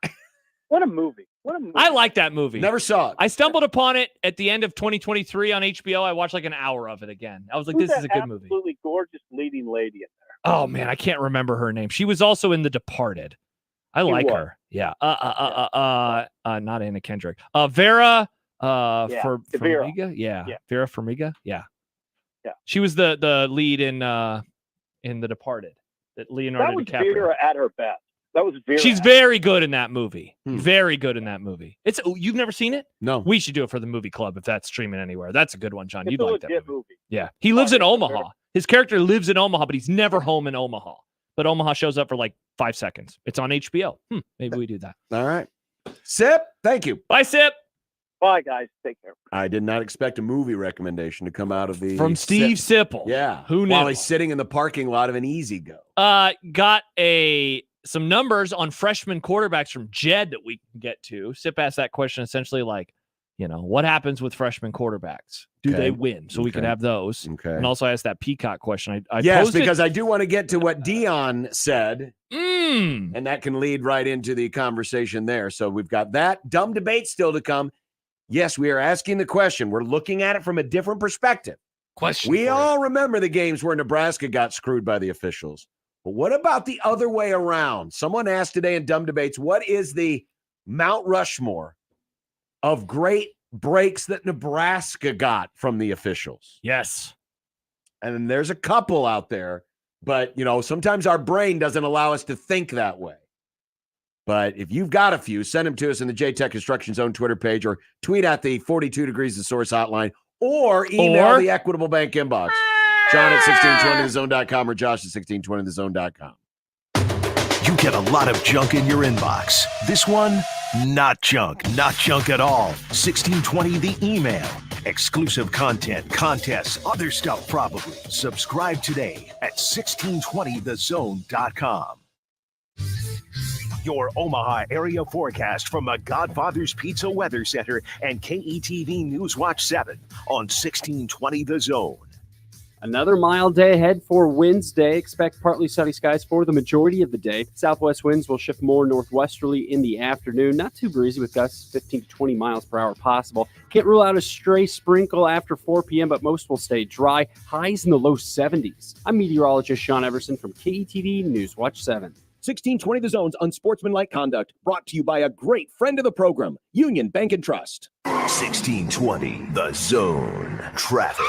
What a movie. I like that movie. Never saw it. I stumbled upon it at the end of 2023 on HBO. I watched like an hour of it again. I was like, this is a good movie. Absolutely gorgeous leading lady in there. Oh, man, I can't remember her name. She was also in The Departed. I like her. Yeah. Not Anna Kendrick. Vera Farmiga? Yeah. Vera Farmiga? Yeah. Yeah. She was the lead in The Departed. That Leonardo That was DiCaprio. Vera at her best. That was Vera. She's very good in that movie. Very good in that movie. You've never seen it? No. We should do it for the movie club if that's streaming anywhere. That's a good one, John. It's You'd a like that legit movie. Yeah. He lives in Omaha. His character lives in Omaha, but he's never home in Omaha. But Omaha shows up for like 5 seconds. It's on HBO. Maybe we do that. All right. Sip, thank you. Bye, Sip. Bye, guys. Take care. I did not expect a movie recommendation to come out of the From Steve Sipple. Yeah. Who knew? While he's sitting in the parking lot of an Easy Go. Got some numbers on freshman quarterbacks from Jed that we can get to. Sip asked that question essentially like, what happens with freshman quarterbacks? Do they win? So we can have those. Okay. And also I asked that Peacock question. Yes, because I do want to get to what Dion said. And that can lead right into the conversation there. So we've got that dumb debate still to come. Yes, we are asking the question. We're looking at it from a different perspective. We all remember the games where Nebraska got screwed by the officials. But what about the other way around? Someone asked today in Dumb Debates, what is the Mount Rushmore of great breaks that Nebraska got from the officials? Yes. And there's a couple out there, but, sometimes our brain doesn't allow us to think that way. But if you've got a few, send them to us in the J-Tech Construction Zone Twitter page or tweet at the 42 Degrees the Source hotline or email the Equitable Bank inbox. John at 1620thezone.com or Josh at 1620thezone.com. You get a lot of junk in your inbox. This one, not junk at all. 1620 the email. Exclusive content, contests, other stuff probably. Subscribe today at 1620thezone.com. Your Omaha area forecast from the Godfather's Pizza Weather Center and KETV News Watch 7 on 1620 The Zone. Another mild day ahead for Wednesday. Expect partly sunny skies for the majority of the day. Southwest winds will shift more northwesterly in the afternoon. Not too breezy with gusts 15 to 20 miles per hour possible. Can't rule out a stray sprinkle after 4 p.m., but most will stay dry. Highs in the low 70s. I'm meteorologist Sean Everson from KETV News Watch 7. 1620 The Zone's Unsportsmanlike Conduct, brought to you by a great friend of the program, Union Bank and Trust. 1620 The Zone. Traffic.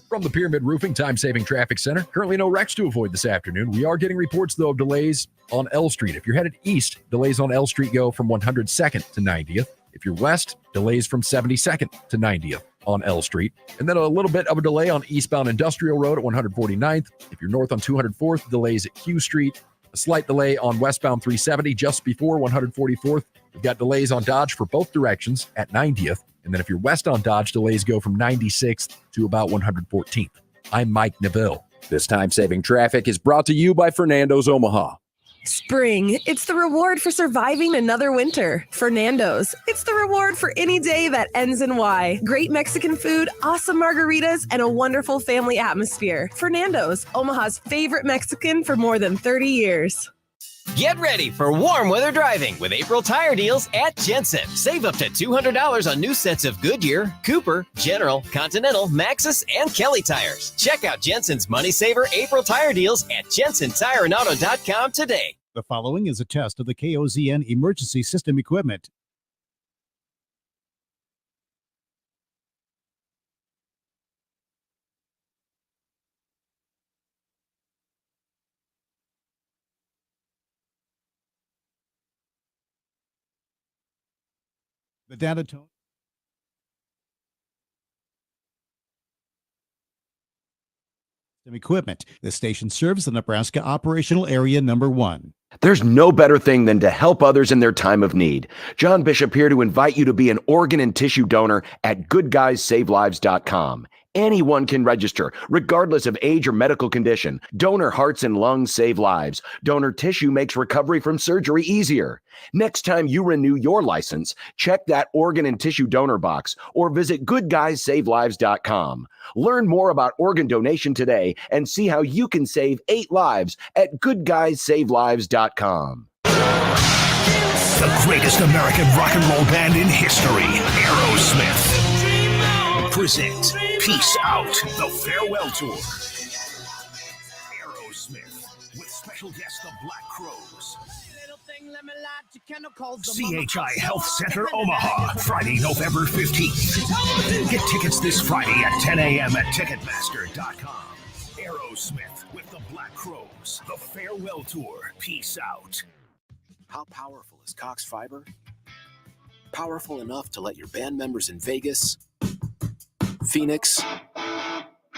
From the Pyramid Roofing Time-Saving Traffic Center, currently no wrecks to avoid this afternoon. We are getting reports, though, of delays on L Street. If you're headed east, delays on L Street go from 102nd to 90th. If you're west, delays from 72nd to 90th on L Street. And then a little bit of a delay on eastbound Industrial Road at 149th. If you're north on 204th, delays at Q Street. A slight delay on westbound 370 just before 144th. We've got delays on Dodge for both directions at 90th. And then if you're west on Dodge, delays go from 96th to about 114th. I'm Mike Neville. This time-saving traffic is brought to you by Fernando's Omaha. Spring, it's the reward for surviving another winter. Fernando's, it's the reward for any day that ends in Y. Great Mexican food, awesome margaritas, and a wonderful family atmosphere. Fernando's, Omaha's favorite Mexican for more than 30 years. Get ready for warm weather driving with April tire deals at Jensen. Save up to $200 on new sets of Goodyear, Cooper, General, Continental, Maxxis, and Kelly tires. Check out Jensen's Money Saver April tire deals at jensentireandauto.com today. The following is a test of the KOZN emergency system equipment. The data tone. Equipment. The station serves the Nebraska Operational Area Number 1. There's no better thing than to help others in their time of need. John Bishop here to invite you to be an organ and tissue donor at goodguysavelives.com. Anyone can register, regardless of age or medical condition. Donor hearts and lungs save lives. Donor tissue makes recovery from surgery easier. Next time you renew your license, check that organ and tissue donor box or visit goodguysavelives.com. Learn more about organ donation today and see how you can save 8 lives at goodguysavelives.com. The greatest American rock and roll band in history, Aerosmith, present Peace Out, the farewell tour. Aerosmith, with special guest the Black Crowes. CHI Health Center, Omaha, Friday, November 15th. Get tickets this Friday at 10 a.m. at Ticketmaster.com. Aerosmith with the Black Crowes, the farewell tour. Peace out. How powerful is Cox Fiber? Powerful enough to let your band members in Vegas, Phoenix,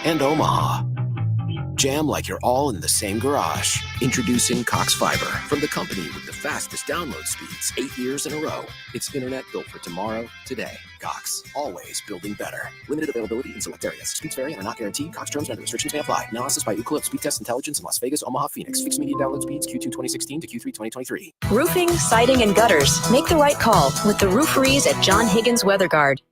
and Omaha jam like you're all in the same garage. Introducing Cox Fiber, from the company with the fastest download speeds 8 years in a row. It's internet built for tomorrow, today. Cox, always building better. Limited availability in select areas. Speeds vary and are not guaranteed. Cox terms and other restrictions may apply. Analysis by Ookla Speed Test Intelligence in Las Vegas, Omaha, Phoenix. Fixed median download speeds Q2 2016 to Q3 2023. Roofing, siding, and gutters. Make the right call with the rooferys at John Higgins Weather Guard.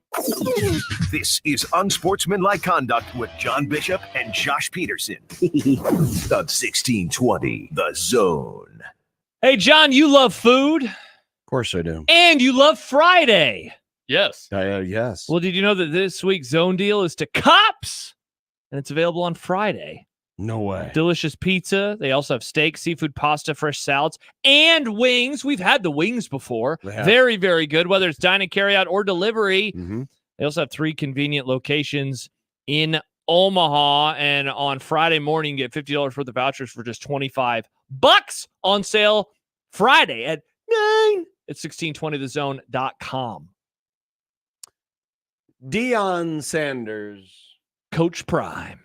This is Unsportsmanlike Conduct with John Bishop and Josh Peterson. The 1620, The Zone. Hey, John, you love food. Of course I do. And you love Friday. Yes. Yes. Well, did you know that this week's Zone deal is to cops? And it's available on Friday. No way. Delicious pizza. They also have steak, seafood, pasta, fresh salads, and wings. We've had the wings before. Very, very good, whether it's dine and carry out or delivery. Mm-hmm. They also have 3 convenient locations in Omaha. And on Friday morning, you get $50 worth of vouchers for just $25 on sale Friday at 9 at 1620thezone.com. Dion Sanders, Coach Prime,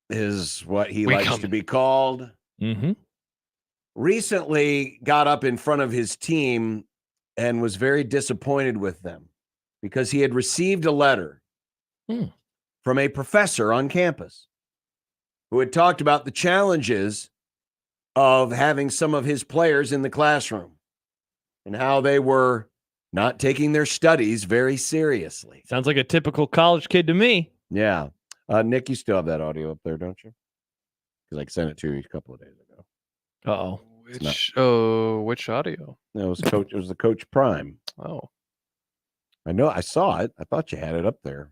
is what he likes to be called. Mm-hmm. Recently got up in front of his team and was very disappointed with them because he had received a letter from a professor on campus who had talked about the challenges of having some of his players in the classroom and how they were not taking their studies very seriously. Sounds like a typical college kid to me. Yeah. Nick, you still have that audio up there, don't you? Because I sent it to you a couple of days ago. Uh-oh. Which audio? No, it was Coach. It was the Coach Prime. Oh, I know. I saw it. I thought you had it up there.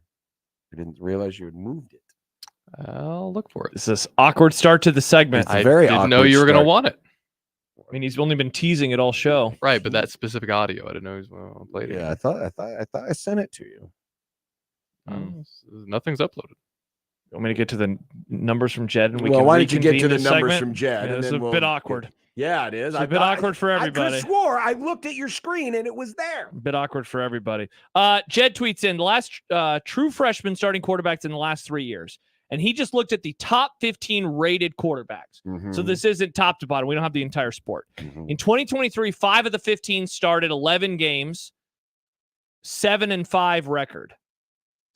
I didn't realize you had moved it. I'll look for it. It's this awkward start to the segment. I didn't know you were going to want it. I mean, he's only been teasing it all show. Right, but that specific audio, I didn't know he was going to play it. Yeah, I thought I sent it to you. Nothing's uploaded. You want me to get to the numbers from Jed? And why don't you get to the numbers from Jed? Yeah, it's a bit awkward. Yeah, it is. It's a bit awkward for everybody. I swore I looked at your screen and it was there. A bit awkward for everybody. Jed tweets in the last true freshman starting quarterbacks in the last 3 years. And he just looked at the top 15 rated quarterbacks. Mm-hmm. So this isn't top to bottom. We don't have the entire sport. Mm-hmm. In 2023, 5 of the 15 started 11 games, 7-5 record.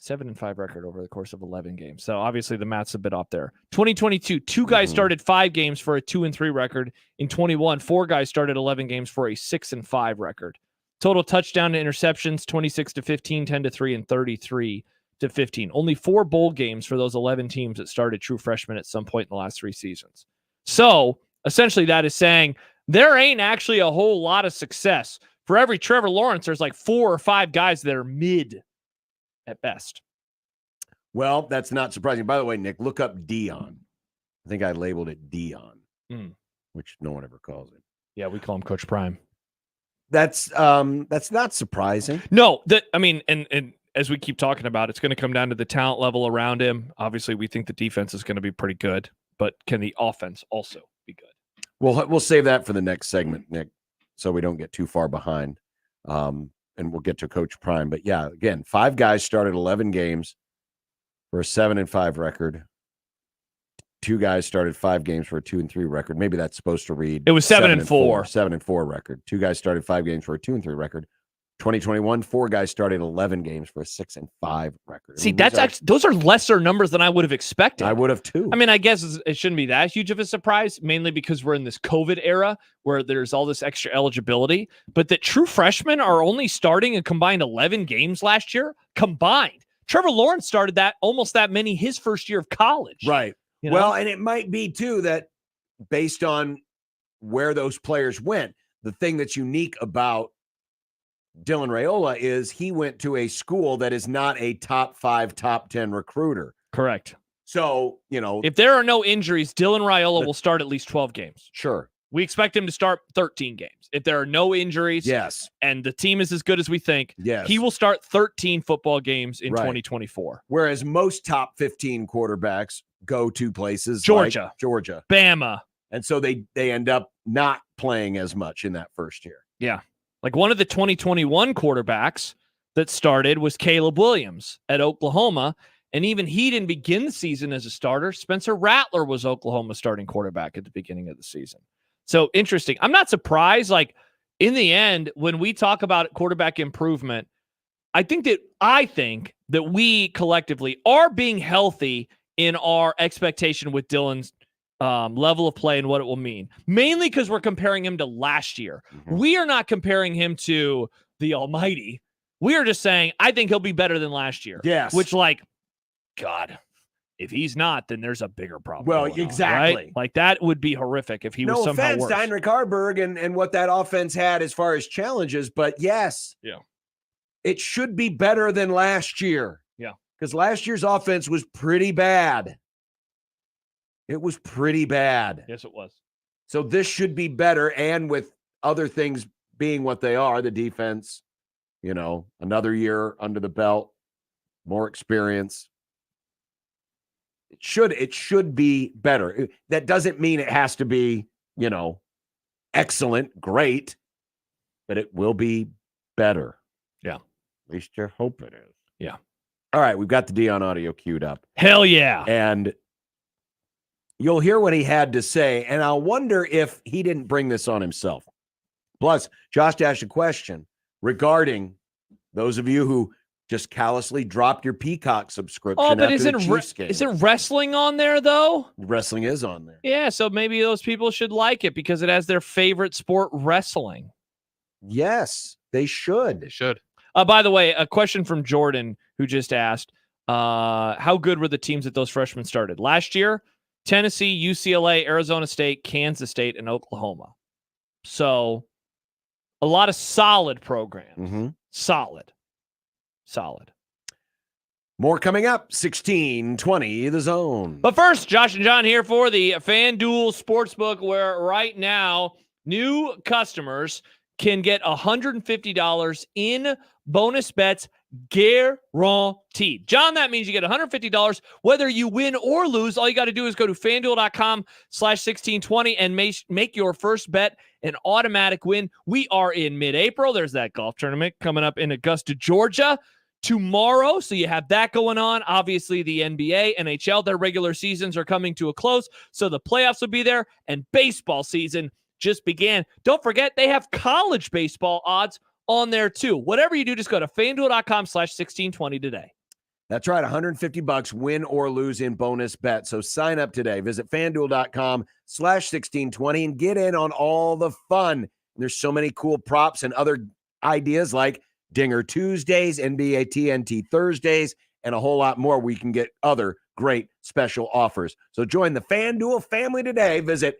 7-5 record over the course of 11 games. So obviously the math's a bit off there. 2022, 2 guys started 5 games for a 2-3 record. In 21, 4 guys started 11 games for a 6-5 record. Total touchdown to interceptions, 26-15, 10-3, and 33-15. Only 4 bowl games for those 11 teams that started true freshmen at some point in the last 3 seasons. So essentially that is saying there ain't actually a whole lot of success. For every Trevor Lawrence, there's like 4 or 5 guys that are mid at best. Well, that's not surprising. By the way, Nick, look up Dion. I think I labeled it Dion, which no one ever calls it. Yeah, we call him Coach Prime. That's not surprising. No, and as we keep talking about, it's going to come down to the talent level around him. Obviously, we think the defense is going to be pretty good, but can the offense also be good? We'll save that for the next segment, Nick, so we don't get too far behind. And we'll get to Coach Prime. But yeah, again, 5 guys started 11 games for a 7-5 record. 2 guys started 5 games for a 2-3 record. Maybe that's supposed to read. It was 7-4. 7-4 record. 2 guys started 5 games for a 2-3 record. 2021, 4 guys started 11 games for a 6-5 record. See, those are lesser numbers than I would have expected. I would have too. I mean, I guess it shouldn't be that huge of a surprise, mainly because we're in this COVID era where there's all this extra eligibility, but that true freshmen are only starting a combined 11 games last year combined. Trevor Lawrence started almost that many his first year of college. Right. You know? Well, and it might be too that based on where those players went, the thing that's unique about Dylan Raiola is he went to a school that is not a top 5, top 10 recruiter. Correct. So, if there are no injuries, Dylan Raiola will start at least 12 games. Sure. We expect him to start 13 games. If there are no injuries, yes, and the team is as good as we think, yes, he will start 13 football games in 2024. Whereas most top 15 quarterbacks go to places Georgia, like Georgia, Bama. And so they end up not playing as much in that first year. Yeah. Like one of the 2021 quarterbacks that started was Caleb Williams at Oklahoma. And even he didn't begin the season as a starter. Spencer Rattler was Oklahoma's starting quarterback at the beginning of the season. So interesting. I'm not surprised. Like in the end, when we talk about quarterback improvement, I think that we collectively are being healthy in our expectation with Dylan's level of play and what it will mean. Mainly because we're comparing him to last year. Mm-hmm. We are not comparing him to the almighty. We are just saying, I think he'll be better than last year. Yes. Which, God, if he's not, then there's a bigger problem. Well, exactly. Right? Like that would be horrific if he was somehow offense worse. to Heinrich Harburg and what that offense had as far as challenges, but yes. Yeah. It should be better than last year. Yeah. Because last year's offense was pretty bad. It was pretty bad. Yes, it was. So this should be better. And with other things being what they are, the defense, another year under the belt, more experience. It should be better. That doesn't mean it has to be, excellent, great, but it will be better. Yeah. At least you hope it is. Yeah. All right. We've got the Dion audio queued up. Hell yeah. And you'll hear what he had to say, and I'll wonder if he didn't bring this on himself. Plus, Josh asked a question regarding those of you who just callously dropped your Peacock subscription. Oh, but isn't wrestling on there, though? Wrestling is on there. Yeah, so maybe those people should like it because it has their favorite sport, wrestling. Yes, they should. They should. By the way, a question from Jordan, who just asked, how good were the teams that those freshmen started? Last year, Tennessee, UCLA, Arizona State, Kansas State, and Oklahoma. So a lot of solid programs. Mm-hmm. Solid. More coming up, 1620 The Zone. But first, Josh and John here for the FanDuel Sportsbook, where right now new customers can get $150 in bonus bets guaranteed. John, that means you get $150 whether you win or lose. All you got to do is go to FanDuel.com/1620 and make your first bet an automatic win. We are in mid-April. There's that golf tournament coming up in Augusta, Georgia tomorrow. So you have that going on. Obviously, the NBA, NHL, their regular seasons are coming to a close. So the playoffs will be there, and baseball season just began. Don't forget, they have college baseball odds on there too. Whatever you do, just go to FanDuel.com/1620 today. That's right, $150, win or lose in bonus bets. So sign up today. Visit FanDuel.com/1620 and get in on all the fun. There's so many cool props and other ideas like Dinger Tuesdays, NBA TNT Thursdays, and a whole lot more. We can get other great special offers. So join the FanDuel family today. Visit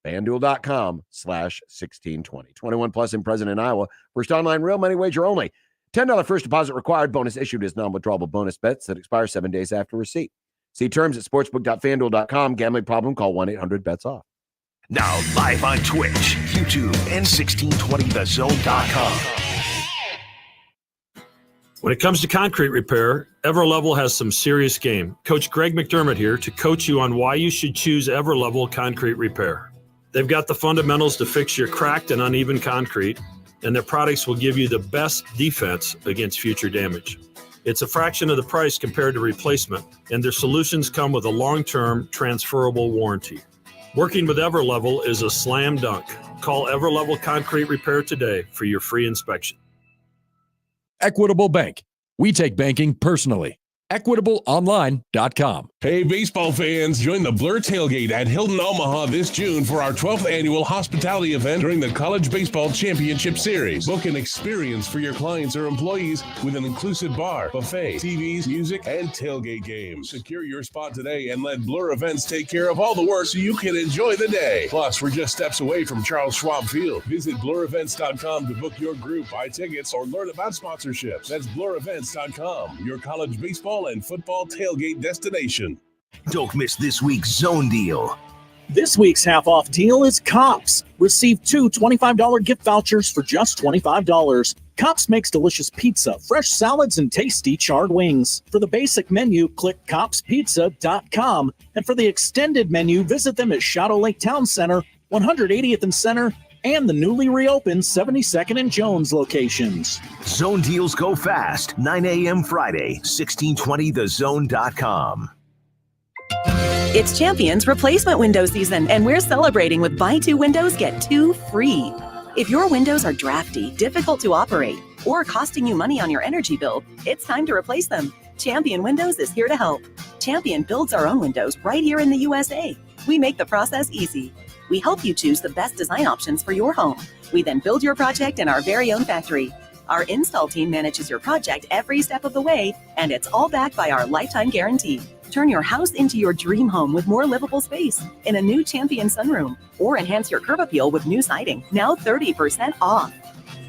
FanDuel.com/1620. 21 plus in present in Iowa. First online real money wager only. $10 first deposit required. Bonus issued as non-withdrawable bonus bets that expire 7 days after receipt. See terms at sportsbook.fanduel.com. Gambling problem? Call 1-800-BETS-OFF. Now live on Twitch, YouTube, and 1620thezone.com. When it comes to concrete repair, Everlevel has some serious game. Coach Greg McDermott here to coach you on why you should choose Everlevel Concrete Repair. They've got the fundamentals to fix your cracked and uneven concrete, and their products will give you the best defense against future damage. It's a fraction of the price compared to replacement, and their solutions come with a long-term transferable warranty. Working with Everlevel is a slam dunk. Call Everlevel Concrete Repair today for your free inspection. Equitable Bank. We take banking personally. EquitableOnline.com. Hey, baseball fans, join the Blur Tailgate at Hilton Omaha this June for our 12th annual hospitality event during the College Baseball Championship Series. Book an experience for your clients or employees with an inclusive bar, buffet, TVs, music, and tailgate games. Secure your spot today and let Blur Events take care of all the work so you can enjoy the day. Plus, we're just steps away from Charles Schwab Field. Visit blurevents.com to book your group, buy tickets, or learn about sponsorships. That's blurevents.com, your college baseball and football tailgate destination. Don't miss this week's Zone Deal. This week's half-off deal is Kops. Receive 2 $25 gift vouchers for just $25. Kops makes delicious pizza, fresh salads, and tasty charred wings. For the basic menu, click CopsPizza.com. And for the extended menu, visit them at Shadow Lake Town Center, 180th and Center, and the newly reopened 72nd and Jones locations. Zone deals go fast. 9 a.m. Friday, 1620thezone.com. It's Champions replacement window season, and we're celebrating with buy 2 windows, get 2 free. If your windows are drafty, difficult to operate, or costing you money on your energy bill, it's time to replace them. Champion Windows is here to help. Champion builds our own windows right here in the USA. We make the process easy. We help you choose the best design options for your home. We then build your project in our very own factory. Our install team manages your project every step of the way, and it's all backed by our lifetime guarantee. Turn your house into your dream home with more livable space in a new Champion sunroom, or enhance your curb appeal with new siding, now 30% off.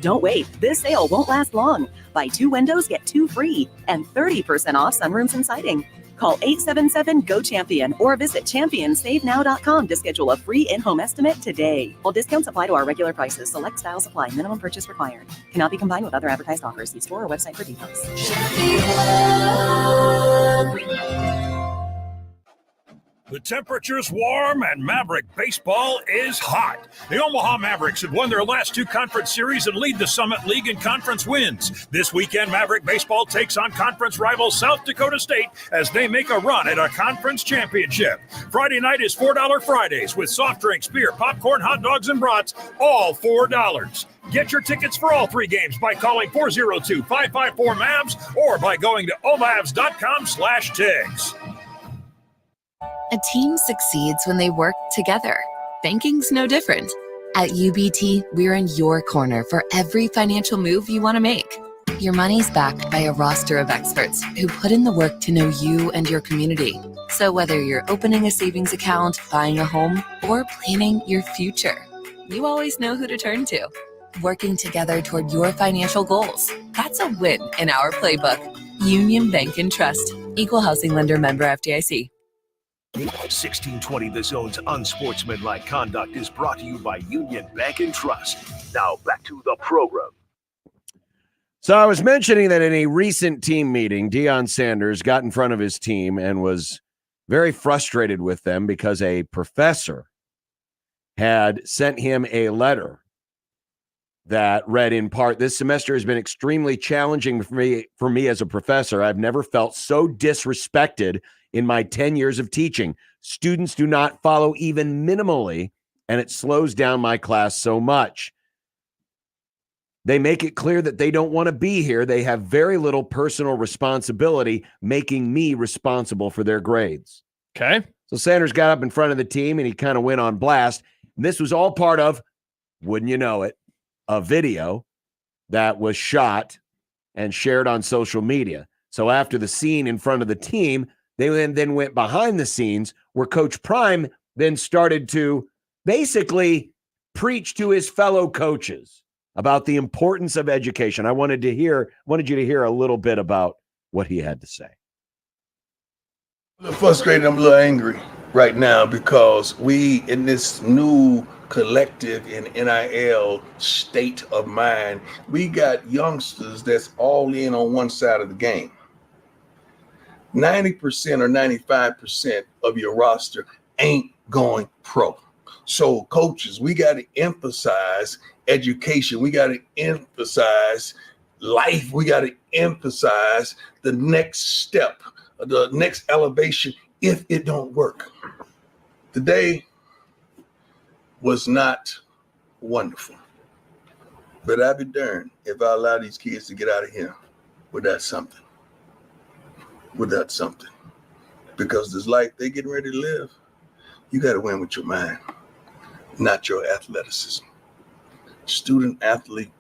Don't wait, this sale won't last long. Buy 2 windows, get 2 free, and 30% off sunrooms and siding. Call 877-GO-CHAMPION or visit championsavenow.com to schedule a free in-home estimate today. All discounts apply to our regular prices. Select styles apply. Minimum purchase required. Cannot be combined with other advertised offers. See store or website for details. The temperature's warm and Maverick baseball is hot. The Omaha Mavericks have won their last 2 conference series and lead the Summit League in conference wins. This weekend, Maverick baseball takes on conference rival South Dakota State as they make a run at a conference championship. Friday night is $4 Fridays with soft drinks, beer, popcorn, hot dogs, and brats, all $4. Get your tickets for all 3 games by calling 402-554-MAVS or by going to omavs.com/tigs. A team succeeds when they work together. Banking's no different. At UBT, we're in your corner for every financial move you want to make. Your money's backed by a roster of experts who put in the work to know you and your community. So whether you're opening a savings account, buying a home, or planning your future, you always know who to turn to. Working together toward your financial goals. That's a win in our playbook. Union Bank and Trust. Equal housing lender, member FDIC. 1620 The Zone's Unsportsmanlike Conduct is brought to you by Union Bank and Trust. Now back to the program. So I was mentioning that in a recent team meeting, Dion Sanders got in front of his team and was very frustrated with them because a professor had sent him a letter that read in part, "This semester has been extremely challenging for me as a professor. I've never felt so disrespected in my 10 years of teaching. Students do not follow even minimally, and it slows down my class so much." They make it clear that they don't want to be here. They have very little personal responsibility, making me responsible for their grades. Okay. So Sanders got up in front of the team and he kind of went on blast. And this was all part of, wouldn't you know it, a video that was shot and shared on social media. So after the scene in front of the team, they then went behind the scenes where Coach Prime then started to basically preach to his fellow coaches about the importance of education. I wanted you to hear a little bit about what he had to say. I'm a little frustrated. I'm a little angry right now because we, in this new collective and NIL state of mind, we got youngsters that's all in on one side of the game. 90% or 95% of your roster ain't going pro. So coaches, we got to emphasize education. We got to emphasize life. We got to emphasize the next step, the next elevation if it don't work. Today was not wonderful, but I'd be darned if I allow these kids to get out of here without something. Because this life they getting ready to live, you got to win with your mind, not your athleticism. Student, athlete,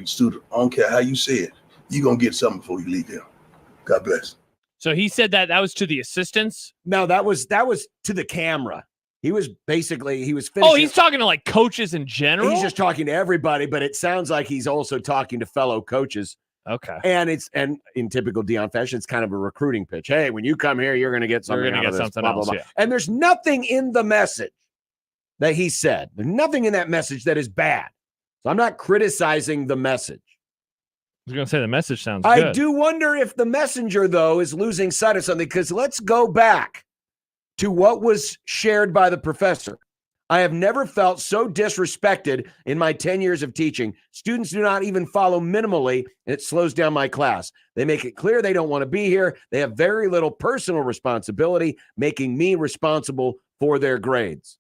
student, I don't care how you say it, you're going to get something before you leave here. God bless. So he said that was to the assistants? No, that was to the camera. He was finishing. Oh, he's talking to like coaches in general? He's just talking to everybody, but it sounds like he's also talking to fellow coaches. Okay. And in typical Dion fashion, it's kind of a recruiting pitch. Hey, when you come here, you're going to get something You're gonna out get of this, something blah, blah, else, blah. yeah. And there's nothing in the message that he said. There's nothing in that message that is bad. So I'm not criticizing the message. I was going to say the message sounds I good. do wonder if the messenger, though, is losing sight of something, because let's go back to what was shared by the professor. I have never felt so disrespected in my 10 years of teaching. Students do not even follow minimally, and it slows down my class. They make it clear they don't want to be here. They have very little personal responsibility, making me responsible for their grades.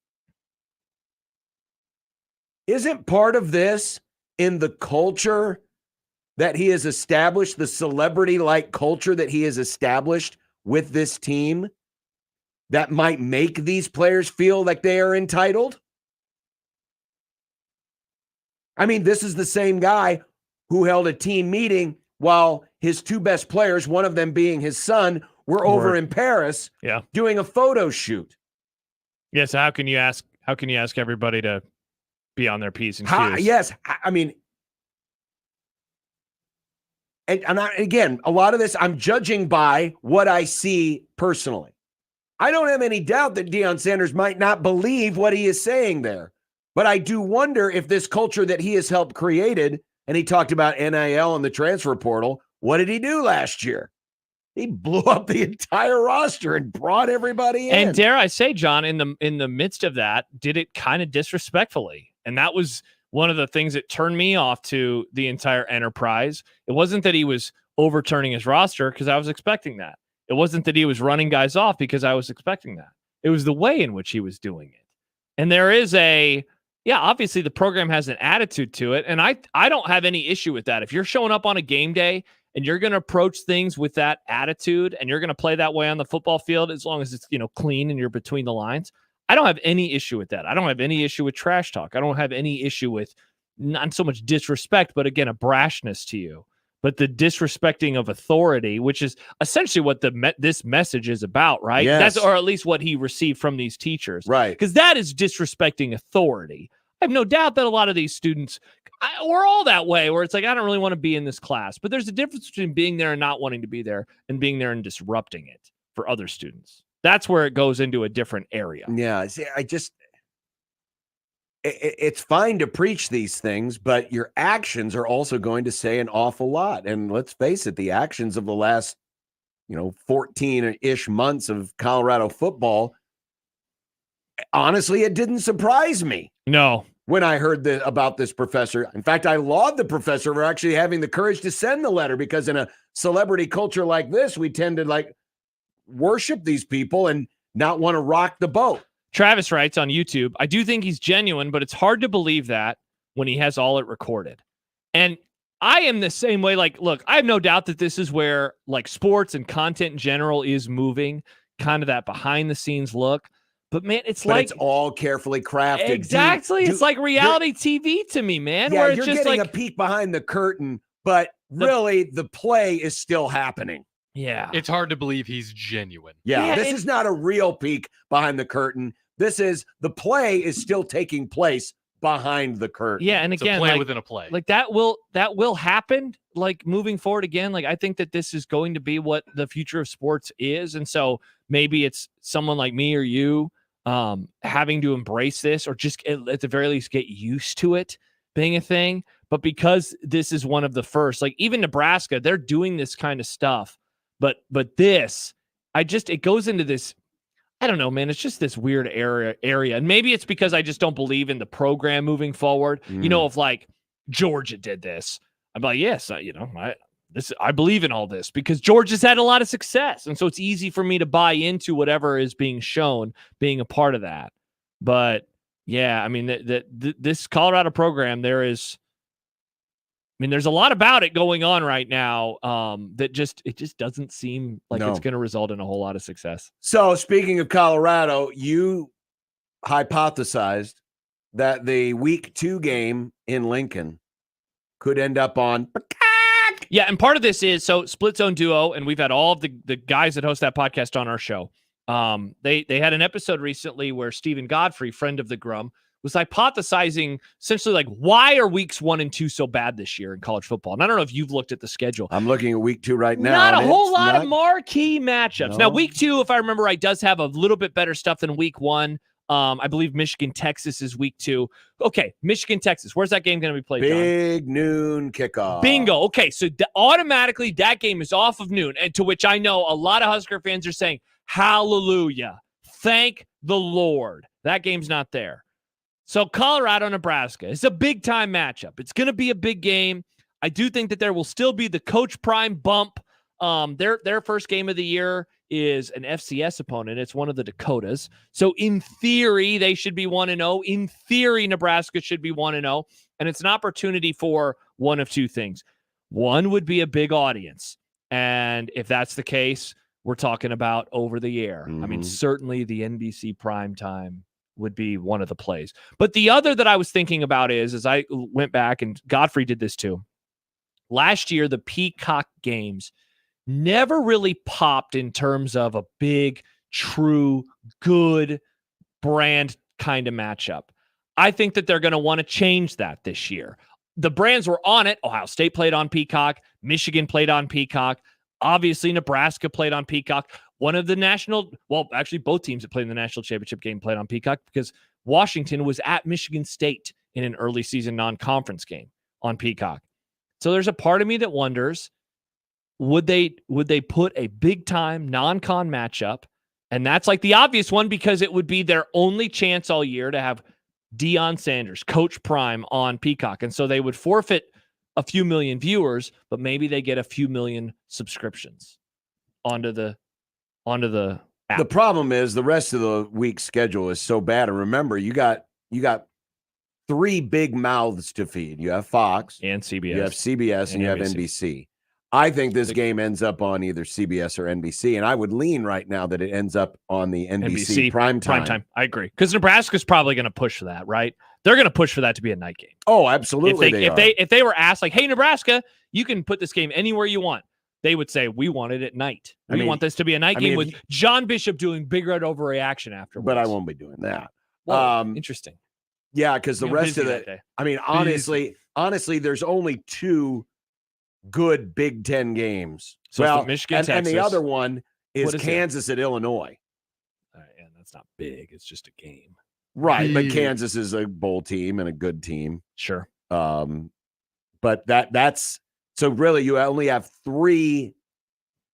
Isn't part of this in the culture that he has established, the celebrity-like culture that he has established with this team, that might make these players feel like they are entitled? I mean, this is the same guy who held a team meeting while his two best players, one of them being his son, were over in Paris doing a photo shoot. Yeah, so how can you ask everybody to be on their P's and Q's? Yes, I mean, and again, a lot of this I'm judging by what I see personally. I don't have any doubt that Dion Sanders might not believe what he is saying there, but I do wonder if this culture that he has helped created, and he talked about NIL and the transfer portal, what did he do last year? He blew up the entire roster and brought everybody in. And dare I say, John, in the midst of that, did it kind of disrespectfully. And that was one of the things that turned me off to the entire enterprise. It wasn't that he was overturning his roster, because I was expecting that. It wasn't that he was running guys off, because I was expecting that. It was the way in which he was doing it. And there is obviously the program has an attitude to it. And I don't have any issue with that. If you're showing up on a game day and you're going to approach things with that attitude and you're going to play that way on the football field, as long as it's, clean and you're between the lines, I don't have any issue with that. I don't have any issue with trash talk. I don't have any issue with not so much disrespect, but again, a brashness to you. But the disrespecting of authority, which is essentially what this message is about, right? Yes. Or at least what he received from these teachers. Right. Because that is disrespecting authority. I have no doubt that a lot of these students, we're all that way, where it's like, I don't really want to be in this class. But there's a difference between being there and not wanting to be there, and being there and disrupting it for other students. That's where it goes into a different area. Yeah. See, it's fine to preach these things, but your actions are also going to say an awful lot. And let's face it, the actions of the last, 14-ish months of Colorado football, honestly, it didn't surprise me. No. When I heard about this professor. In fact, I laud the professor for actually having the courage to send the letter, because in a celebrity culture like this, we tend to worship these people and not want to rock the boat. Travis writes on YouTube, I do think he's genuine, but it's hard to believe that when he has all it recorded. And I am the same way. Like, look, I have no doubt that this is where like sports and content in general is moving, kind of that behind the scenes look. But man, it's all carefully crafted. Exactly. It's like reality TV to me, man. Yeah, where it's you're just getting like a peek behind the curtain, but really the play is still happening. Yeah. It's hard to believe he's genuine. Yeah, this is not a real peek behind the curtain. This is the play is still taking place behind the curtain. Yeah, and It's a again, play like, within a play. like that will happen. Like moving forward again, like I think that this is going to be what the future of sports is, and so maybe it's someone like me or you having to embrace this, or just at the very least get used to it being a thing. But because this is one of the first, like even Nebraska, they're doing this kind of stuff. But this, it goes into this. I don't know, man. It's just this weird area. And maybe it's because I just don't believe in the program moving forward. You know, if like Georgia did this, I'm like, yes, I believe in all this because Georgia's had a lot of success. And so it's easy for me to buy into whatever is being shown, being a part of that. But yeah, I mean, this Colorado program, there's a lot about it going on right now that it just doesn't seem like it's going to result in a whole lot of success. So speaking of Colorado, you hypothesized that the week 2 game in Lincoln could end up on. Yeah, and part of this is Split Zone Duo, and we've had all of the guys that host that podcast on our show. They had an episode recently where Stephen Godfrey, friend of the Grum, was hypothesizing essentially like, why are weeks 1 and 2 so bad this year in college football? And I don't know if you've looked at the schedule. I'm looking at week 2 right now. Not a whole lot of marquee matchups. No. Now, week 2, if I remember right, does have a little bit better stuff than week 1. I believe Michigan, Texas is week 2. Okay, Michigan, Texas. Where's that game going to be played, John? Big noon kickoff. Bingo. Okay, so automatically that game is off of noon, and to which I know a lot of Husker fans are saying, hallelujah, thank the Lord. That game's not there. So Colorado, Nebraska is a big-time matchup. It's going to be a big game. I do think that there will still be the Coach Prime bump. Their first game of the year is an FCS opponent. It's one of the Dakotas. So in theory, they should be 1-0. In theory, Nebraska should be 1-0. And it's an opportunity for one of two things. One would be a big audience. And if that's the case, we're talking about over the air. I mean, certainly the NBC primetime would be one of the plays. But the other that I was thinking about is, as I went back, and Godfrey did this too, last year, the Peacock games never really popped in terms of a big, true, good brand kind of matchup. I think that they're going to want to change that this year. The brands were on it. Ohio State played on Peacock. Michigan played on Peacock. Obviously, Nebraska played on Peacock. One of the actually both teams that played in the national championship game played on Peacock because Washington was at Michigan State in an early season non-conference game on Peacock. So there's a part of me that wonders, would they put a big-time non-con matchup? And that's like the obvious one because it would be their only chance all year to have Dion Sanders, Coach Prime on Peacock. And so they would forfeit a few million viewers, but maybe they get a few million subscriptions onto the app. The problem is the rest of the week's schedule is so bad. And remember, you got 3 big mouths to feed. You have Fox and CBS. You have CBS and you have NBC. I think this game ends up on either CBS or NBC, and I would lean right now that it ends up on the NBC primetime. I agree, because Nebraska's probably going to push for that, right? They're going to push for that to be a night game. Oh, absolutely. If they were asked, like, hey, Nebraska, you can put this game anywhere you want, they would say, we want it at night. We want this to be a night game with John Bishop doing big red overreaction afterwards. But I won't be doing that. Well, interesting. Yeah, because the rest of it, I mean, honestly, there's only 2 good Big Ten games. So Michigan, and the other one is Kansas at Illinois. And that's not big. It's just a game. Right, but Kansas is a bowl team and a good team. Sure. But that's so really you only have 3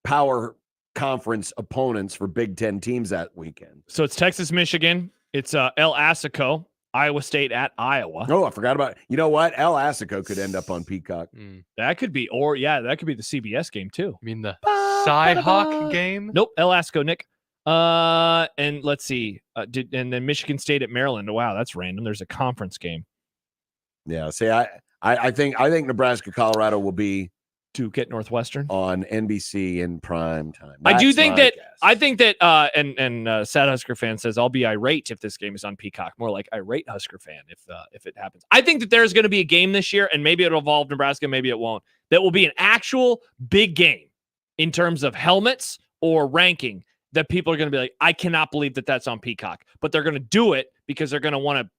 power conference opponents for Big Ten teams that weekend. So it's Texas, Michigan. It's El Assico, Iowa State at Iowa. Oh, I forgot about it. You know what? El Assico could end up on Peacock. That could be, that could be the CBS game too. I mean the Cyhawk game? Nope, El Assico, Nick. And let's see. And then Michigan State at Maryland. Wow, that's random. There's a conference game. Yeah, see, I I think Nebraska, Colorado will be Duke at Northwestern on NBC in prime time. I do That's think my that guess. I think that Sad Husker fan says I'll be irate if this game is on Peacock. More like irate Husker fan if it happens. I think that there's going to be a game this year, and maybe it'll involve Nebraska, maybe it won't. That will be an actual big game in terms of helmets or ranking. That people are going to be like, I cannot believe that that's on Peacock, but they're going to do it because they're going to want to.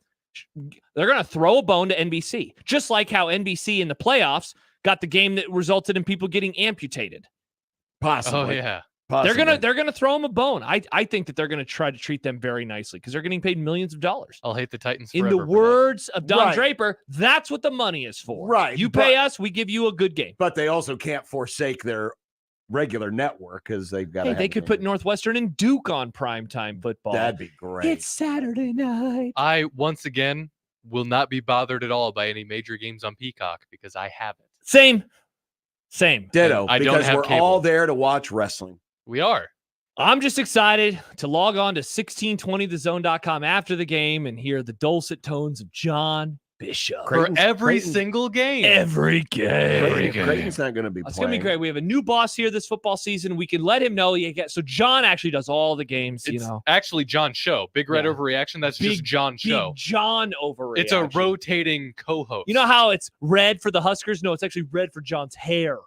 They're going to throw a bone to NBC, just like how NBC in the playoffs got the game that resulted in people getting amputated. Possibly. Oh, yeah. Possibly. They're gonna throw them a bone. I think that they're gonna try to treat them very nicely because they're getting paid millions of dollars. I'll hate the Titans In forever the for words of Don Right. Draper, that's what the money is for. Right, You pay us, we give you a good game. But they also can't forsake their regular network because they've got. Hey, they could put Northwestern and Duke on primetime football. That'd be great. It's Saturday night. I, once again, will not be bothered at all by any major games on Peacock because I have it. Same. Ditto. I don't because have we're cable. all there to watch wrestling. We are. I'm just excited to log on to 1620thezone.com after the game and hear the dulcet tones of John Bishop. For every single game. Every game. Creighton's not going to be It's playing. going to be great. We have a new boss here this football season. We can let him know. So John actually does all the games, It's actually John's show. Big Red Yeah. Overreaction. That's Big- just John's show. Big John overreaction. It's a rotating co-host. You know how it's red for the Huskers? No, it's actually red for John's hair.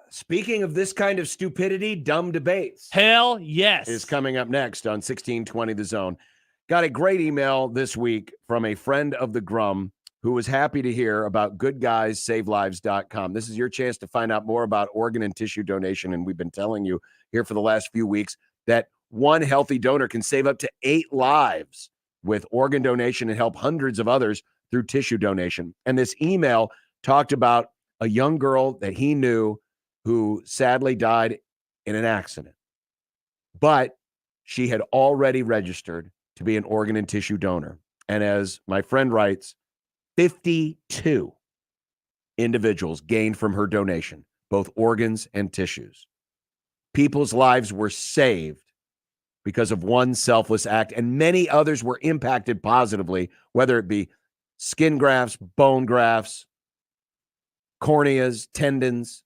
Speaking of this kind of stupidity, dumb debates. Hell yes. Is coming up next on 1620 The Zone. Got a great email this week from a friend of the Grum who was happy to hear about goodguysavelives.com. This is your chance to find out more about organ and tissue donation. And we've been telling you here for the last few weeks that one healthy donor can save up to 8 lives with organ donation and help hundreds of others through tissue donation. And this email talked about a young girl that he knew who sadly died in an accident. But she had already registered to be an organ and tissue donor. And as my friend writes, 52 individuals gained from her donation, both organs and tissues. People's lives were saved because of one selfless act, and many others were impacted positively, whether it be skin grafts, bone grafts, corneas, tendons,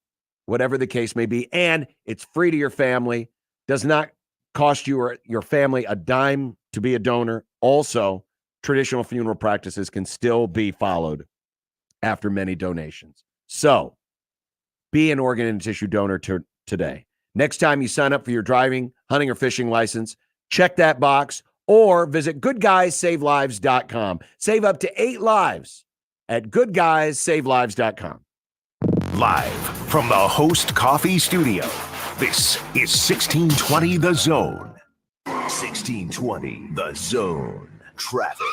whatever the case may be. And it's free to your family, does not cost you or your family a dime to be a donor. Also, traditional funeral practices can still be followed after many donations. So be an organ and tissue donor today. Next time you sign up for your driving, hunting, or fishing license, check that box or visit goodguysavelives.com. Save up to 8 lives at goodguysavelives.com. Live from the Host Coffee Studio, this is 1620 The Zone. 1620 The Zone. Traffic.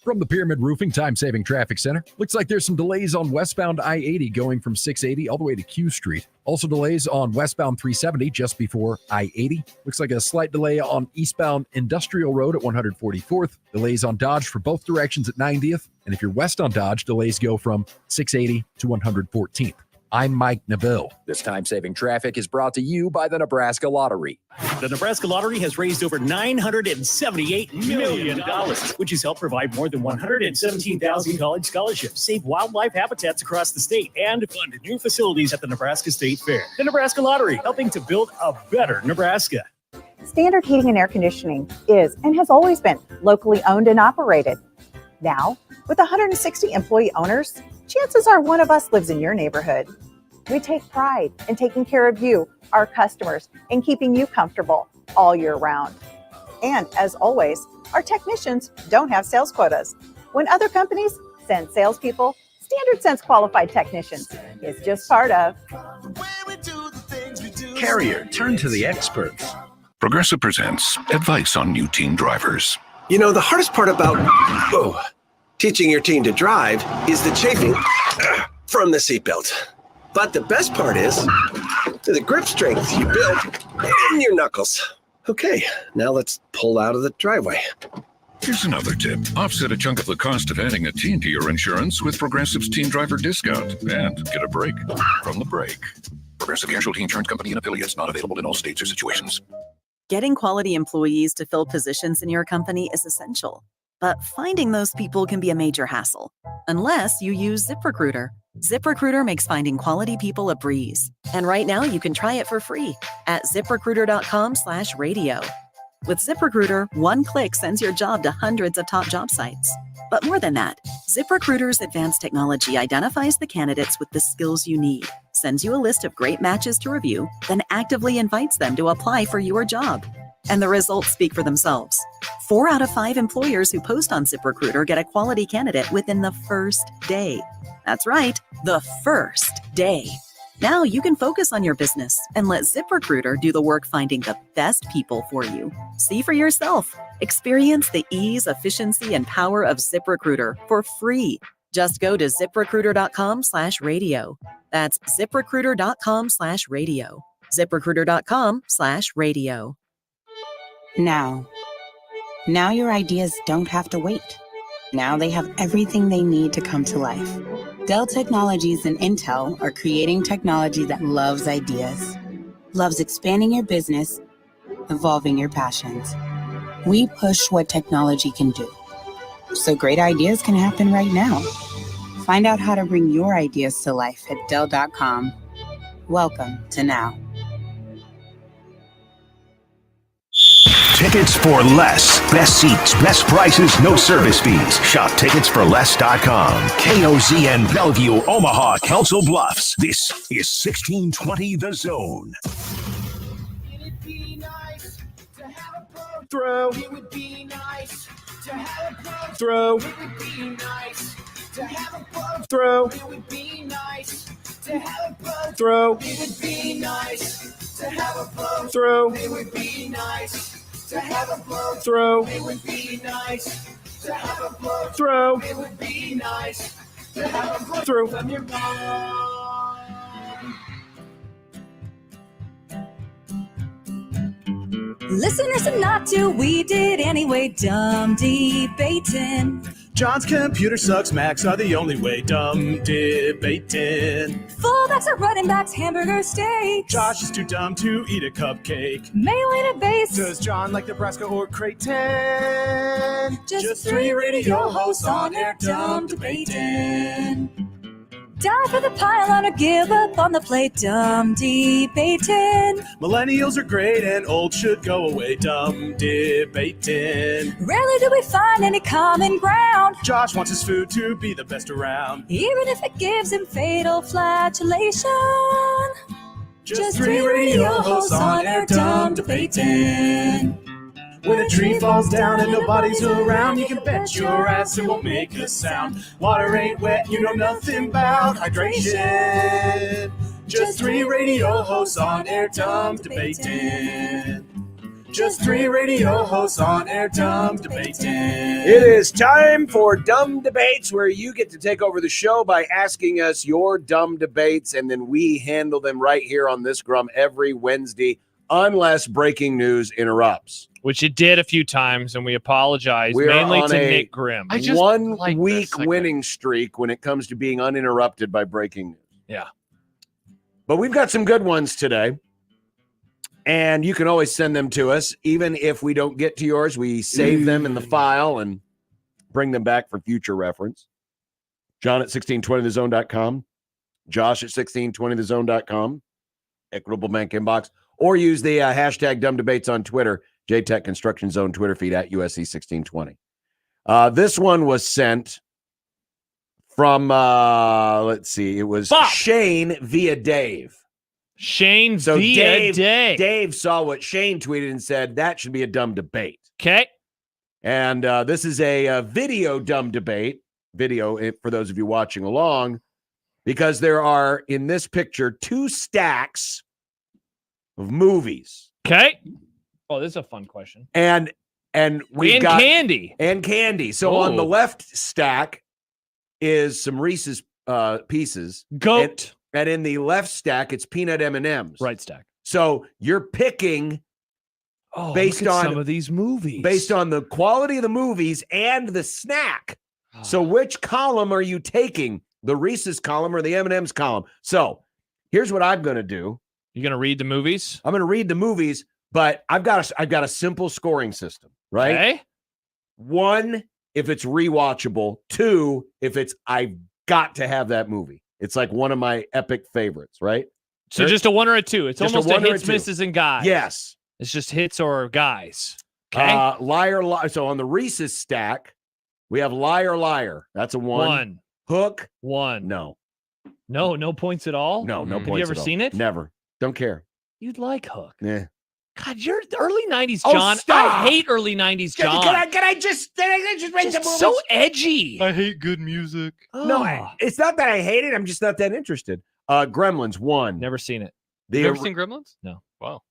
From the Pyramid Roofing Time-Saving Traffic Center, looks like there's some delays on westbound I-80 going from 680 all the way to Q Street. Also delays on westbound 370 just before I-80. Looks like a slight delay on eastbound Industrial Road at 144th. Delays on Dodge for both directions at 90th. And if you're west on Dodge, delays go from 680 to 114th. I'm Mike Neville. This time-saving traffic is brought to you by the Nebraska Lottery. The Nebraska Lottery has raised over $978 million, which has helped provide more than 117,000 college scholarships, save wildlife habitats across the state, and fund new facilities at the Nebraska State Fair. The Nebraska Lottery, helping to build a better Nebraska. Standard Heating and Air Conditioning is and has always been locally owned and operated. Now, with 160 employee owners, chances are one of us lives in your neighborhood. We take pride in taking care of you, our customers, and keeping you comfortable all year round. And as always, our technicians don't have sales quotas. When other companies send salespeople, Standard sends qualified technicians. It's just part of. Carrier, turn to the experts. Progressive presents advice on new teen drivers. You know, the hardest part about teaching your teen to drive is the chafing from the seatbelt. But the best part is the grip strength you build in your knuckles. Okay, now let's pull out of the driveway. Here's another tip. Offset a chunk of the cost of adding a teen to your insurance with Progressive's Teen Driver Discount and get a break from the brake. Progressive Casualty Insurance Company and affiliates, not available in all states or situations. Getting quality employees to fill positions in your company is essential. But finding those people can be a major hassle, unless you use ZipRecruiter. ZipRecruiter makes finding quality people a breeze. And right now you can try it for free at ZipRecruiter.com/radio. With ZipRecruiter, one click sends your job to hundreds of top job sites. But more than that, ZipRecruiter's advanced technology identifies the candidates with the skills you need, sends you a list of great matches to review, then actively invites them to apply for your job. And the results speak for themselves. 4 out of 5 employers who post on ZipRecruiter get a quality candidate within the first day. That's right, the first day. Now you can focus on your business and let ZipRecruiter do the work finding the best people for you. See for yourself. Experience the ease, efficiency, and power of ZipRecruiter for free. Just go to ZipRecruiter.com/radio. That's ZipRecruiter.com/radio. ZipRecruiter.com/radio. Now your ideas don't have to wait. Now they have everything they need to come to life. Dell Technologies and Intel are creating technology that loves ideas, loves expanding your business, evolving your passions. We push what technology can do, so great ideas can happen right now. Find out how to bring your ideas to life at Dell.com. Welcome to Now. Tickets for less. Best seats, best prices, no service fees. Shop ticketsforless.com. KOZN Bellevue, Omaha, Council Bluffs. This is 1620 The Zone. Throw. It would be nice to have a blow throw. It would be nice to have a blow throw. It would be nice to have a blow throw. It would be nice to have a blow throw. It would be nice to have a blow throw. It would be nice to have a blow throw. It would be nice to have a blow throw from your mom. Listeners and not to, we did anyway, dumb debating. John's computer sucks, Macs are the only way, dumb debating. Fullbacks are running backs, hamburger steaks. Josh is too dumb to eat a cupcake. Mayo in a base. Does John like Nebraska or Creighton? Just 3 radio hosts on air, dumb debating. Die for the pylon or give up on the plate, dumb debating. Millennials are great and old should go away, dumb debating. Rarely do we find any common ground. Josh wants his food to be the best around, even if it gives him fatal flatulation. Just 3 radio hosts on air, dumb debating. When a tree falls down and nobody's around, you can bet your ass it won't make a sound. Water ain't wet, you know nothing about hydration. Just 3 radio hosts on air, dumb debating. Just 3 radio hosts on air, dumb debating. It is time for Dumb Debates, where you get to take over the show by asking us your dumb debates, and then we handle them right here on this Grum every Wednesday, unless breaking news interrupts. Which it did a few times, and we apologize, mainly to Nick Grimm. One-week winning streak when it comes to being uninterrupted by breaking news. Yeah. But we've got some good ones today, and you can always send them to us. Even if we don't get to yours, we save them in the file and bring them back for future reference. John at 1620thezone.com, Josh at 1620thezone.com, Equitable Bank Inbox, or use the hashtag Dumb Debates on Twitter, JTech Construction Zone Twitter feed at USC 1620. This one was sent from, let's see, it was Bob. Shane via Dave. Shane via Dave. Dave saw what Shane tweeted and said, that should be a dumb debate. Okay. And this is a video dumb debate, for those of you watching along, because there are, in this picture, 2 stacks of movies. Okay. Oh, this is a fun question. And we've got candy. And candy. So on the left stack is some Reese's pieces. Goat. And in the left stack, it's peanut M&Ms. Right stack. So you're picking based on some of these movies. Based on the quality of the movies and the snack. So which column are you taking? The Reese's column or the M&M's column? So here's what I'm going to do. You're going to read the movies? I'm going to read the movies. But I've got a simple scoring system, right? Okay. 1 if it's rewatchable. 2, if it's I've got to have that movie. It's like one of my epic favorites, right? So just a 1 or a 2. It's Just almost a a 1 or a hits, 2. misses, and guys. Yes. It's just hits or guys. Okay. Liar, liar. So on the Reese's stack, we have liar, liar. That's a 1. 1. Hook. 1. No. No points at all? No points. Have you ever at all. seen it? Never. Don't care. You'd like Hook. Yeah. God, you're the early 90s, Oh, John. stop. I hate early 90s, John. Can I just rate the movie? So edgy. I hate good music. No, Oh. it's not that I hate it. I'm just not that interested. Gremlins 1. Never seen it. The You ever seen Gremlins? No. Wow.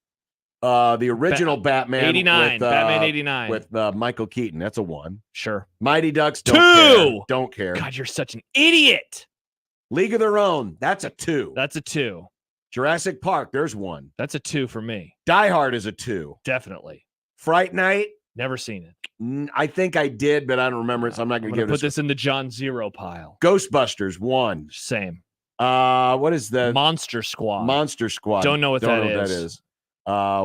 the original Batman 89. with, Batman 89. with Michael Keaton. That's a 1. Sure. Mighty Ducks 2. Don't care. God, you're such an idiot. League of Their Own. That's a 2. That's a 2. Jurassic Park. There's 1. That's a 2 for me. Die Hard is a 2. Definitely. Fright Night. Never seen it. I think I did, but I don't remember it, so I'm not I'm going to going give to it put this in the John 0 pile. Ghostbusters 1. Same. What is the Monster Squad. Monster Squad? Don't know what Don't that know what is. that is.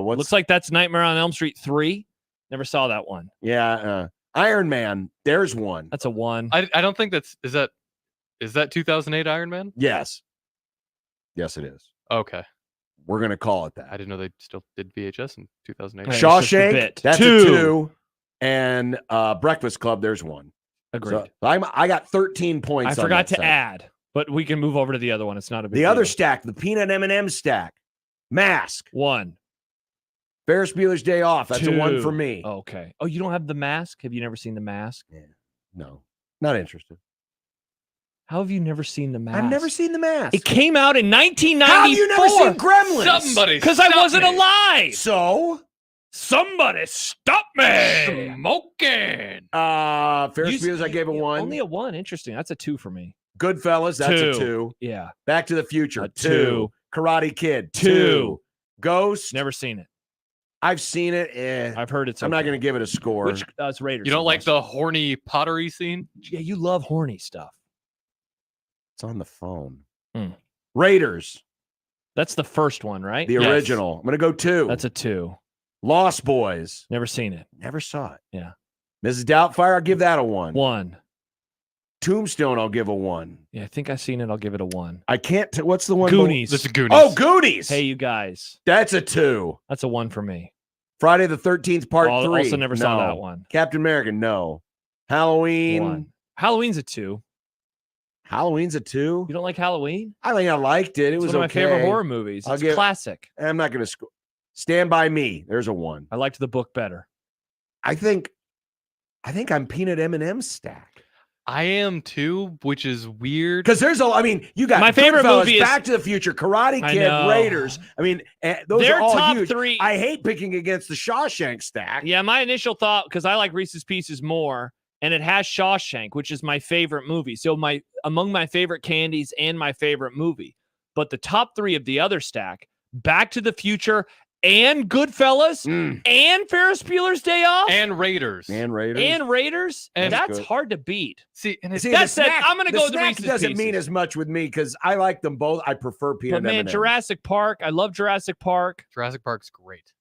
What's Looks like that's Nightmare on Elm Street 3. Never saw that one. yeah, Iron Man. There's 1. That's a 1. I don't think is that 2008 Iron Man? Yes. Yes, it is. Okay. We're going to call it that. I didn't know they still did VHS in 2008. Right. It's just a Shawshank. bit. That's 2. a 2. And Breakfast Club. There's 1. Agreed. So I got 13 points. I on forgot that to side. add, but we can move over to the other one. It's not a big The other deal. stack, the peanut M&M stack. Mask. 1. Ferris Bueller's Day Off. That's a 1 2. for me. Okay. Oh, you don't have The Mask? Have you never seen The Mask? No, not interested. How have you never seen The Mask? I've never seen The Mask. It came out in 1994. How have you never seen Gremlins? Somebody, Because I wasn't alive. So, Somebody stop me. Smoking. Ferris Bueller's, I gave a 1. Only a 1. Interesting. That's a 2 for me. Goodfellas, that's 2. a 2. Yeah. Back to the Future, A 2. 2. Karate Kid, 2. 2. Ghost, Never seen it. I've seen it. I've heard it's I'm not okay. going to give it a score. Which it's Raiders. You don't like the horny pottery scene? Yeah, you love horny stuff. It's on the phone. Hmm. Raiders, That's the first one, right? the Yes. original. I'm going to go 2. That's a 2. Lost Boys, Never seen it. never saw it. Yeah. Mrs. Doubtfire, I'll give that a 1. 1. Tombstone, I'll give a 1. Yeah, I think I've seen it. I'll give it a 1. I can't. What's the one? Goonies. That's a Goonies. Oh, Goonies. Hey, you guys. That's a 2. That's a 1 for me. Friday the 13th, Part 3. Also never saw No. that one. Captain America, no. Halloween. 1. Halloween's a 2. Halloween's a 2. You don't like Halloween? I think I liked it. It It's was one of my favorite okay. horror movies. I'll It's give- classic. I'm not going to score. Stand By Me. There's a 1. I liked the book better. I think I'm peanut M&M stack. I am too, which is weird. Because there's I mean, you got My favorite Goodfellas, movie is- Back to the Future, Karate I Kid, know. Raiders. I mean, those Their are all top huge. 3. I hate picking against the Shawshank stack. Yeah, my initial thought, because I like Reese's Pieces more, and it has Shawshank, which is my favorite movie. So among my favorite candies and my favorite movie. But the top 3 of the other stack, Back to the Future and Goodfellas and Ferris Bueller's Day Off And Raiders. And Raiders, And that's good. hard to beat. See, and it's See, That the said, snack- I'm going to the go with the snack Reese's doesn't Pieces. mean as much with me because I like them both. I prefer peanut But man, M&Ms. Jurassic Park, I love Jurassic Park. Jurassic Park's great.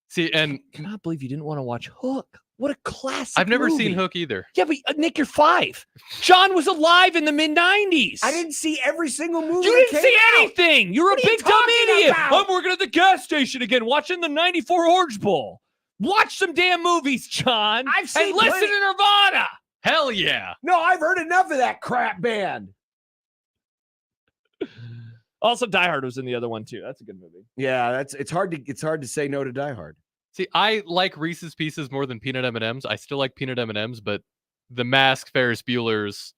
See, and I cannot believe you didn't want to watch Hook. What a classic I've never movie. seen Hook either. Yeah, but Nick, you're 5. John was alive in the mid-90s. I didn't see every single movie. You that didn't came see out. anything. You're a What are you big dumb talking idiot. about? I'm working at the gas station again, watching the 94 Orange Bowl. Watch some damn movies, John. I've seen and listen plenty- to Nirvana. Hell yeah. No, I've heard enough of that crap band. Also, Die Hard was in the other one too. That's a good movie. Yeah, it's hard to say no to Die Hard. See, I like Reese's Pieces more than peanut M&Ms. I still like peanut M&Ms, but The Mask, Ferris Bueller's,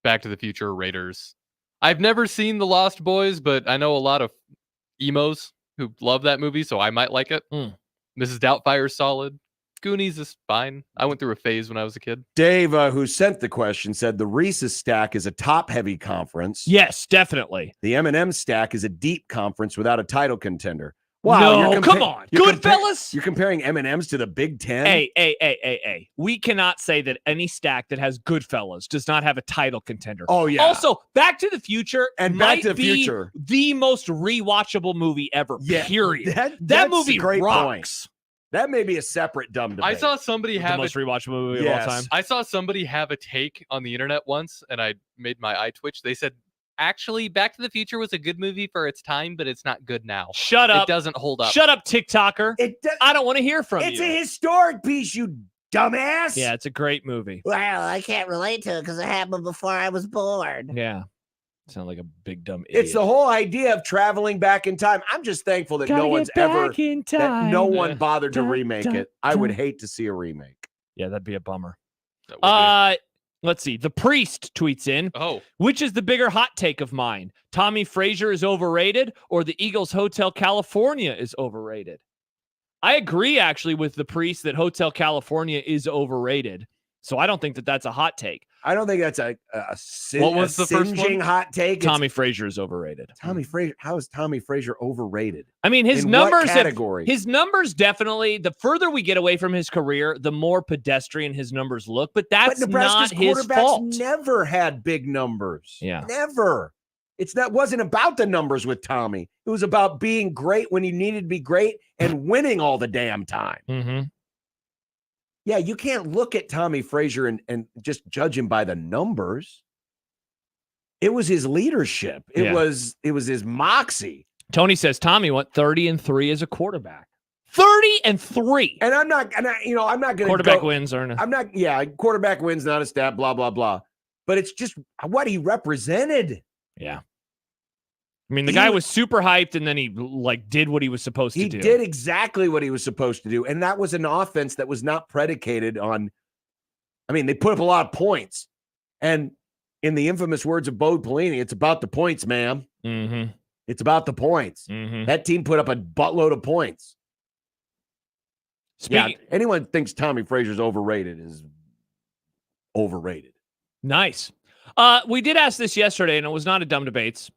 Back to the Future, Raiders. I've never seen The Lost Boys, but I know a lot of emos who love that movie, so I might like it. Mrs. Doubtfire's solid. Goonies is fine. I went through a phase when I was a kid. Dave, who sent the question, said the Reese's stack is a top-heavy conference. Yes, definitely. The M&M stack is a deep conference without a title contender. Wow, No, you're come on. you're Goodfellas? You're comparing M&Ms to the Big Ten? Hey. We cannot say that any stack that has Goodfellas does not have a title contender. Oh, yeah. Also, Back to the Future And Back might to the be Future. the most rewatchable movie ever, Yeah, period. That that's movie a great rocks. That may be a separate dumb debate. I saw somebody have the most rewatched movie of Yes. all time. I saw somebody have a take on the internet once, and I made my eye twitch. They said, actually, Back to the Future was a good movie for its time, but it's not good now. Shut up. It doesn't hold up. Shut up, TikToker. I don't want to hear from It's you. a historic piece, you dumbass. Yeah, it's a great movie. Well, I can't relate to it because it happened before I was born. Yeah. Sound like a big dumb idiot. It's the whole idea of traveling back in time. I'm just thankful that no one's ever, that no one bothered to remake it. I would hate to see a remake. Yeah, that'd be a bummer. That Let's see. The Priest tweets in. Oh. Which is the bigger hot take of mine? Tommy Frazier is overrated or the Eagles Hotel California is overrated? I agree, actually, with The Priest that Hotel California is overrated. So I don't think that that's a hot take. I don't think that's a What was the first singeing one? hot take. Tommy Frazier is overrated. Tommy Frazier. How is Tommy Frazier overrated? I mean, his In numbers what category? his numbers definitely, the further we get away from his career, the more pedestrian his numbers look. But that's But Nebraska's not his quarterbacks fault. never had big numbers. Yeah. Never. Wasn't about the numbers with Tommy. It was about being great when you needed to be great and winning all the damn time. Mm-hmm. Yeah, you can't look at Tommy Frazier and just judge him by the numbers. It was his leadership. It was his moxie. Tony says Tommy went 30-3 as a quarterback. 30-3. And I'm not going to Quarterback wins aren't. Quarterback wins, not a stat, blah, blah, blah. But it's just what he represented. Yeah. I mean, the guy was super hyped, and then he did what he was supposed to do. He did exactly what he was supposed to do. And that was an offense that was not predicated on, I mean, they put up a lot of points. And in the infamous words of Bo Pelini, it's about the points, ma'am. Mm-hmm. It's about the points. Mm-hmm. That team put up a buttload of points. Anyone thinks Tommy Frazier's overrated is overrated. Nice. We did ask this yesterday, and it was not a dumb debates,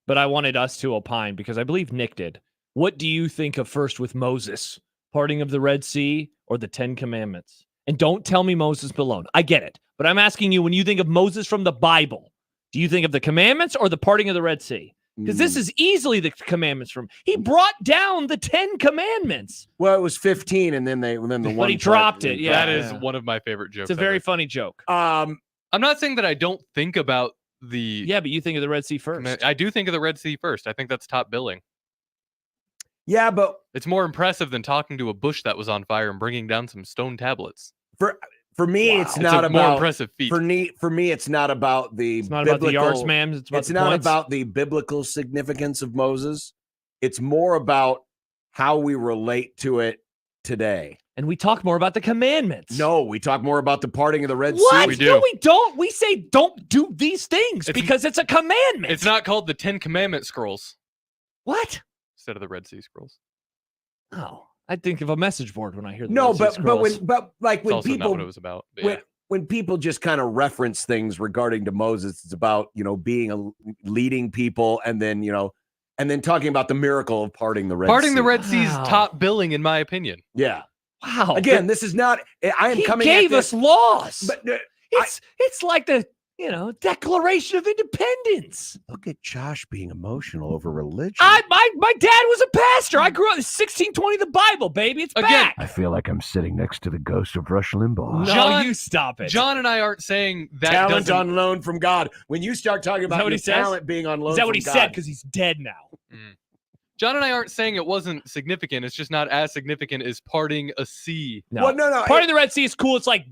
but I wanted us to opine because I believe Nick did. What do you think of first with Moses? Parting of the Red Sea or the 10 Commandments? And don't tell me Moses alone. I get it. But I'm asking you, when you think of Moses from the Bible, do you think of the commandments or the parting of the Red Sea? Because this is easily the commandments from. He brought down the 10 Commandments. Well, it was 15, and then the one. But he dropped it. Yeah, that is one of my favorite jokes. It's a very funny joke. I'm not saying that I don't think about the. Yeah, but you think of the Red Sea first. I do think of the Red Sea first. I think that's top billing. Yeah, but it's more impressive than talking to a bush that was on fire and bringing down some stone tablets. For me, it's not a about more impressive feat. For me, it's not about the. It's not about the yards, man. It's not points. about the biblical significance of Moses. It's more about how we relate to it today. And we talk more about the commandments. No, we talk more about the parting of the Red What? Sea. We do. No, we don't. We say don't do these things because it's a commandment. It's not called the 10 Commandment Scrolls. What? Instead of the Red Sea Scrolls. Oh, I think of a message board when I hear the No, Red Sea but Scrolls. when It's also people not what it was about. but when people just kind of reference things regarding to Moses, it's about leading people, and then talking about the miracle of parting the Red Sea. Parting the Red Sea is top billing, in my opinion. Yeah. Wow. Again, this is not. I am he coming. gave at us this, laws. but it's like the Declaration of Independence. Look at Josh being emotional over religion. My dad was a pastor. I grew up in 1620, the Bible, baby. It's back. I feel like I'm sitting next to the ghost of Rush Limbaugh. No, you stop it. John and I aren't saying that talent doesn't. on loan from God. When you start talking about what your he says? talent being on loan, Is that what from he God, said? Because he's dead now. John and I aren't saying it wasn't significant. It's just not as significant as parting a sea. No. Well, no. Parting the Red Sea is cool. It's like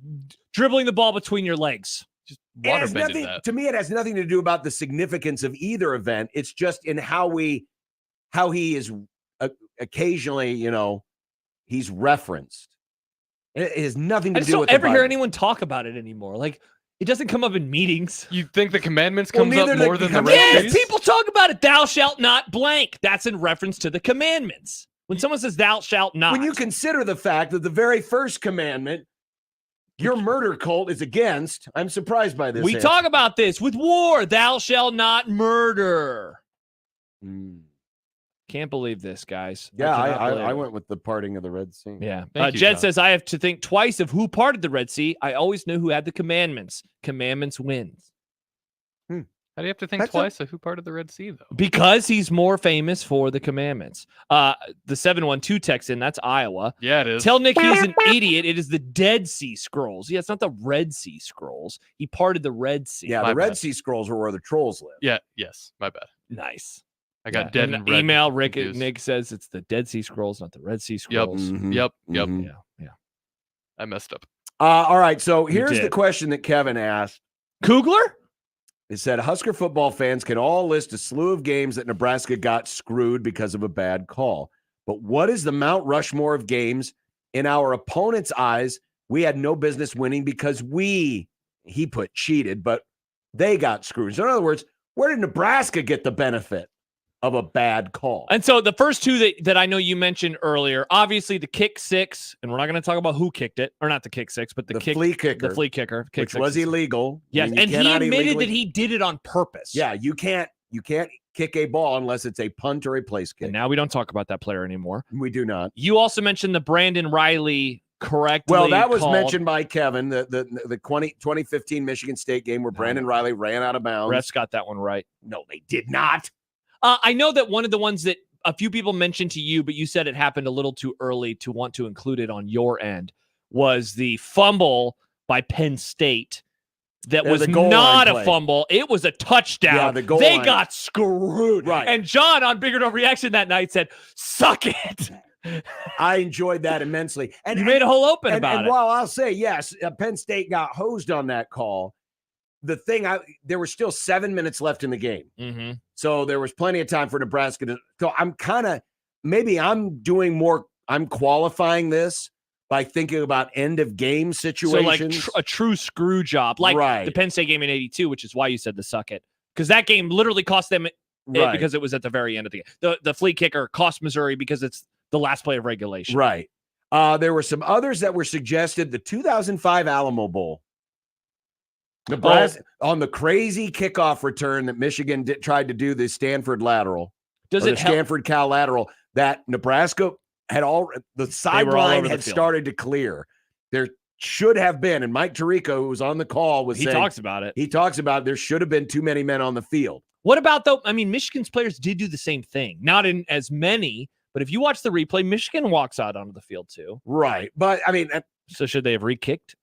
dribbling the ball between your legs. Just It water has bending nothing, that. to me, it has nothing to do about the significance of either event. It's just in how he is occasionally, he's referenced. It has nothing to I just do don't with ever the hear Bible. anyone talk about it anymore. Like, it doesn't come up in meetings. You think the commandments Well, comes neither up the more than the commandments. Red Yes, Sea? people talk about it. Thou shalt not blank. That's in reference to the commandments. When someone says thou shalt not. When you consider the fact that the very first commandment, your murder cult is against, I'm surprised by this. we answer. talk about this with war. Thou shalt not murder. Can't believe this, guys. Yeah, cannot believe I it. went with the parting of the Red Sea. Yeah. Thank you, Jed John. says, I have to think twice of who parted the Red Sea. I always knew who had the commandments. Commandments wins. I How do you have to think twice of who parted the Red Sea, though? Because he's more famous for the commandments. The 712 text in, that's Iowa. Yeah, it is. Tell Nick he's an idiot. It is the Dead Sea Scrolls. Yeah, it's not the Red Sea Scrolls. He parted the Red Sea. Yeah, the Red Sea Scrolls are where the trolls live. Yeah, yes, my bad. Nice. I got dead and red email. Rick confused. Nick says it's the Dead Sea Scrolls, not the Red Sea Scrolls. Yep. Yeah. I messed up. All right, so You here's the did. question that Kevin asked. Kugler? It said Husker football fans can all list a slew of games that Nebraska got screwed because of a bad call. But what is the Mount Rushmore of games in our opponent's eyes we had no business winning because he put cheated, but they got screwed. So in other words, where did Nebraska get the benefit of a bad call? And so the first two that I know you mentioned earlier, obviously the kick six, and we're not going to talk about who kicked it, or not the kick six, but the flea kicker. The flea kicker. Kick Which six was illegal. Yes, I mean, you and he cannot admitted illegally- that he did it on purpose. Yeah, you can't kick a ball unless it's a punt or a place kick. And now we don't talk about that player anymore. We do not. You also mentioned the Brandon Riley correctly Well, that was called. mentioned by Kevin, the 2015 Michigan State game where Brandon Riley ran out of bounds. Refs got that one right. No, they did not. I know that one of the ones that a few people mentioned to you, but you said it happened a little too early to want to include it on your end, was the fumble by Penn State. That was the goal not line a play. fumble. It was a touchdown. Yeah, the goal they line. got screwed. Right. And John on Bigger No Reaction that night said, suck it. I enjoyed that immensely. And You made a whole open about and it. while I'll say, yes, Penn State got hosed on that call, there were still 7 minutes left in the game. Mm-hmm. So there was plenty of time for Nebraska to. So I'm I'm qualifying this by thinking about end of game situations. So like a true screw job, like Right. the Penn State game in '82, which is why you said to suck it, because that game literally cost them it Right. because it was at the very end of the game. The flea kicker cost Missouri because it's the last play of regulation. Right. There were some others that were suggested. The 2005 Alamo Bowl. Nebraska on the crazy kickoff return that Michigan tried to do the Stanford lateral. Does or it the help? Stanford Cal lateral that Nebraska had the sideline over the had field. started to clear. There should have been, and Mike Tirico, who was on the call, was He saying, talks about it. He talks about there should have been too many men on the field. What about though? I mean, Michigan's players did do the same thing, not in as many, but if you watch the replay, Michigan walks out onto the field too. Right, but I mean, so should they have re-kicked?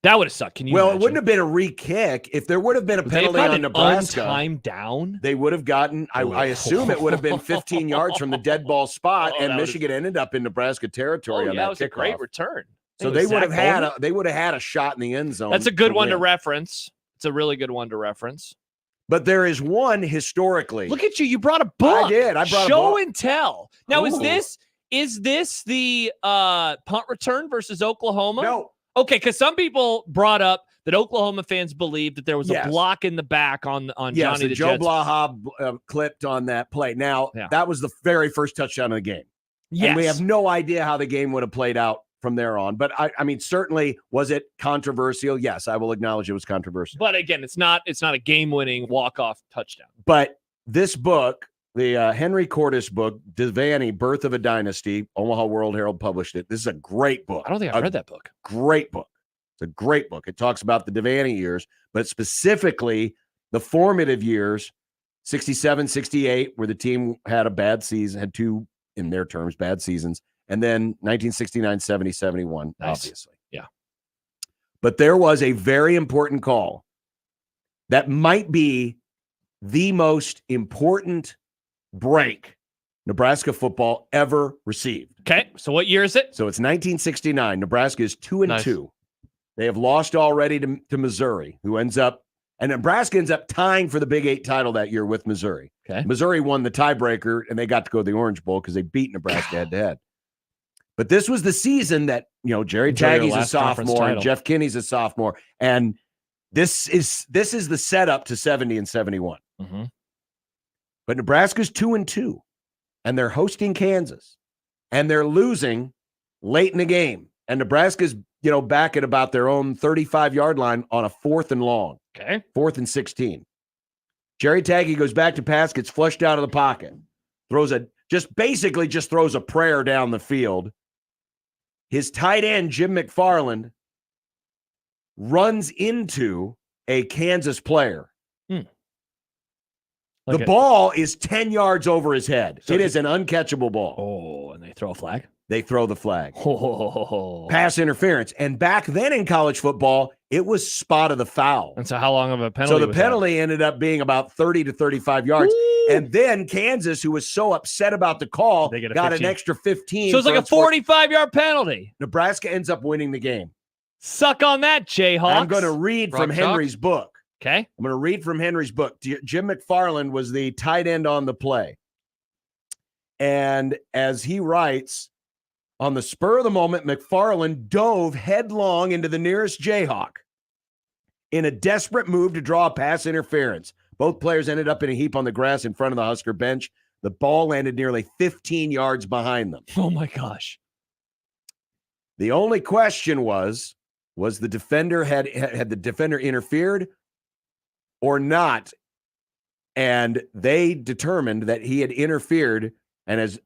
That would have sucked. Can you? Well, imagine? it wouldn't have been a re-kick if there would have been a Would they have penalty gotten on an Nebraska. time down. They would have gotten. I assume it would have been 15 yards from the dead ball spot, Oh, and that Michigan ended up in Nebraska territory on that that was a kickoff. great return. So It they was would have Zach had Bowman. they would have had a shot in the end zone. That's a good one to win. reference. It's a really good one to reference. But there is one historically. Look at you. You brought a book. I did. I brought a Show book. and tell. Now, Ooh. is this the punt return versus Oklahoma? No. Okay, because some people brought up that Oklahoma fans believed that there was Yes. a block in the back on Yes, Johnny the Joe Jets. Blaha clipped on that play. Now, that was the very first touchdown of the game. Yes. And we have no idea how the game would have played out from there on. But I mean, certainly, was it controversial? Yes, I will acknowledge it was controversial. But again, it's not a game-winning walk-off touchdown. But this book, the Henry Cordes book, Devaney, Birth of a Dynasty, Omaha World Herald published it. This is a great book. I don't think I've read that book. Great book. It's a great book. It talks about the Devaney years, but specifically the formative years, 67, 68, where the team had a bad season, had two, in their terms, bad seasons, and then 1969, 70, 71, Nice. obviously. Yeah. But there was a very important call that might be the most important break Nebraska football ever received. Okay, so what year is it? So it's 1969. Nebraska is 2-2. Nice. They have lost already to Missouri, who ends up, and Nebraska ends up tying for the Big 8 title that year with Missouri. Okay. Missouri won the tiebreaker, and they got to go to the Orange Bowl because they beat Nebraska head-to-head. But this was the season that, Jerry Enjoy your Taggy's a last conference sophomore and title. Jeff Kinney's a sophomore, and this is the setup to 70 and 71. Mm-hmm. But Nebraska's 2-2, and they're hosting Kansas, and they're losing late in the game. And Nebraska's, back at about their own 35-yard line on a 4th and long. Okay. 4th and 16. Jerry Taggy goes back to pass, gets flushed out of the pocket, throws a prayer down the field. His tight end, Jim McFarland, runs into a Kansas player. The ball is 10 yards over his head. So it is an uncatchable ball. Oh, and they throw a flag? They throw the flag. Oh. Pass interference. And back then in college football, it was spot of the foul. And so how long of a penalty So the was penalty ended up being about 30 to 35 yards. Woo! And then Kansas, who was so upset about the call, They get got 15. an extra 15. So it's like a 45-yard penalty. Nebraska ends up winning the game. Suck on that, Jayhawks. I'm going to read from Henry's book. Okay. I'm going to read from Henry's book. Jim McFarland was the tight end on the play. And as he writes, on the spur of the moment, McFarland dove headlong into the nearest Jayhawk in a desperate move to draw a pass interference. Both players ended up in a heap on the grass in front of the Husker bench. The ball landed nearly 15 yards behind them. Oh, my gosh. The only question was the defender had the defender interfered or not? And they determined that he had interfered. And as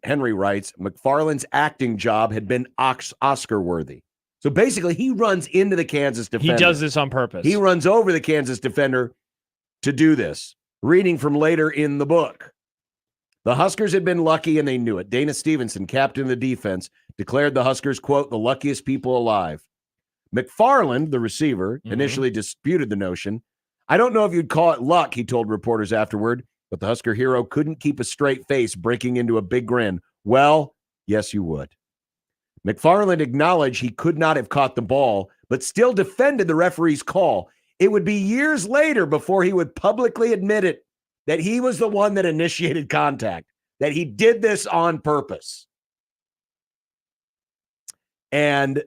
Henry writes, McFarland's acting job had been Oscar-worthy. So basically, he runs into the Kansas defender. He does this on purpose. He runs over the Kansas defender to do this. Reading from later in the book. The Huskers had been lucky, and they knew it. Dana Stevenson, captain of the defense, declared the Huskers, quote, the luckiest people alive. McFarland, the receiver, initially disputed the notion. I don't know if you'd call it luck, he told reporters afterward, but the Husker hero couldn't keep a straight face, breaking into a big grin. Well, yes, you would. McFarland acknowledged he could not have caught the ball, but still defended the referee's call. It would be years later before he would publicly admit it, that he was the one that initiated contact, that he did this on purpose. And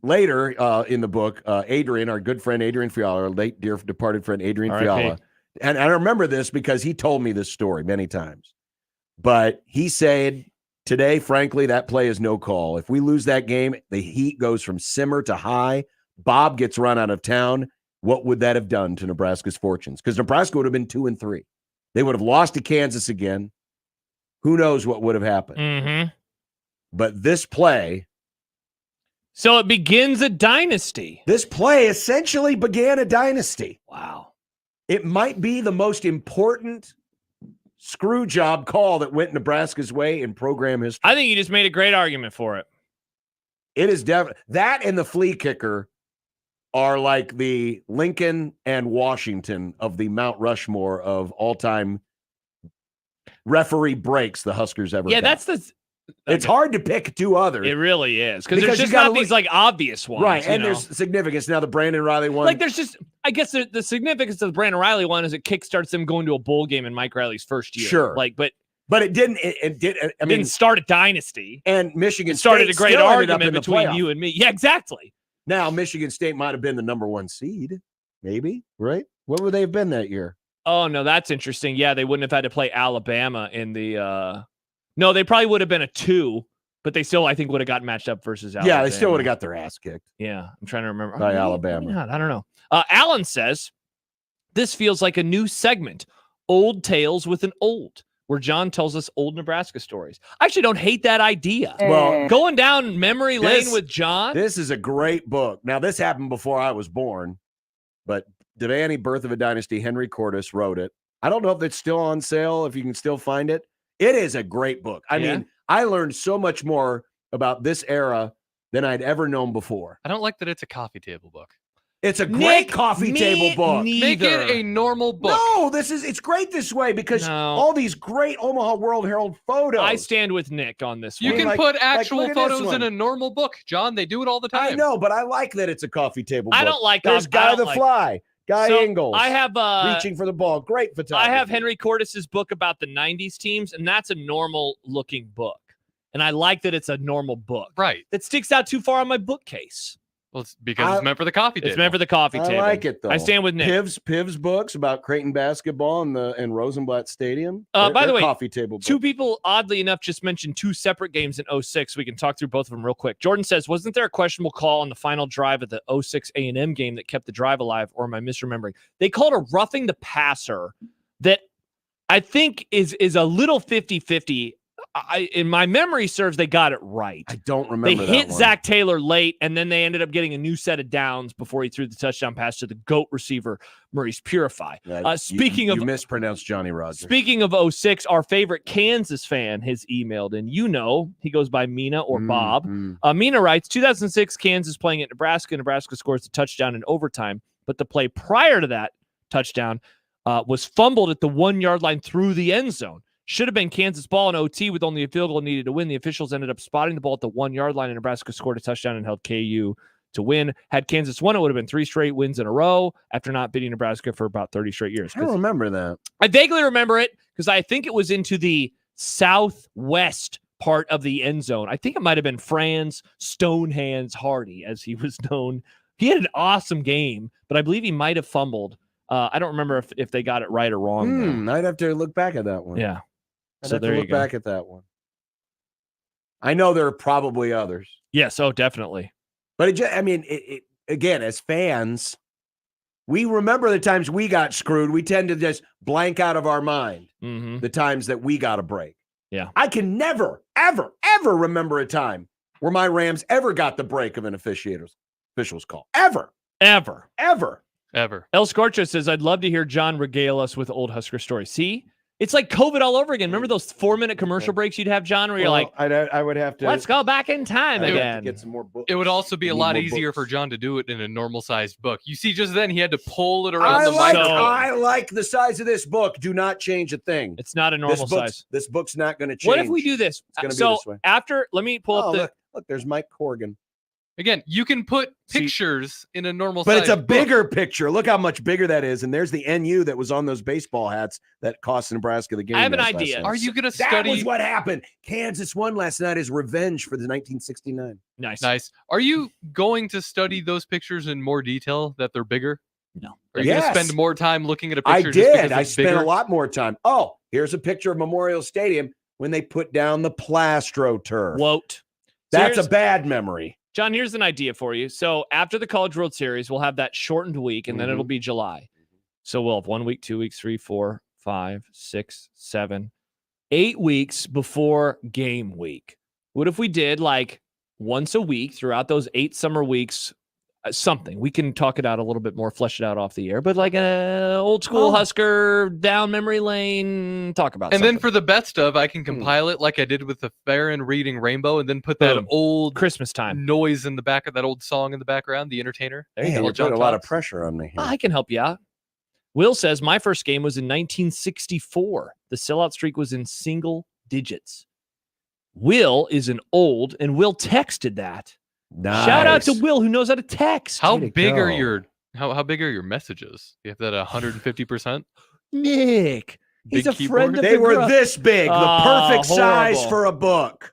later in the book, Adrian, our good friend Adrian Fiala, our late dear departed friend Adrian Fiala, and I remember this because he told me this story many times, but he said, today, frankly, that play is no call. If we lose that game, the heat goes from simmer to high. Bob gets run out of town. What would that have done to Nebraska's fortunes? Because Nebraska would have been 2-3. They would have lost to Kansas again. Who knows what would have happened? Mm-hmm. But this play. So it begins a dynasty. This play essentially began a dynasty. Wow. It might be the most important screw job call that went Nebraska's way in program history. I think you just made a great argument for it. It is definitely that, and the flea kicker are like the Lincoln and Washington of the Mount Rushmore of all-time referee breaks the Huskers ever got. That's it's hard to pick two others. It really is, because there's just not these like obvious ones, right? And there's significance. Now the Brandon Riley one, like there's just, I guess the significance of the Brandon Riley one is it kickstarts them going to a bowl game in Mike Riley's first year. Sure, like but it didn't. I mean, didn't start a dynasty. And Michigan started State a great still argument between you and me. Yeah, exactly. Now Michigan State might have been the number one seed, maybe, right? What would they have been that year? Oh no, that's interesting. Yeah, they wouldn't have had to play Alabama in the. No, they probably would have been a 2. But they still, I think, would have gotten matched up versus Alabama. Yeah, they still would have got their ass kicked. Yeah, I'm trying to remember. By Alabama. I don't know. Alan says, this feels like a new segment, Old Tales with an Old, where John tells us old Nebraska stories. I actually don't hate that idea. Well, going down memory lane with John. This is a great book. Now, this happened before I was born, but Devaney, Birth of a Dynasty, Henry Cordes wrote it. I don't know if it's still on sale, if you can still find it. It is a great book. I mean, I learned so much more about this era than I'd ever known before. I don't like that it's a coffee table book. It's a great coffee table book. Make it a normal book. No, it's great this way because all these great Omaha World Herald photos. I stand with Nick on this You one. can put actual photos in a normal book, John. They do it all the time. I know, but I like that it's a coffee table book. I don't like There's Guy the Fly, Guy Ingalls. I have reaching for the ball. Great photography. I have Henry Cordes' book about the 90s teams, and that's a normal looking book. And I like that it's a normal book. Right. That sticks out too far on my bookcase. Well, it's because it's meant for the coffee table. It's meant for the coffee table. I like it, though. I stand with Nick. Piv's books about Creighton basketball and Rosenblatt Stadium. By the way, coffee table books. Two people, oddly enough, just mentioned 2 separate games in 06. We can talk through both of them real quick. Jordan says, wasn't there a questionable call on the final drive of the 06 A&M game that kept the drive alive, or am I misremembering? They called a roughing the passer that I think is a little 50-50. in my memory serves, they got it right. I don't remember They hit Zach Taylor late, and then they ended up getting a new set of downs before he threw the touchdown pass to the GOAT receiver, Maurice Purify. You mispronounced Johnny Rogers. Speaking of 06, our favorite Kansas fan has emailed, and he goes by Mina or Bob. Mina writes, 2006, Kansas playing at Nebraska. Nebraska scores a touchdown in overtime, but the play prior to that touchdown was fumbled at the 1-yard line through the end zone. Should have been Kansas ball in OT with only a field goal needed to win. The officials ended up spotting the ball at the 1-yard line, and Nebraska scored a touchdown and held KU to win. Had Kansas won, it would have been 3 straight wins in a row after not beating Nebraska for about 30 straight years. I don't remember that. I vaguely remember it because I think it was into the southwest part of the end zone. I think it might have been Franz Stonehands Hardy, as he was known. He had an awesome game, but I believe he might have fumbled. I don't remember if they got it right or wrong. I'd have to look back at that one. Yeah. So there you go. Look back at that one. I know there are probably others. Yes, definitely. But again, as fans, we remember the times we got screwed. We tend to just blank out of our mind the times that we got a break. Yeah. I can never, ever, ever remember a time where my Rams ever got the break of an official's call. Ever. El Scorcho says, I'd love to hear John regale us with old Husker stories. See? It's like COVID all over again. Remember those 4-minute commercial breaks you'd have, John, where you're like, I would have to. Let's go back in time again. Get some more books. It would also be a lot easier for John to do it in a normal-sized book. You see, just then he had to pull it around the microphone. I like the size of this book. Do not change a thing. It's not a normal size. This book's not going to change. What if we do this? It's going to be this way. After, let me pull up the. Look, there's Mike Corrigan. Again, you can put pictures in a normal but size it's a book. bigger picture. Look how much bigger that is. And there's the NU that was on those baseball hats that cost Nebraska the game. I have an idea. Are you going to study? That was what happened. Kansas won last night as revenge for the 1969. Nice. Are you going to study those pictures in more detail that they're bigger? No. Are you going to spend more time looking at a picture? I did. I spent a lot more time. Oh, here's a picture of Memorial Stadium when they put down the Plastro-Turf. Quote. That's a bad memory. John, here's an idea for you. So after the College World Series, we'll have that shortened week, and then it'll be July. So we'll have 1 week, 2 weeks, 3, 4, 5, 6, 7, 8 weeks before game week. What if we did like once a week throughout those 8 summer weeks? Something we can talk it out a little bit more, flesh it out off the air, but like an old school Husker down memory lane, talk about and something. then for the best of, I can compile it like I did with the Farron reading Rainbow, and then put that old Christmas time noise in the back of that old song in the background, The Entertainer. There you go. You put a lot of pressure on me here. I can help you out. Will says my first game was in 1964. The sellout streak was in single digits. Will is an old, and Will texted that. Nice. Shout out to Will, who knows how to text. How big are your messages? You have that 150%? Nick, he's a friend of They the were group. this big, the perfect size for a book.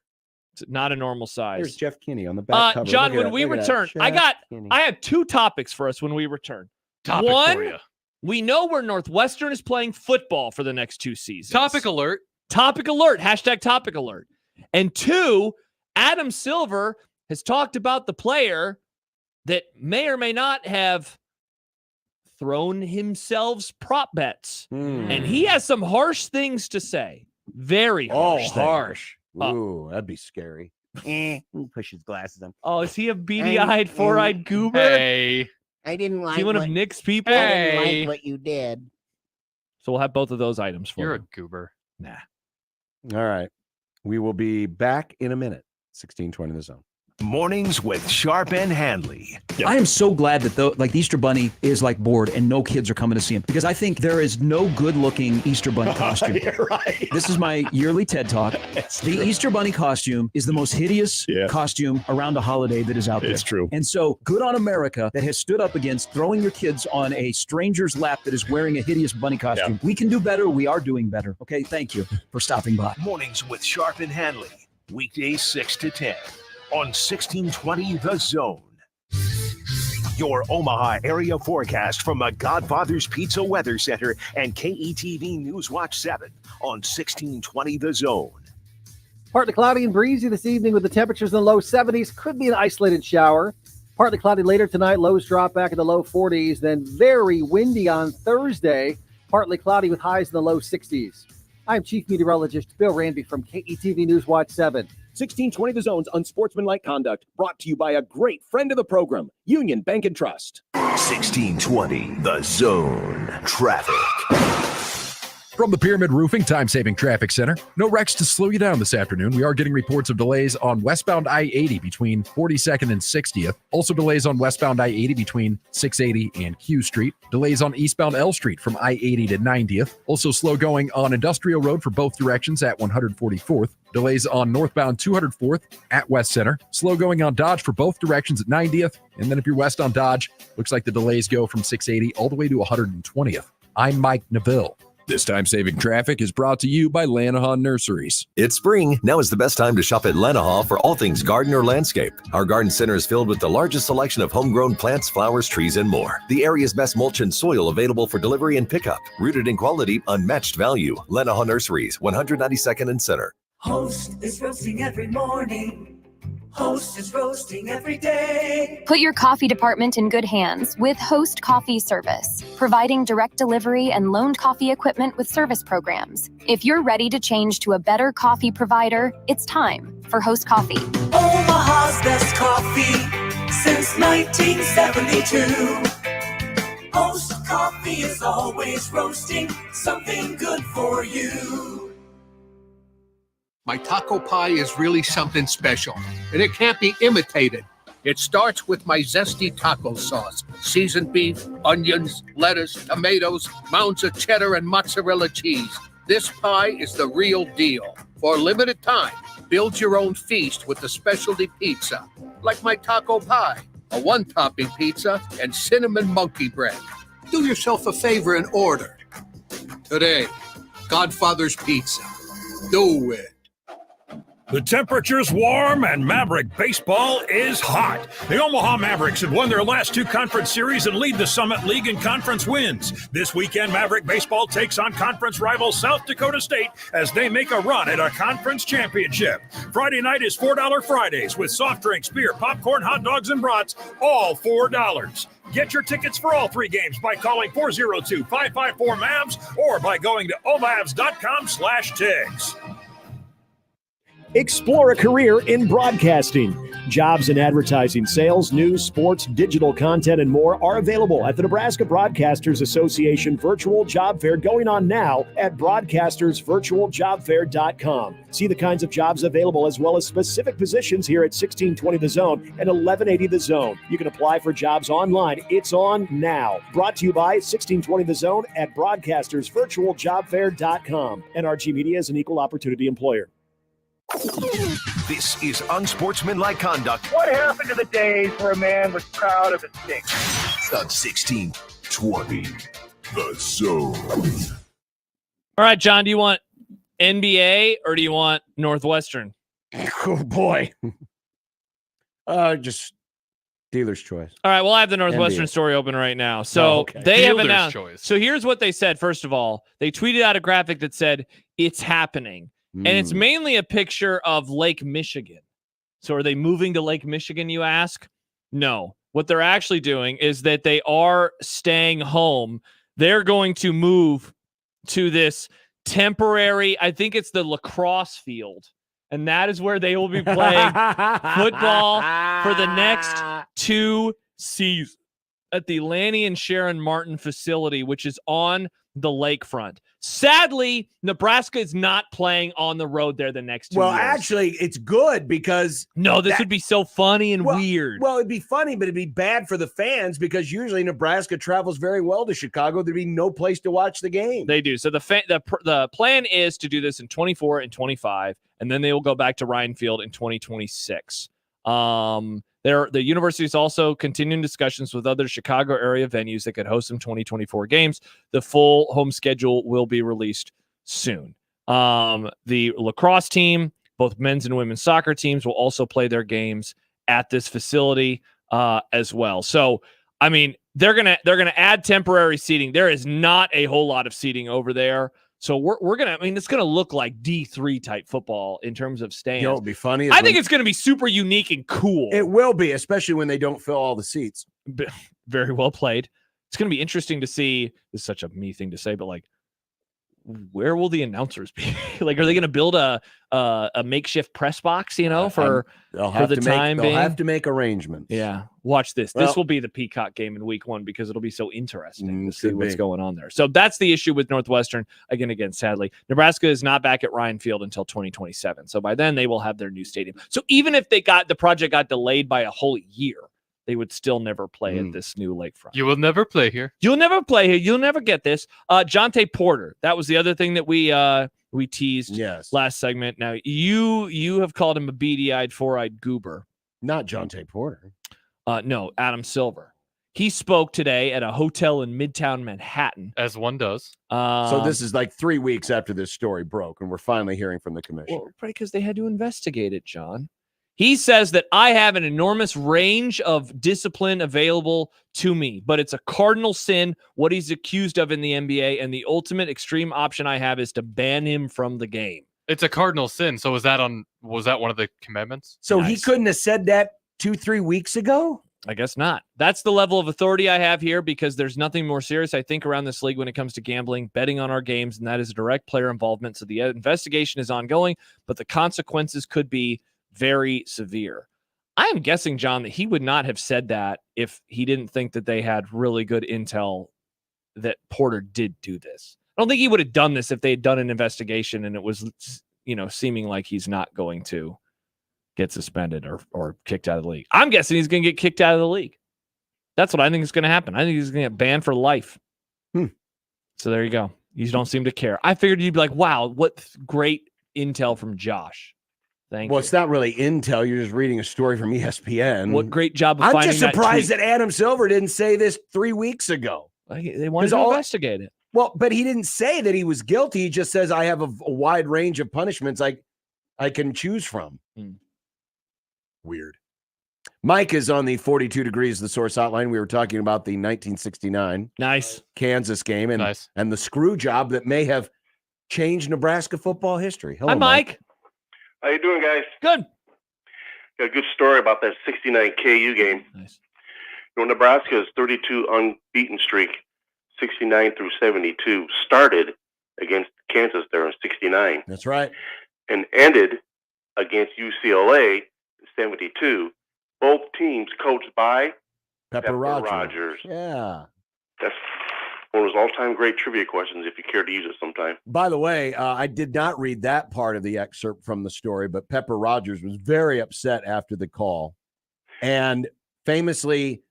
It's not a normal size. Here's Jeff Kinney on the back cover. John, when we return, I have 2 topics for us when we return. One, we know where Northwestern is playing football for the next 2 seasons. Topic alert. Hashtag topic alert. And 2, Adam Silver has talked about the player that may or may not have thrown himself's prop bets. And he has some harsh things to say. Very harsh. Harsh. Ooh, that'd be scary. Push his glasses on. Oh, is he a beady-eyed, four-eyed goober? Hey. I didn't like Is he one of Nick's people? I didn't like what you did. So we'll have both of those items for you. You're a goober. Nah. All right. We will be back in a minute. 1620 The Zone. Mornings with Sharp and Handley. I am so glad that the Easter Bunny is like bored and no kids are coming to see him, because I think there is no good-looking Easter Bunny costume. Right. This is my yearly TED Talk. The Easter Bunny costume is the most hideous costume around a holiday that is out there. It's true. And so good on America that has stood up against throwing your kids on a stranger's lap that is wearing a hideous bunny costume. We can do better. We are doing better. Okay, thank you for stopping by. Mornings with Sharp and Handley. Weekdays 6 to 10. On 1620 The Zone. Your Omaha area forecast from the Godfather's Pizza Weather Center and KETV News Watch 7 on 1620 The Zone. Partly cloudy and breezy this evening with the temperatures in the low 70s. Could be an isolated shower. Partly cloudy later tonight. Lows drop back in the low 40s. Then very windy on Thursday. Partly cloudy with highs in the low 60s. I'm Chief Meteorologist Bill Ranby from KETV News Watch 7. 1620 The Zone's Unsportsmanlike Conduct, brought to you by a great friend of the program, Union Bank and Trust. 1620 The Zone. Traffic. From the Pyramid Roofing Time-Saving Traffic Center, no wrecks to slow you down this afternoon. We are getting reports of delays on westbound I-80 between 42nd and 60th. Also delays on westbound I-80 between 680 and Q Street. Delays on eastbound L Street from I-80 to 90th. Also slow going on Industrial Road for both directions at 144th. Delays on northbound 204th at West Center. Slow going on Dodge for both directions at 90th. And then if you're west on Dodge, looks like the delays go from 680 all the way to 120th. I'm Mike Neville. This time-saving traffic is brought to you by Lanahan Nurseries. It's spring. Now is the best time to shop at Lanahan for all things garden or landscape. Our garden center is filled with the largest selection of homegrown plants, flowers, trees, and more. The area's best mulch and soil available for delivery and pickup. Rooted in quality, unmatched value. Lanahan Nurseries, 192nd and Center. Host is roasting every morning. Host is roasting every day. Put your coffee department in good hands with Host Coffee Service, providing direct delivery and loaned coffee equipment with service programs. If you're ready to change to a better coffee provider, it's time for Host Coffee. Omaha's best coffee since 1972. Host Coffee is always roasting something good for you. My taco pie is really something special, and it can't be imitated. It starts with my zesty taco sauce, seasoned beef, onions, lettuce, tomatoes, mounds of cheddar, and mozzarella cheese. This pie is the real deal. For a limited time, build your own feast with the specialty pizza, like my taco pie, a one-topping pizza, and cinnamon monkey bread. Do yourself a favor and order. Today, Godfather's Pizza. Do it. The temperature's warm and Maverick baseball is hot. The Omaha Mavericks have won their last two conference series and lead the Summit League in conference wins. This weekend, Maverick baseball takes on conference rival South Dakota State as they make a run at a conference championship. Friday night is $4 Fridays with soft drinks, beer, popcorn, hot dogs, and brats, all $4. Get your tickets for all three games by calling 402-554-MAVS or by going to omavs.com/tigs. Explore a career in broadcasting. Jobs in advertising, sales, news, sports, digital content, and more are available at the Nebraska Broadcasters Association Virtual Job Fair going on now at broadcastersvirtualjobfair.com. See the kinds of jobs available as well as specific positions here at 1620 The Zone and 1180 The Zone. You can apply for jobs online. It's on now. Brought to you by 1620 The Zone at broadcastersvirtualjobfair.com. NRG Media is an equal opportunity employer. This is Unsportsmanlike Conduct. What happened to the days where a man was proud of his dick? On 1620 The Zone. All right, John, do you want NBA or do you want Northwestern? Oh, boy. Just dealer's choice. All right, well, I have the Northwestern NBA. story open right now. So they have announced. Choice. So here's what they said. First of all, they tweeted out a graphic that said, "It's happening." And it's mainly a picture of Lake Michigan. So are they moving to Lake Michigan, you ask? No. What they're actually doing is that they are staying home. They're going to move to this temporary, I think it's the lacrosse field. And that is where they will be playing football for the next 2 seasons at the Lanny and Sharon Martin facility, which is on the lakefront. Sadly, Nebraska is not playing on the road there the next 2 years. Well, actually, it's good because... No, this would be so funny and weird. Well, it'd be funny, but it'd be bad for the fans because usually Nebraska travels very well to Chicago. There'd be no place to watch the game. They do. So the plan is to do this in 24 and 25, and then they will go back to Ryan Field in 2026. The university is also continuing discussions with other Chicago area venues that could host some 2024 games. The full home schedule will be released soon. The lacrosse team, both men's and women's soccer teams, will also play their games at this facility as well. So, I mean, they're gonna add temporary seating. There is not a whole lot of seating over there. So we're gonna. I mean, it's gonna look like D3 type football in terms of stands. You know, it'll be funny. I think it's gonna be super unique and cool. It will be, especially when they don't fill all the seats. Very well played. It's gonna be interesting to see. This is such a me thing to say, but like, where will the announcers be? Like, are they going to build a makeshift press box, for the time being? They'll have to make arrangements. Yeah. Watch this. Well, this will be the Peacock game in week 1 because it'll be so interesting to see what's going on there. So that's the issue with Northwestern. Again, sadly, Nebraska is not back at Ryan Field until 2027. So by then they will have their new stadium. So even if the project got delayed by a whole year, they would still never play at this new lakefront. You will never play here. You'll never play here. You'll never get this. Jonte Porter. That was the other thing that we teased last segment. Now, you have called him a beady-eyed, four-eyed goober. Not Jonte Porter. No, Adam Silver. He spoke today at a hotel in Midtown Manhattan. As one does. So this is like 3 weeks after this story broke, and we're finally hearing from the commissioner. Well, probably because they had to investigate it, John. He says that I have an enormous range of discipline available to me, but it's a cardinal sin what he's accused of in the NBA, and the ultimate extreme option I have is to ban him from the game. It's a cardinal sin. So was that one of the commandments? So he couldn't have said that 2-3 weeks ago? I guess not. That's the level of authority I have here because there's nothing more serious, I think, around this league when it comes to gambling, betting on our games, and that is direct player involvement. So the investigation is ongoing, but the consequences could be very severe. I am guessing, John, that he would not have said that if he didn't think that they had really good intel that Porter did do this. I don't think he would have done this if they had done an investigation and it was, seeming like he's not going to get suspended or kicked out of the league. I'm guessing he's going to get kicked out of the league. That's what I think is going to happen. I think he's going to get banned for life. So there you go. You don't seem to care. I figured you'd be like, wow, what great intel from Josh. Thank you. It's not really intel. You're just reading a story from ESPN. What great job of I'm finding just surprised that Adam Silver didn't say this 3 weeks ago. They wanted to investigate it. Well, but he didn't say that he was guilty. He just says, I have a wide range of punishments I can choose from. Weird. Mike is on the 42 Degrees The Source hotline. We were talking about the 1969 Kansas game and the screw job that may have changed Nebraska football history. Hello, Hi, Mike. How you doing, guys? Good. Got a good story about that 69 KU game. Nice. Nebraska's 32 unbeaten streak, 69 through 72, started against Kansas there in 69. That's right. And ended against UCLA in 72. Both teams coached by Pepper Rogers. Rogers. Yeah. That's one of those all-time great trivia questions if you care to use it sometime. By the way, I did not read that part of the excerpt from the story, but Pepper Rogers was very upset after the call. And famously,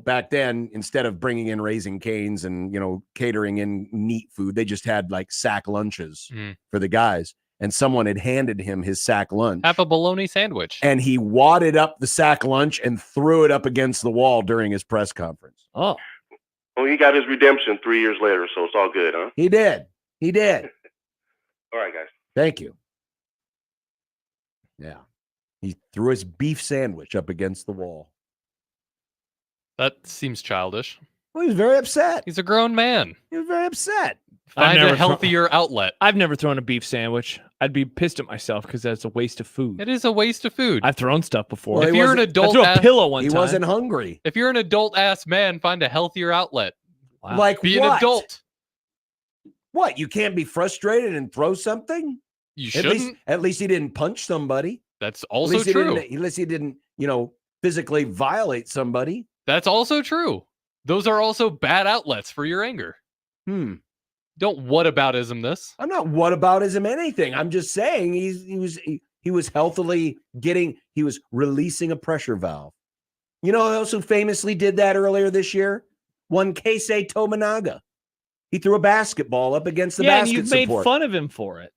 back then, instead of bringing in Raising Cane's and, catering in neat food, they just had like sack lunches for the guys. And someone had handed him his sack lunch. Have a bologna sandwich. And he wadded up the sack lunch and threw it up against the wall during his press conference. Oh. Well, he got his redemption 3 years later, so it's all good, huh? He did. All right, guys. Thank you. Yeah. He threw his beef sandwich up against the wall. That seems childish. Well, he was very upset. He's a grown man. He was very upset. Find a healthier outlet. I've never thrown a beef sandwich. I'd be pissed at myself because that's a waste of food. It is a waste of food. I've thrown stuff before. Well, if you're an adult, I threw a pillow one time. He wasn't hungry. If you're an adult-ass man, find a healthier outlet. Wow. Like be what? an adult. What? You can't be frustrated and throw something? You shouldn't. At least he didn't punch somebody. That's also true. At least he didn't, physically violate somebody. That's also true. Those are also bad outlets for your anger. Don't whataboutism this. I'm not whataboutism anything. I'm just saying he was healthily he was releasing a pressure valve. You know who else who famously did that earlier this year? One Keisei Tominaga. He threw a basketball up against the basket and you've support. made fun of him for it.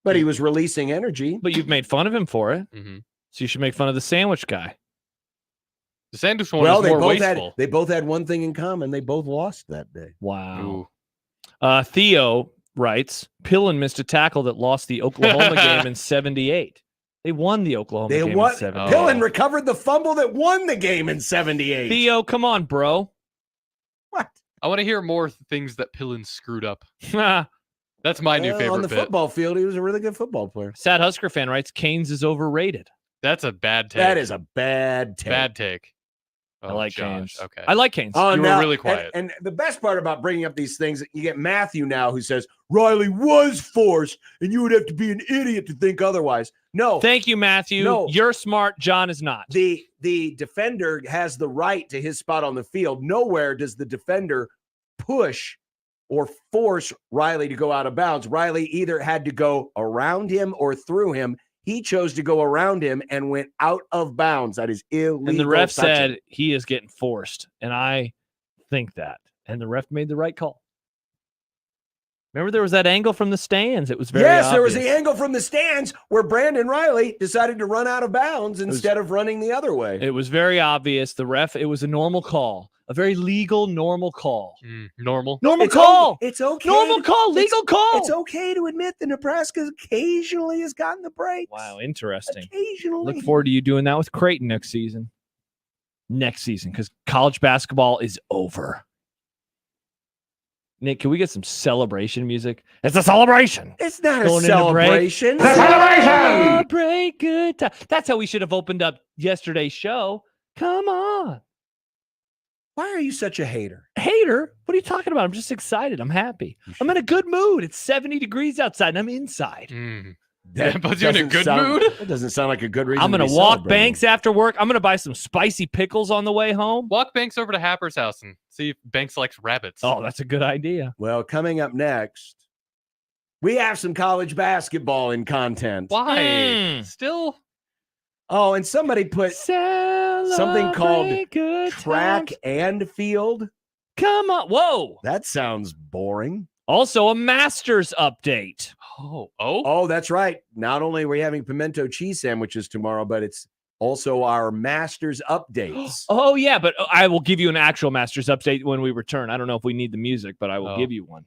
But he was releasing energy. But you've made fun of him for it. So you should make fun of the sandwich guy. The sandwich one is more wasteful. They both had one thing in common. They both lost that day. Wow. Theo writes, Pillin missed a tackle that lost the Oklahoma game in 78. They won the Oklahoma game in 78. Pillin recovered the fumble that won the game in 78. Theo, come on, bro. What? I want to hear more things that Pillin screwed up. That's my new favorite on the bit. Football field, he was a really good football player. Sad Husker fan writes, Canes is overrated. That's a bad take. That is a bad take. Bad take. I like Canes. Okay. I like Canes. You were really quiet. And the best part about bringing up these things, you get Matthew now who says, Riley was forced, and you would have to be an idiot to think otherwise. No. Thank you, Matthew. No. You're smart. John is not. The defender has the right to his spot on the field. Nowhere does the defender push or force Riley to go out of bounds. Riley either had to go around him or through him. He chose to go around him and went out of bounds. That is illegal. And the ref touching. said he is getting forced. And I think that. And the ref made the right call. Remember there was that angle from the stands. It was very obvious. There was the angle from the stands where Brandon Riley decided to run out of bounds instead of running the other way. It was very obvious. The ref, it was a normal call. A very legal, normal call. Normal call. It's okay. Normal call. Legal call. It's okay to admit that Nebraska occasionally has gotten the breaks. Wow, interesting. Occasionally. Look forward to you doing that with Creighton next season. Because college basketball is over. Nick, can we get some celebration music? It's a celebration. It's not Going a celebration. It's a celebration. Celebrate good time. That's how we should have opened up yesterday's show. Come on. Why are you such a hater? Hater? What are you talking about? I'm just excited. I'm happy. I'm in a good mood. It's 70 degrees outside and I'm inside. That puts you in a good mood? That doesn't sound like a good reason. I'm going to walk Banks after work. I'm going to buy some spicy pickles on the way home. Walk Banks over to Happer's house and see if Banks likes rabbits. Oh, that's a good idea. Well, coming up next, we have some college basketball in content. Why? Still? Oh, and somebody put something called track and field. Come on. Whoa. That sounds boring. Also, a Masters update. Oh, that's right. Not only are we having pimento cheese sandwiches tomorrow, but it's also our Masters updates. Oh, yeah, but I will give you an actual Masters update when we return. I don't know if we need the music, but I will give you one.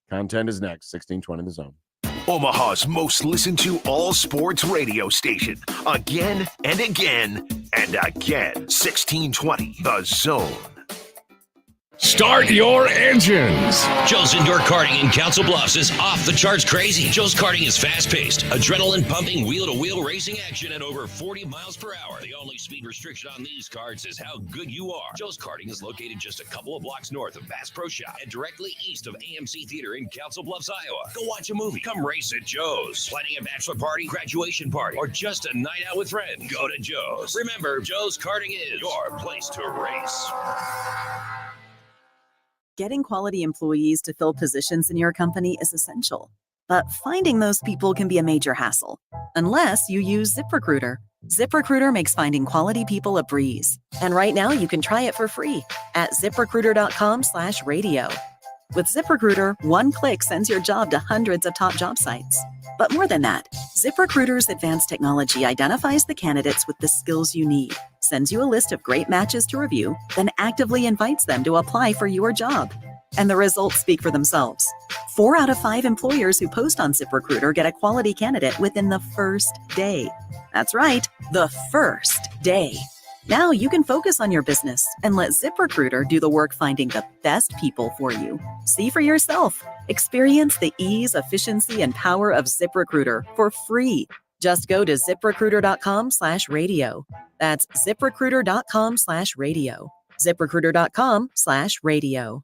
Content is next. 1620 The Zone. Omaha's most listened to all sports radio station. Again and again and again. 1620 The Zone. Start your engines. Joe's Indoor Karting in Council Bluffs is off the charts crazy. Joe's Karting is fast-paced, adrenaline-pumping, wheel-to-wheel racing action at over 40 miles per hour. The only speed restriction on these karts is how good you are. Joe's Karting is located just a couple of blocks north of Bass Pro Shop and directly east of AMC Theater in Council Bluffs, Iowa. Go watch a movie. Come race at Joe's. Planning a bachelor party, graduation party, or just a night out with friends? Go to Joe's. Remember, Joe's Karting is your place to race. Getting quality employees to fill positions in your company is essential, but finding those people can be a major hassle, unless you use ZipRecruiter. ZipRecruiter makes finding quality people a breeze. And right now you can try it for free at ZipRecruiter.com/radio. With ZipRecruiter, one click sends your job to hundreds of top job sites. But more than that, ZipRecruiter's advanced technology identifies the candidates with the skills you need, sends you a list of great matches to review, then actively invites them to apply for your job. And the results speak for themselves. 4 out of 5 employers who post on ZipRecruiter get a quality candidate within the first day. That's right, the first day. Now you can focus on your business and let ZipRecruiter do the work finding the best people for you. See for yourself. Experience the ease, efficiency, and power of ZipRecruiter for free. Just go to ZipRecruiter.com/radio. That's ZipRecruiter.com/radio. ZipRecruiter.com/radio.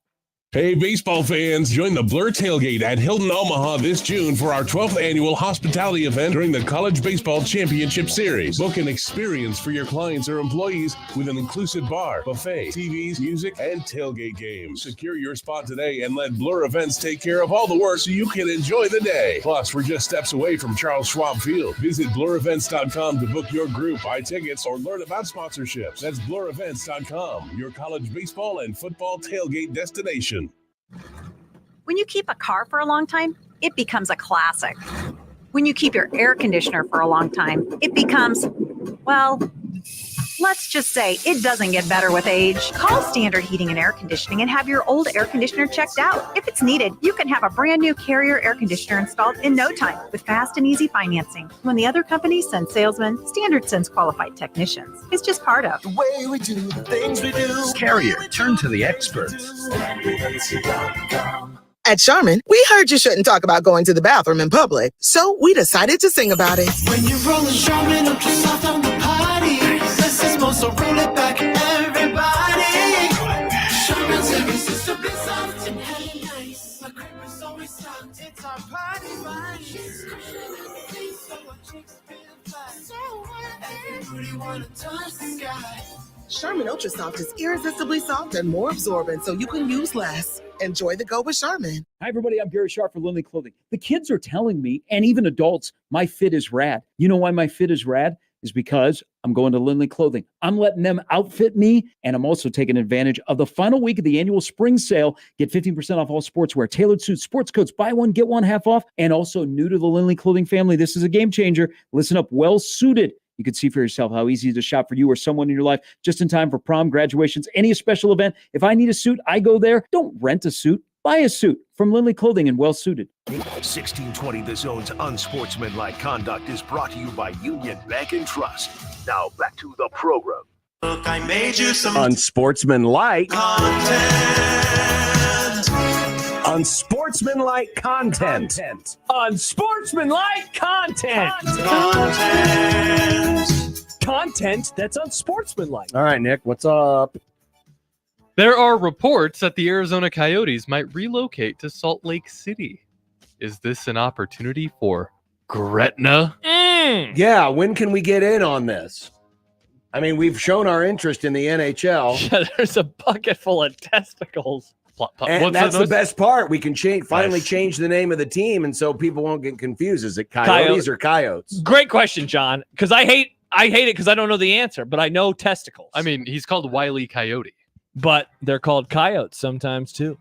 Hey, baseball fans, join the Blur Tailgate at Hilton, Omaha this June for our 12th annual hospitality event during the College Baseball Championship Series. Book an experience for your clients or employees with an inclusive bar, buffet, TVs, music, and tailgate games. Secure your spot today and let Blur Events take care of all the work so you can enjoy the day. Plus, we're just steps away from Charles Schwab Field. Visit blurevents.com to book your group, buy tickets, or learn about sponsorships. That's blurevents.com, your college baseball and football tailgate destination. When you keep a car for a long time, it becomes a classic. When you keep your air conditioner for a long time, it becomes, well, let's just say it doesn't get better with age. Call Standard Heating and Air Conditioning and have your old air conditioner checked out. If it's needed, you can have a brand new Carrier air conditioner installed in no time with fast and easy financing. When the other companies send salesmen, Standard sends qualified technicians. It's just part of the way we do the things we do. Carrier, turn to the experts. At Charmin, we heard you shouldn't talk about going to the bathroom in public, so we decided to sing about it. When you're rolling Charmin, don't you soft on the party. This is more, so roll it back, everybody. Charmin's irresistible, soft and nice. Like It's our party line. Charmin Ultra Soft is irresistibly soft and more absorbent, so you can use less. Enjoy the go with Charmin. Hi, everybody. I'm Gary Sharp for Lindley Clothing. The kids are telling me, and even adults, my fit is rad. You know why my fit is rad? Is because I'm going to Lindley Clothing. I'm letting them outfit me, and I'm also taking advantage of the final week of the annual spring sale. Get 15% off all sportswear, tailored suits, sports coats, buy one, get one half off, and also new to the Lindley Clothing family. This is a game changer. Listen up, well suited. You can see for yourself how easy it is to shop for you or someone in your life just in time for prom, graduations, any special event. If I need a suit, I go there. Don't rent a suit. Buy a suit from Lindley Clothing and well suited. 1620 The Zone's Unsportsmanlike Conduct is brought to you by Union Bank and Trust. Now back to the program. Look, I made you some Unsportsmanlike content. Unsportsmanlike content. Unsportsmanlike content. Content that's unsportsmanlike. All right, Nick, what's up? There are reports that the Arizona Coyotes might relocate to Salt Lake City. Is this an opportunity for Gretna? Yeah, when can we get in on this? I mean, we've shown our interest in the NHL. Yeah, there's a bucket full of testicles. And that's the best part. We can finally change the name of the team, and so people won't get confused. Is it Coyotes or Coyotes? Great question, John. Because I hate it because I don't know the answer, but I know testicles. I mean, he's called Wile E. Coyote. But they're called coyotes sometimes too.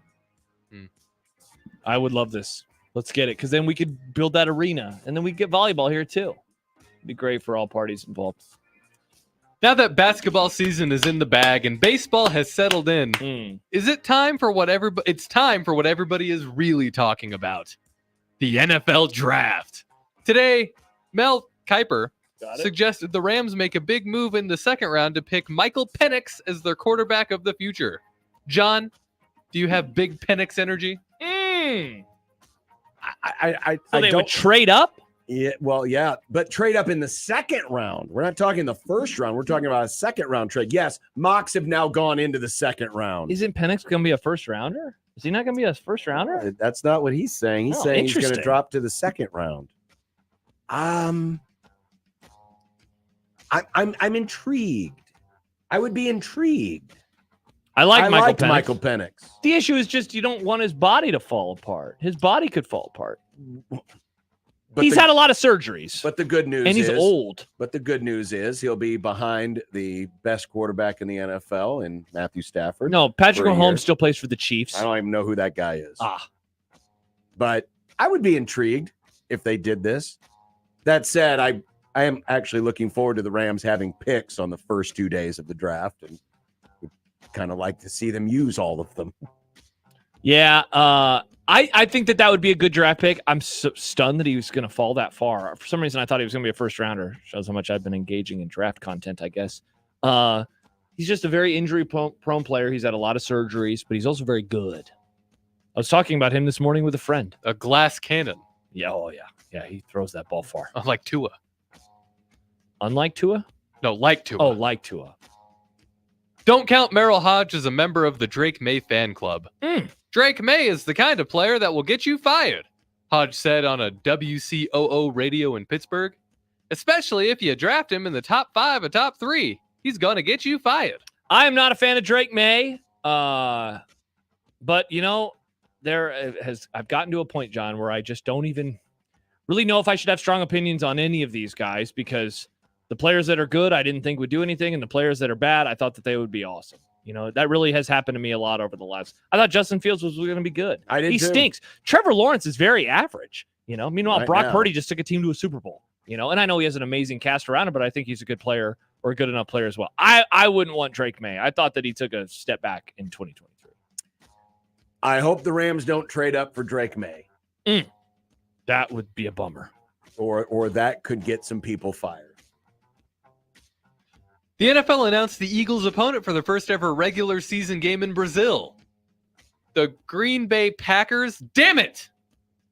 I would love this. Let's get it, because then we could build that arena, and then we get volleyball here too. It'd be great for all parties involved. Now that basketball season is in the bag and baseball has settled in, is it time for it's time for what everybody is really talking about? The NFL draft. Today, Mel Kiper suggested the Rams make a big move in the second round to pick Michael Penix as their quarterback of the future. John, do you have big Penix energy? They would trade up? Yeah, well, yeah, but trade up in the second round. We're not talking the first round. We're talking about a second round trade. Yes, mocks have now gone into the second round. Isn't Penix going to be a first rounder? Is he not going to be a first rounder? That's not what he's saying. He's saying he's going to drop to the second round. I'm intrigued. I would be intrigued. I like Michael Penix. The issue is just you don't want his body to fall apart. His body could fall apart. But he's had a lot of surgeries. But the good news and he's old. But the good news is he'll be behind the best quarterback in the NFL in Matthew Stafford. No, Patrick Mahomes still plays for the Chiefs. I don't even know who that guy is. But I would be intrigued if they did this. That said, I am actually looking forward to the Rams having picks on the first 2 days of the draft, and would kind of like to see them use all of them. Yeah, I think that would be a good draft pick. I'm so stunned that he was going to fall that far. For some reason, I thought he was going to be a first rounder. Shows how much I've been engaging in draft content, I guess. He's just a very injury-prone player. He's had a lot of surgeries, but he's also very good. I was talking about him this morning with a friend. A glass cannon. Yeah, oh yeah. Yeah, he throws that ball far. Unlike Tua. Unlike Tua? No, like Tua. Oh, like Tua. Don't count Merrill Hodge as a member of the Drake May fan club. Drake May is the kind of player that will get you fired, Hodge said on a WCOO radio in Pittsburgh. Especially if you draft him in the top 5 or top 3. He's going to get you fired. I am not a fan of Drake May. But, you know, I've gotten to a point, John, where I just don't even really know if I should have strong opinions on any of these guys, because the players that are good, I didn't think would do anything. And the players that are bad, I thought that they would be awesome. You know, that really has happened to me a lot over the last. I thought Justin Fields was going to be good. I did. He stinks. Trevor Lawrence is very average. You know, meanwhile, Brock Purdy just took a team to a Super Bowl. You know, and I know he has an amazing cast around him, but I think he's a good player, or a good enough player as well. I wouldn't want Drake May. I thought that he took a step back in 2023. I hope the Rams don't trade up for Drake May. That would be a bummer. Or that could get some people fired. The NFL announced the Eagles' opponent for the first ever regular season game in Brazil. The Green Bay Packers, damn it!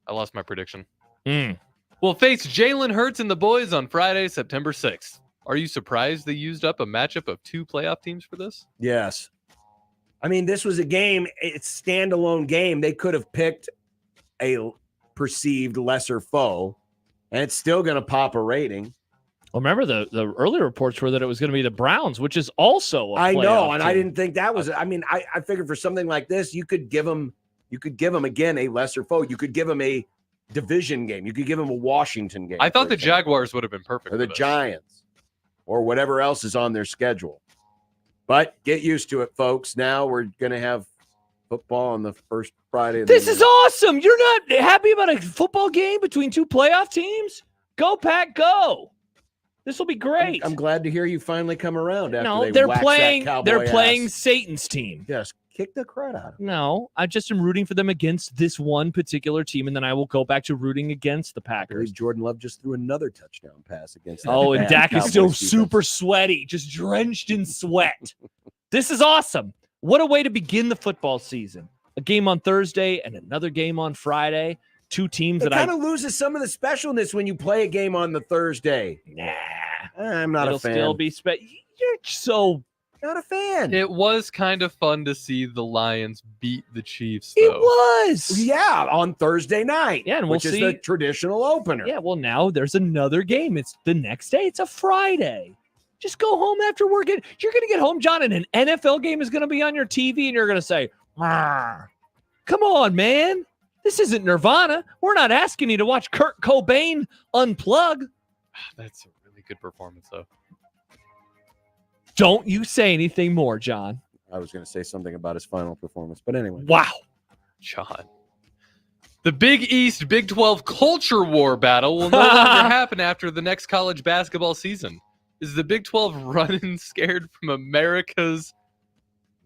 I lost my prediction. Will face Jalen Hurts and the boys on Friday, September 6th. Are you surprised they used up a matchup of 2 playoff teams for this? Yes. I mean, this was a game, it's a standalone game. They could have picked a perceived lesser foe, and it's still going to pop a rating. Well, remember the early reports were that it was going to be the Browns, which is also I know, and team. I didn't think that was. I mean, I figured for something like this, you could give them again a lesser foe. You could give them a division game. You could give them a Washington game. I thought the Jaguars would have been perfect, or the Giants, or whatever else is on their schedule. But get used to it, folks. Now we're going to have football on the first Friday. This is awesome. You're not happy about a football game between two playoff teams? Go Pack, go! This will be great. I'm glad to hear you finally come around. After They're playing Satan's team. Yes, kick the crud out of them. No, I just am rooting for them against this one particular team, and then I will go back to rooting against the Packers. I believe Jordan Love just threw another touchdown pass against. And Dak is still super sweaty, just drenched in sweat. This is awesome. What a way to begin the football season. A game on Thursday and another game on Friday. Two teams it kind of loses some of the specialness when you play a game on the Thursday. Nah, I'm not a fan. It'll still be You're so not a fan. It was kind of fun to see the Lions beat the Chiefs, It though. was. Yeah, on Thursday night. Yeah, and which is the traditional opener. Yeah, well, now there's another game. It's the next day. It's a Friday. Just go home after work. You're going to get home, John, and an NFL game is going to be on your TV, and you're going to say, come on, man. This isn't Nirvana. We're not asking you to watch Kurt Cobain unplug. That's a really good performance, though. Don't you say anything more, John. I was going to say something about his final performance, but anyway. Wow. John. The Big East Big 12 culture war battle will no longer happen after the next college basketball season. Is the Big 12 running scared from America's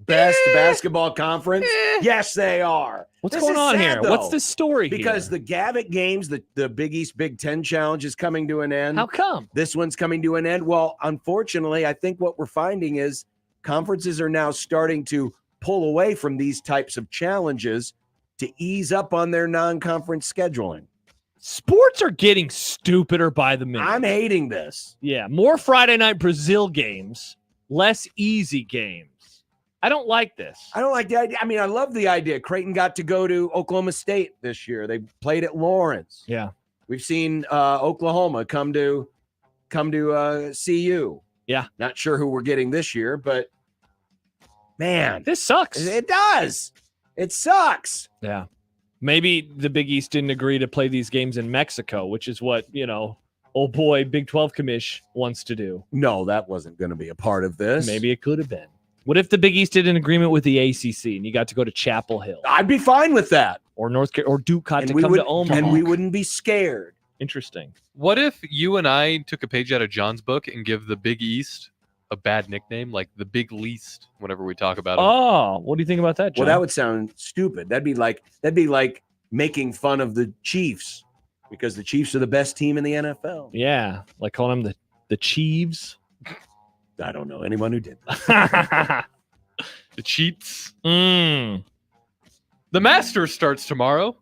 best basketball conference? Yes, they are. What's going on here? Though, What's the story because here? the Gavitt games, the Big East Big 10 challenge is coming to an end. How come? This one's coming to an end. Well, unfortunately, I think what we're finding is conferences are now starting to pull away from these types of challenges to ease up on their non-conference scheduling. Sports are getting stupider by the minute. I'm hating this. Yeah, more Friday night Brazil games, less easy games. I don't like this. I don't like the idea. I mean, I love the idea. Creighton got to go to Oklahoma State this year. They played at Lawrence. Yeah. We've seen Oklahoma come to CU. Yeah. Not sure who we're getting this year, but man, this sucks. It does. It sucks. Yeah. Maybe the Big East didn't agree to play these games in Mexico, which is what, old boy Big 12 commish wants to do. No, that wasn't going to be a part of this. Maybe it could have been. What if the Big East did an agreement with the ACC and you got to go to Chapel Hill? I'd be fine with that. Or or Duke got to come to Omaha. And we wouldn't be scared. Interesting. What if you and I took a page out of John's book and give the Big East a bad nickname, like the Big Least, whenever we talk about it? Oh, what do you think about that, John? Well, that would sound stupid. That'd be like making fun of the Chiefs because the Chiefs are the best team in the NFL. Yeah, like calling them the Chiefs. I don't know anyone who did that. The cheats. Mm. The Masters starts tomorrow.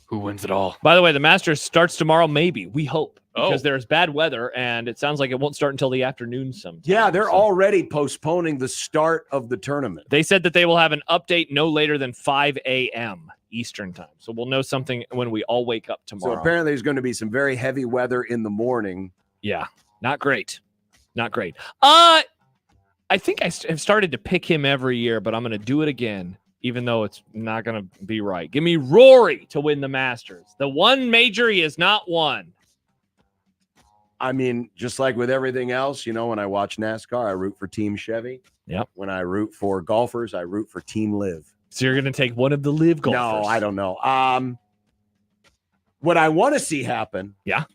Who wins it all? By the way, the Masters starts tomorrow, maybe. We hope. Because Oh. there's bad weather, and it sounds like it won't start until the afternoon sometime. Yeah, they're already postponing the start of the tournament. They said that they will have an update no later than 5 a.m. Eastern time. So we'll know something when we all wake up tomorrow. So apparently there's going to be some very heavy weather in the morning. Yeah, not great. Not great. I think I have started to pick him every year, but I'm going to do it again, even though it's not going to be right. Give me Rory to win the Masters. The one major he has not won. I mean, just like with everything else, when I watch NASCAR, I root for Team Chevy. Yep. When I root for golfers, I root for Team Live. So you're going to take one of the Live golfers? No, I don't know. What I want to see happen. Yeah.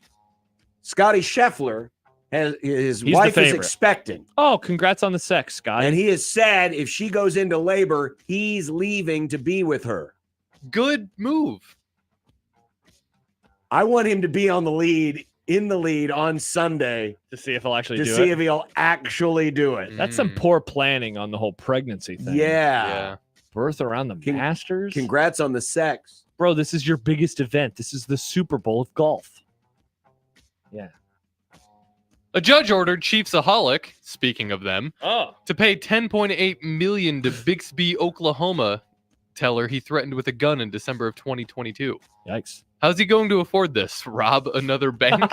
Scotty Scheffler, his wife is expecting. Oh, congrats on the sex, Scott. And he has said if she goes into labor, he's leaving to be with her. Good move. I want him to be in the lead on Sunday to see if he'll actually to do see it. if he'll actually do it. That's some poor planning on the whole pregnancy thing. Yeah. Birth around the Masters. Congrats on the sex. Bro, this is your biggest event. This is the Super Bowl of golf. Yeah. A judge ordered Chiefsaholic, speaking of them, to pay $10.8 million to Bixby, Oklahoma, teller he threatened with a gun in December of 2022. Yikes. How's he going to afford this? Rob another bank?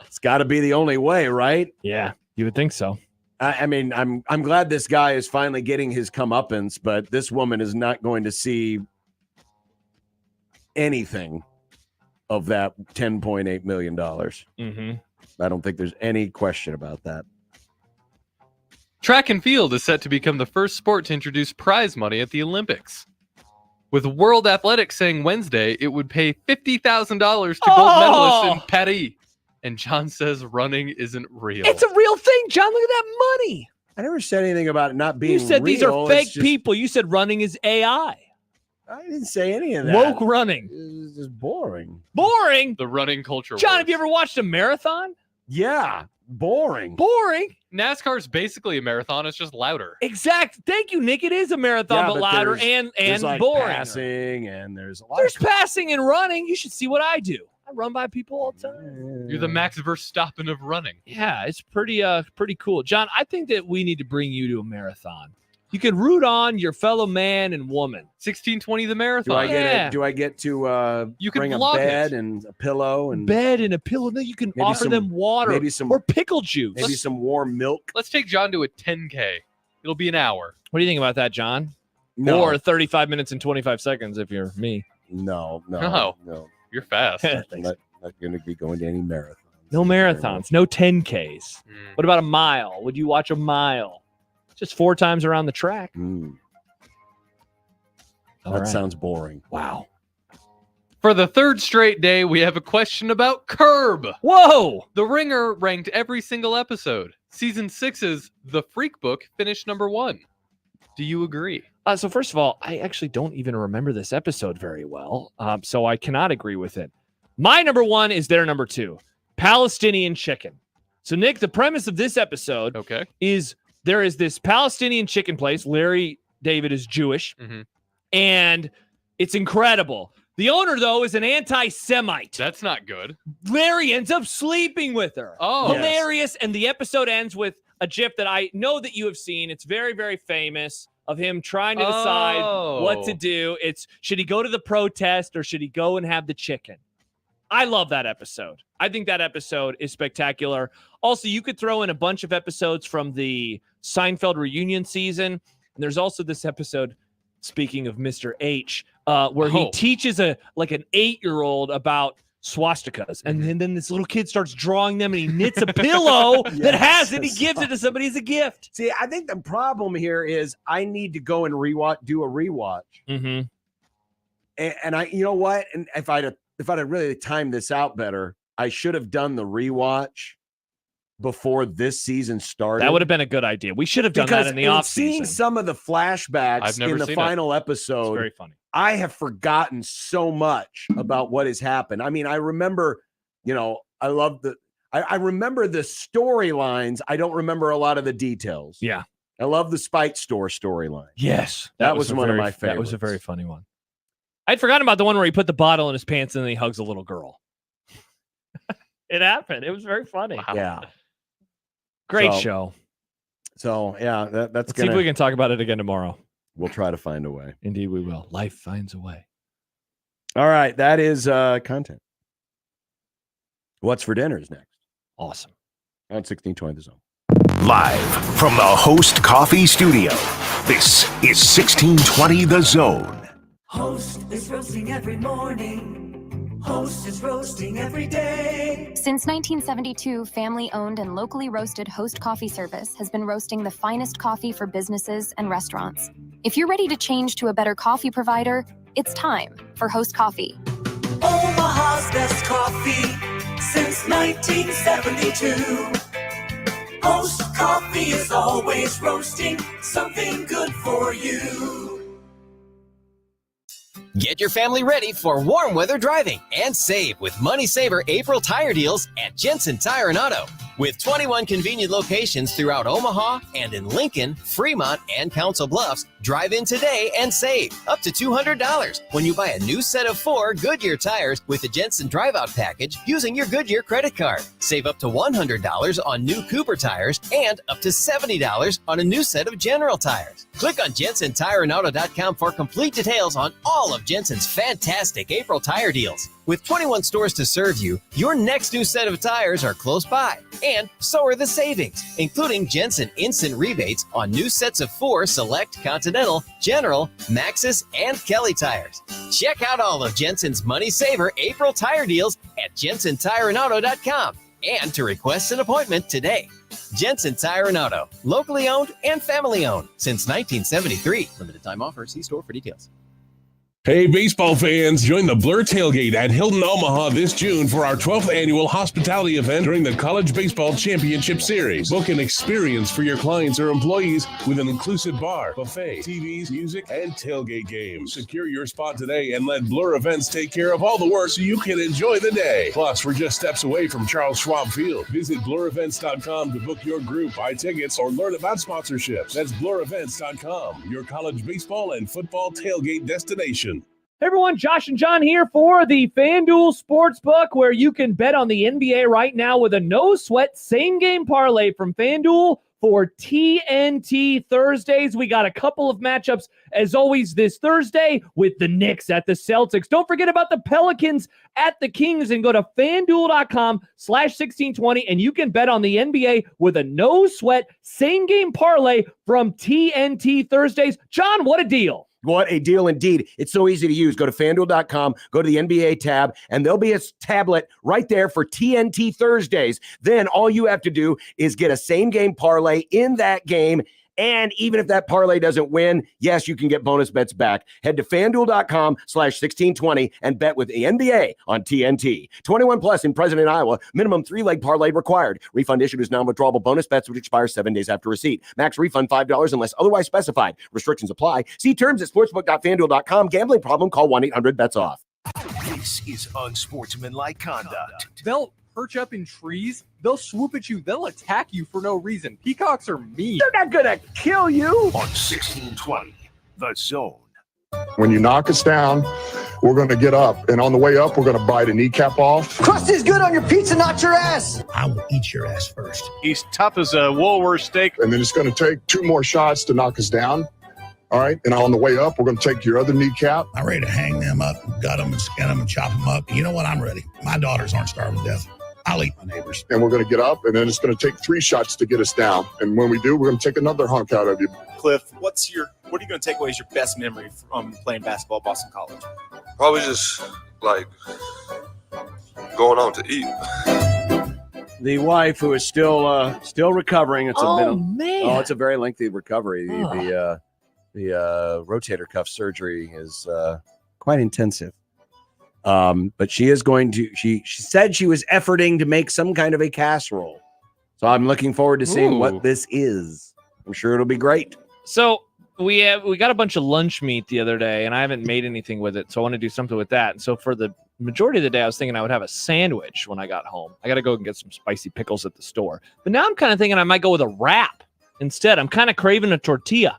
It's got to be the only way, right? Yeah, you would think so. I mean, I'm glad this guy is finally getting his comeuppance, but this woman is not going to see anything of that $10.8 million. Mm-hmm. I don't think there's any question about that. Track and field is set to become the first sport to introduce prize money at the Olympics. With World Athletics saying Wednesday it would pay $50,000 to gold medalists in Paris. And John says running isn't real. It's a real thing, John. Look at that money. I never said anything about it not being You said these are real. fake It's just- people. You said running is AI. I didn't say any of that. Woke running. It's just boring. Boring? The running culture. John, wars. have you ever watched a marathon? Yeah, boring. Boring. NASCAR's basically a marathon. It's just louder. Exact. Thank you, Nick. It is a marathon, but louder there's and like boring. passing, and there's a lot. There's passing and running. You should see what I do. I run by people all the time. You're the Max Verstappen of running. Yeah, it's pretty cool. John, I think that we need to bring you to a marathon. You can root on your fellow man and woman. 1620 the marathon. Do I get to You can bring a vlog bed it. and a pillow and Bed and a pillow. No, you can Maybe offer some- them water, maybe some- or pickle juice. maybe some warm milk? Let's take John to a 10K. It'll be an hour. What do you think about that, John? No. Or 35 minutes and 25 seconds if you're me. No. No. You're fast. I'm not going to be going to any marathon. No marathons, no 10Ks. Hmm. What about a mile? Would you watch a mile? Just 4 times around the track. All That right. sounds boring. Wow. For the third straight day, we have a question about Curb. Whoa! The Ringer ranked every single episode. Season 6's The Freak Book finished number 1. Do you agree? So first of all, I actually don't even remember this episode very well, so I cannot agree with it. My number 1 is their number 2, Palestinian chicken. So Nick, the premise of this episode is there is this Palestinian chicken place. Larry David is Jewish, and it's incredible. The owner, though, is an anti-Semite. That's not good. Larry ends up sleeping with her. Oh. Hilarious. And the episode ends with a GIF that I know that you have seen. It's very, very famous, of him trying to decide what to do. It's, should he go to the protest or should he go and have the chicken? I love that episode. I think that episode is spectacular. Also, you could throw in a bunch of episodes from the Seinfeld reunion season. And there's also this episode, speaking of Mr. H, where he teaches an 8-year-old about swastikas. And then this little kid starts drawing them and he knits a pillow that has it. He gives it to somebody as a gift. See, I think the problem here is I need to go and do a rewatch. Mm-hmm. And I, you know what? And if I'd really timed this out better, I should have done the rewatch before this season started. That would have been a good idea. We should have done that in the off seeing season. some of the flashbacks in the final episode, It's very funny. I have forgotten so much about what has happened. I mean, I remember, I remember the storylines. I don't remember a lot of the details. Yeah. I love the Spike Store storyline. Yes. That was one of my favorites. That was a very funny one. I'd forgotten about the one where he put the bottle in his pants and then he hugs a little girl. It happened. It was very funny. Wow. Yeah. Great show. So, yeah, that's Let's see if we can talk about it again tomorrow. We'll try to find a way. Indeed, we will. Life finds a way. All right. That is content. What's for dinner is next. Awesome. On 1620 The Zone. Live from the Host Coffee Studio, this is 1620 The Zone. Host is roasting every morning. Host is roasting every day. Since 1972, family-owned and locally roasted Host Coffee Service has been roasting the finest coffee for businesses and restaurants. If you're ready to change to a better coffee provider, it's time for Host Coffee. Omaha's best coffee since 1972. Host Coffee is always roasting something good for you. Get your family ready for warm weather driving and save with Money Saver April tire deals at Jensen Tire and Auto. With 21 convenient locations throughout Omaha and in Lincoln, Fremont, and Council Bluffs, drive in today and save up to $200 when you buy a new set of 4 Goodyear tires with the Jensen Drive-Out Package using your Goodyear credit card. Save up to $100 on new Cooper tires and up to $70 on a new set of General tires. Click on JensenTireandAuto.com for complete details on all of Jensen's fantastic April tire deals. With 21 stores to serve you, your next new set of tires are close by. And so are the savings, including Jensen instant rebates on new sets of 4 select Continental, General, Maxxis, and Kelly tires. Check out all of Jensen's Money Saver April tire deals at JensenTireandAuto.com and to request an appointment today. Jensen Tire and Auto, locally owned and family owned since 1973. Limited time offer. See store for details. Hey, baseball fans, join the Blur Tailgate at Hilton, Omaha this June for our 12th annual hospitality event during the College Baseball Championship Series. Book an experience for your clients or employees with an inclusive bar, buffet, TVs, music, and tailgate games. Secure your spot today and let Blur Events take care of all the work so you can enjoy the day. Plus, we're just steps away from Charles Schwab Field. Visit blurevents.com to book your group, buy tickets, or learn about sponsorships. That's blurevents.com, your college baseball and football tailgate destination. Hey everyone, Josh and John here for the FanDuel Sportsbook, where you can bet on the NBA right now with a no-sweat same-game parlay from FanDuel for TNT Thursdays. We got a couple of matchups, as always, this Thursday with the Knicks at the Celtics. Don't forget about the Pelicans at the Kings, and go to FanDuel.com/1620, and you can bet on the NBA with a no-sweat same-game parlay from TNT Thursdays. John, what a deal. What a deal indeed. It's so easy to use. Go to FanDuel.com, go to the NBA tab, and there'll be a tablet right there for TNT Thursdays. Then all you have to do is get a same-game parlay in that game. And even if that parlay doesn't win, yes, you can get bonus bets back. Head to FanDuel.com/1620 and bet with the NBA on TNT. 21 plus in President, Iowa. Minimum 3-leg parlay required. Refund issued as non-withdrawable bonus bets, which expire 7 days after receipt. Max refund $5 unless otherwise specified. Restrictions apply. See terms at sportsbook.fanduel.com. Gambling problem? Call 1-800-BETS-OFF. This is unsportsmanlike conduct. They'll perch up in trees. They'll swoop at you. They'll attack you for no reason. Peacocks are mean. They're not going to kill you. On 1620, The Zone. When you knock us down, we're going to get up. And on the way up, we're going to bite a kneecap off. Crust is good on your pizza, not your ass. I will eat your ass first. He's tough as a Woolworth steak. And then it's going to take 2 more shots to knock us down. All right. And on the way up, we're going to take your other kneecap. I'm ready to hang them up, gut them, and skin them, and chop them up. You know what? I'm ready. My daughters aren't starving to death. I'll eat my neighbors. And we're going to get up, and then it's going to take 3 shots to get us down. And when we do, we're going to take another hunk out of you. Cliff, what are you going to take away as your best memory from playing basketball at Boston College? Probably just, going out to eat. The wife, who is still recovering. It's man. It's a very lengthy recovery. The rotator cuff surgery is quite intensive. But she is going to. She said she was efforting to make some kind of a casserole. So I'm looking forward to seeing what this is. I'm sure it'll be great. So we got a bunch of lunch meat the other day, and I haven't made anything with it. So I want to do something with that. And so for the majority of the day, I was thinking I would have a sandwich when I got home. I got to go and get some spicy pickles at the store. But now I'm kind of thinking I might go with a wrap instead. I'm kind of craving a tortilla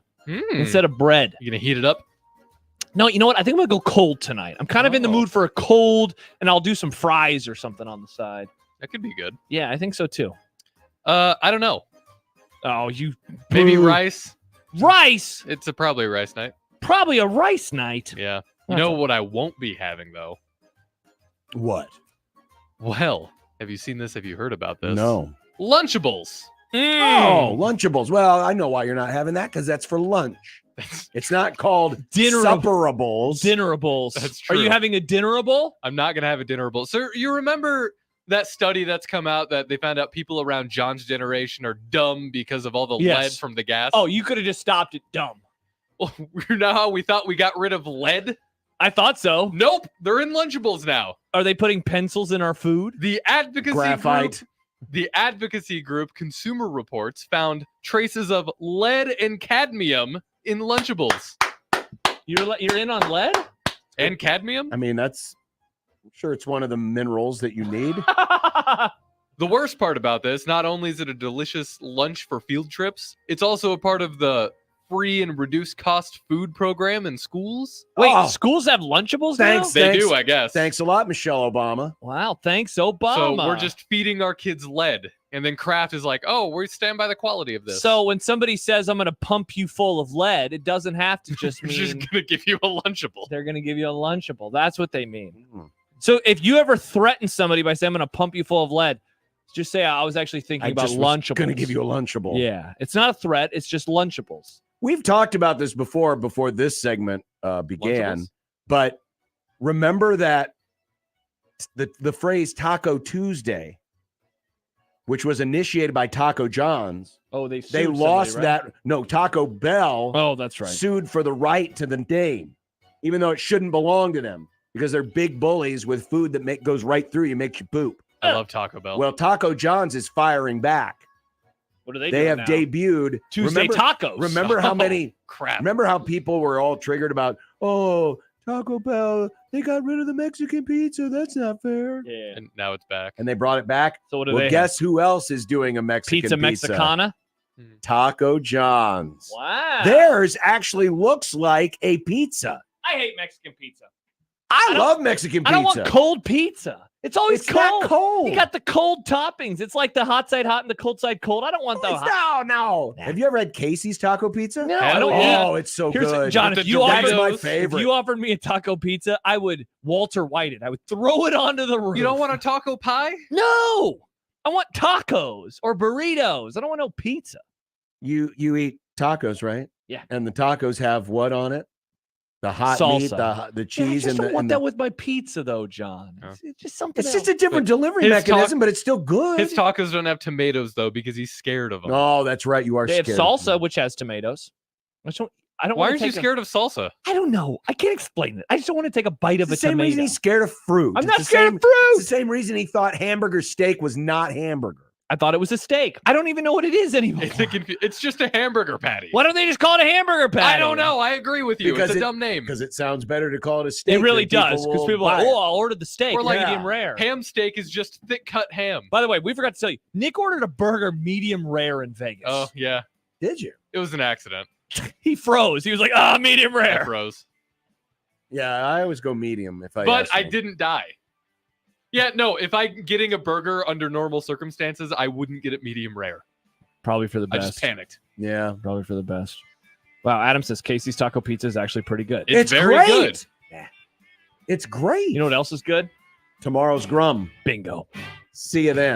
instead of bread. You gonna heat it up? No, you know what? I think I'm going to go cold tonight. I'm kind of in the mood for a cold, and I'll do some fries or something on the side. That could be good. Yeah, I think so too. I don't know. Oh, maybe rice. Rice? It's probably a rice night. Probably a rice night. Yeah. You know what I won't be having, though? What? Well, have you seen this? Have you heard about this? No. Lunchables. Oh, Lunchables. Well, I know why you're not having that, because that's for lunch. It's not called Supperables. Dinnerables. That's true. Are you having a dinnerable? I'm not going to have a dinnerable. Sir, you remember that study that's come out that they found out people around John's generation are dumb because of all the lead from the gas? Oh, you could have just stopped at dumb. Well, you know how we thought we got rid of lead? I thought so. Nope. They're in Lunchables now. Are they putting pencils in our food? The advocacy group Consumer Reports found traces of lead and cadmium in Lunchables. You're in on lead and cadmium? I mean, I'm sure it's one of the minerals that you need. The worst part about this, not only is it a delicious lunch for field trips, it's also a part of the free and reduced cost food program in schools. Wait, schools have Lunchables now? They do, I guess. Thanks a lot, Michelle Obama. Wow, thanks, Obama. So we're just feeding our kids lead. And then Kraft is like, oh, we stand by the quality of this. So when somebody says, I'm going to pump you full of lead, it doesn't have to just mean... just going to give you a Lunchable. They're going to give you a Lunchable. That's what they mean. So if you ever threaten somebody by saying, I'm going to pump you full of lead, just say, I was actually thinking about Lunchables. Going to give you a Lunchable. Yeah. It's not a threat. It's just Lunchables. We've talked about this before this segment began. Lunchables? But remember that the phrase Taco Tuesday, which was initiated by Taco John's. Oh, they lost somebody, right? that. No, Taco Bell. Oh, that's right. Sued for the right to the name, even though it shouldn't belong to them because they're big bullies with food that goes right through you, makes you poop. I love Taco Bell. Well, Taco John's is firing back. What are they They doing have now? debuted Tuesday tacos. Remember how many? Crap. Remember how people were all triggered about? Oh, Taco Bell, they got rid of the Mexican pizza. That's not fair. Yeah. And now it's back. And they brought it back. So what do well, they guess who else is doing a Mexican Pizza Mexicana? Taco John's. Wow. Theirs actually looks like a pizza. I hate Mexican pizza. I love Mexican pizza. I don't want cold pizza. It's always It's cold. not cold. You got the cold toppings. It's like the hot side hot and the cold side cold. I don't want the hot. No. Have you ever had Casey's taco pizza? No, I don't Oh, eat. it's so Here's good. John, That's if you offered my if favorite. you offered me a taco pizza, I would Walter White it. I would throw it onto the roof. You don't want a taco pie? No. I want tacos or burritos. I don't want no pizza. You eat tacos, right? Yeah. And the tacos have what on it? The hot Salsa. meat, the cheese, I just and don't the. want and that the- with my pizza, though, John. It's just something. It's just else. a different delivery His mechanism, but it's still good. His tacos don't have tomatoes, though, because he's scared of them. Oh, that's right. You are They have scared. salsa, which has tomatoes. I don't. Why wanna aren't you take scared of salsa? I don't know. I can't explain it. I just don't want to take a bite of It's a the same tomato. reason he's scared of fruit. I'm It's not the scared same- of fruit. It's the same reason he thought hamburger steak was not hamburger. I thought it was a steak. I don't even know what it is anymore. It's just a hamburger patty. Why don't they just call it a hamburger patty? I don't know. I agree with you. Because It's a dumb name. Because it sounds better to call it a steak. It really than does. Because people are buy like, it. oh, I'll order the steak. Or like medium rare. Ham steak is just thick cut ham. By the way, we forgot to tell you, Nick ordered a burger medium rare in Vegas. Oh, yeah. Did you? It was an accident. He froze. He was like, medium I rare. froze. Yeah, I always go medium if I. But ask I them. didn't die. Yeah, no, if I'm getting a burger under normal circumstances, I wouldn't get it medium rare. Probably for the I best. just panicked. Yeah, probably for the best. Wow, Adam says Casey's Taco Pizza is actually pretty good. It's very great. good. It's great. You know what else is good? Tomorrow's Grum. Bingo. See you then.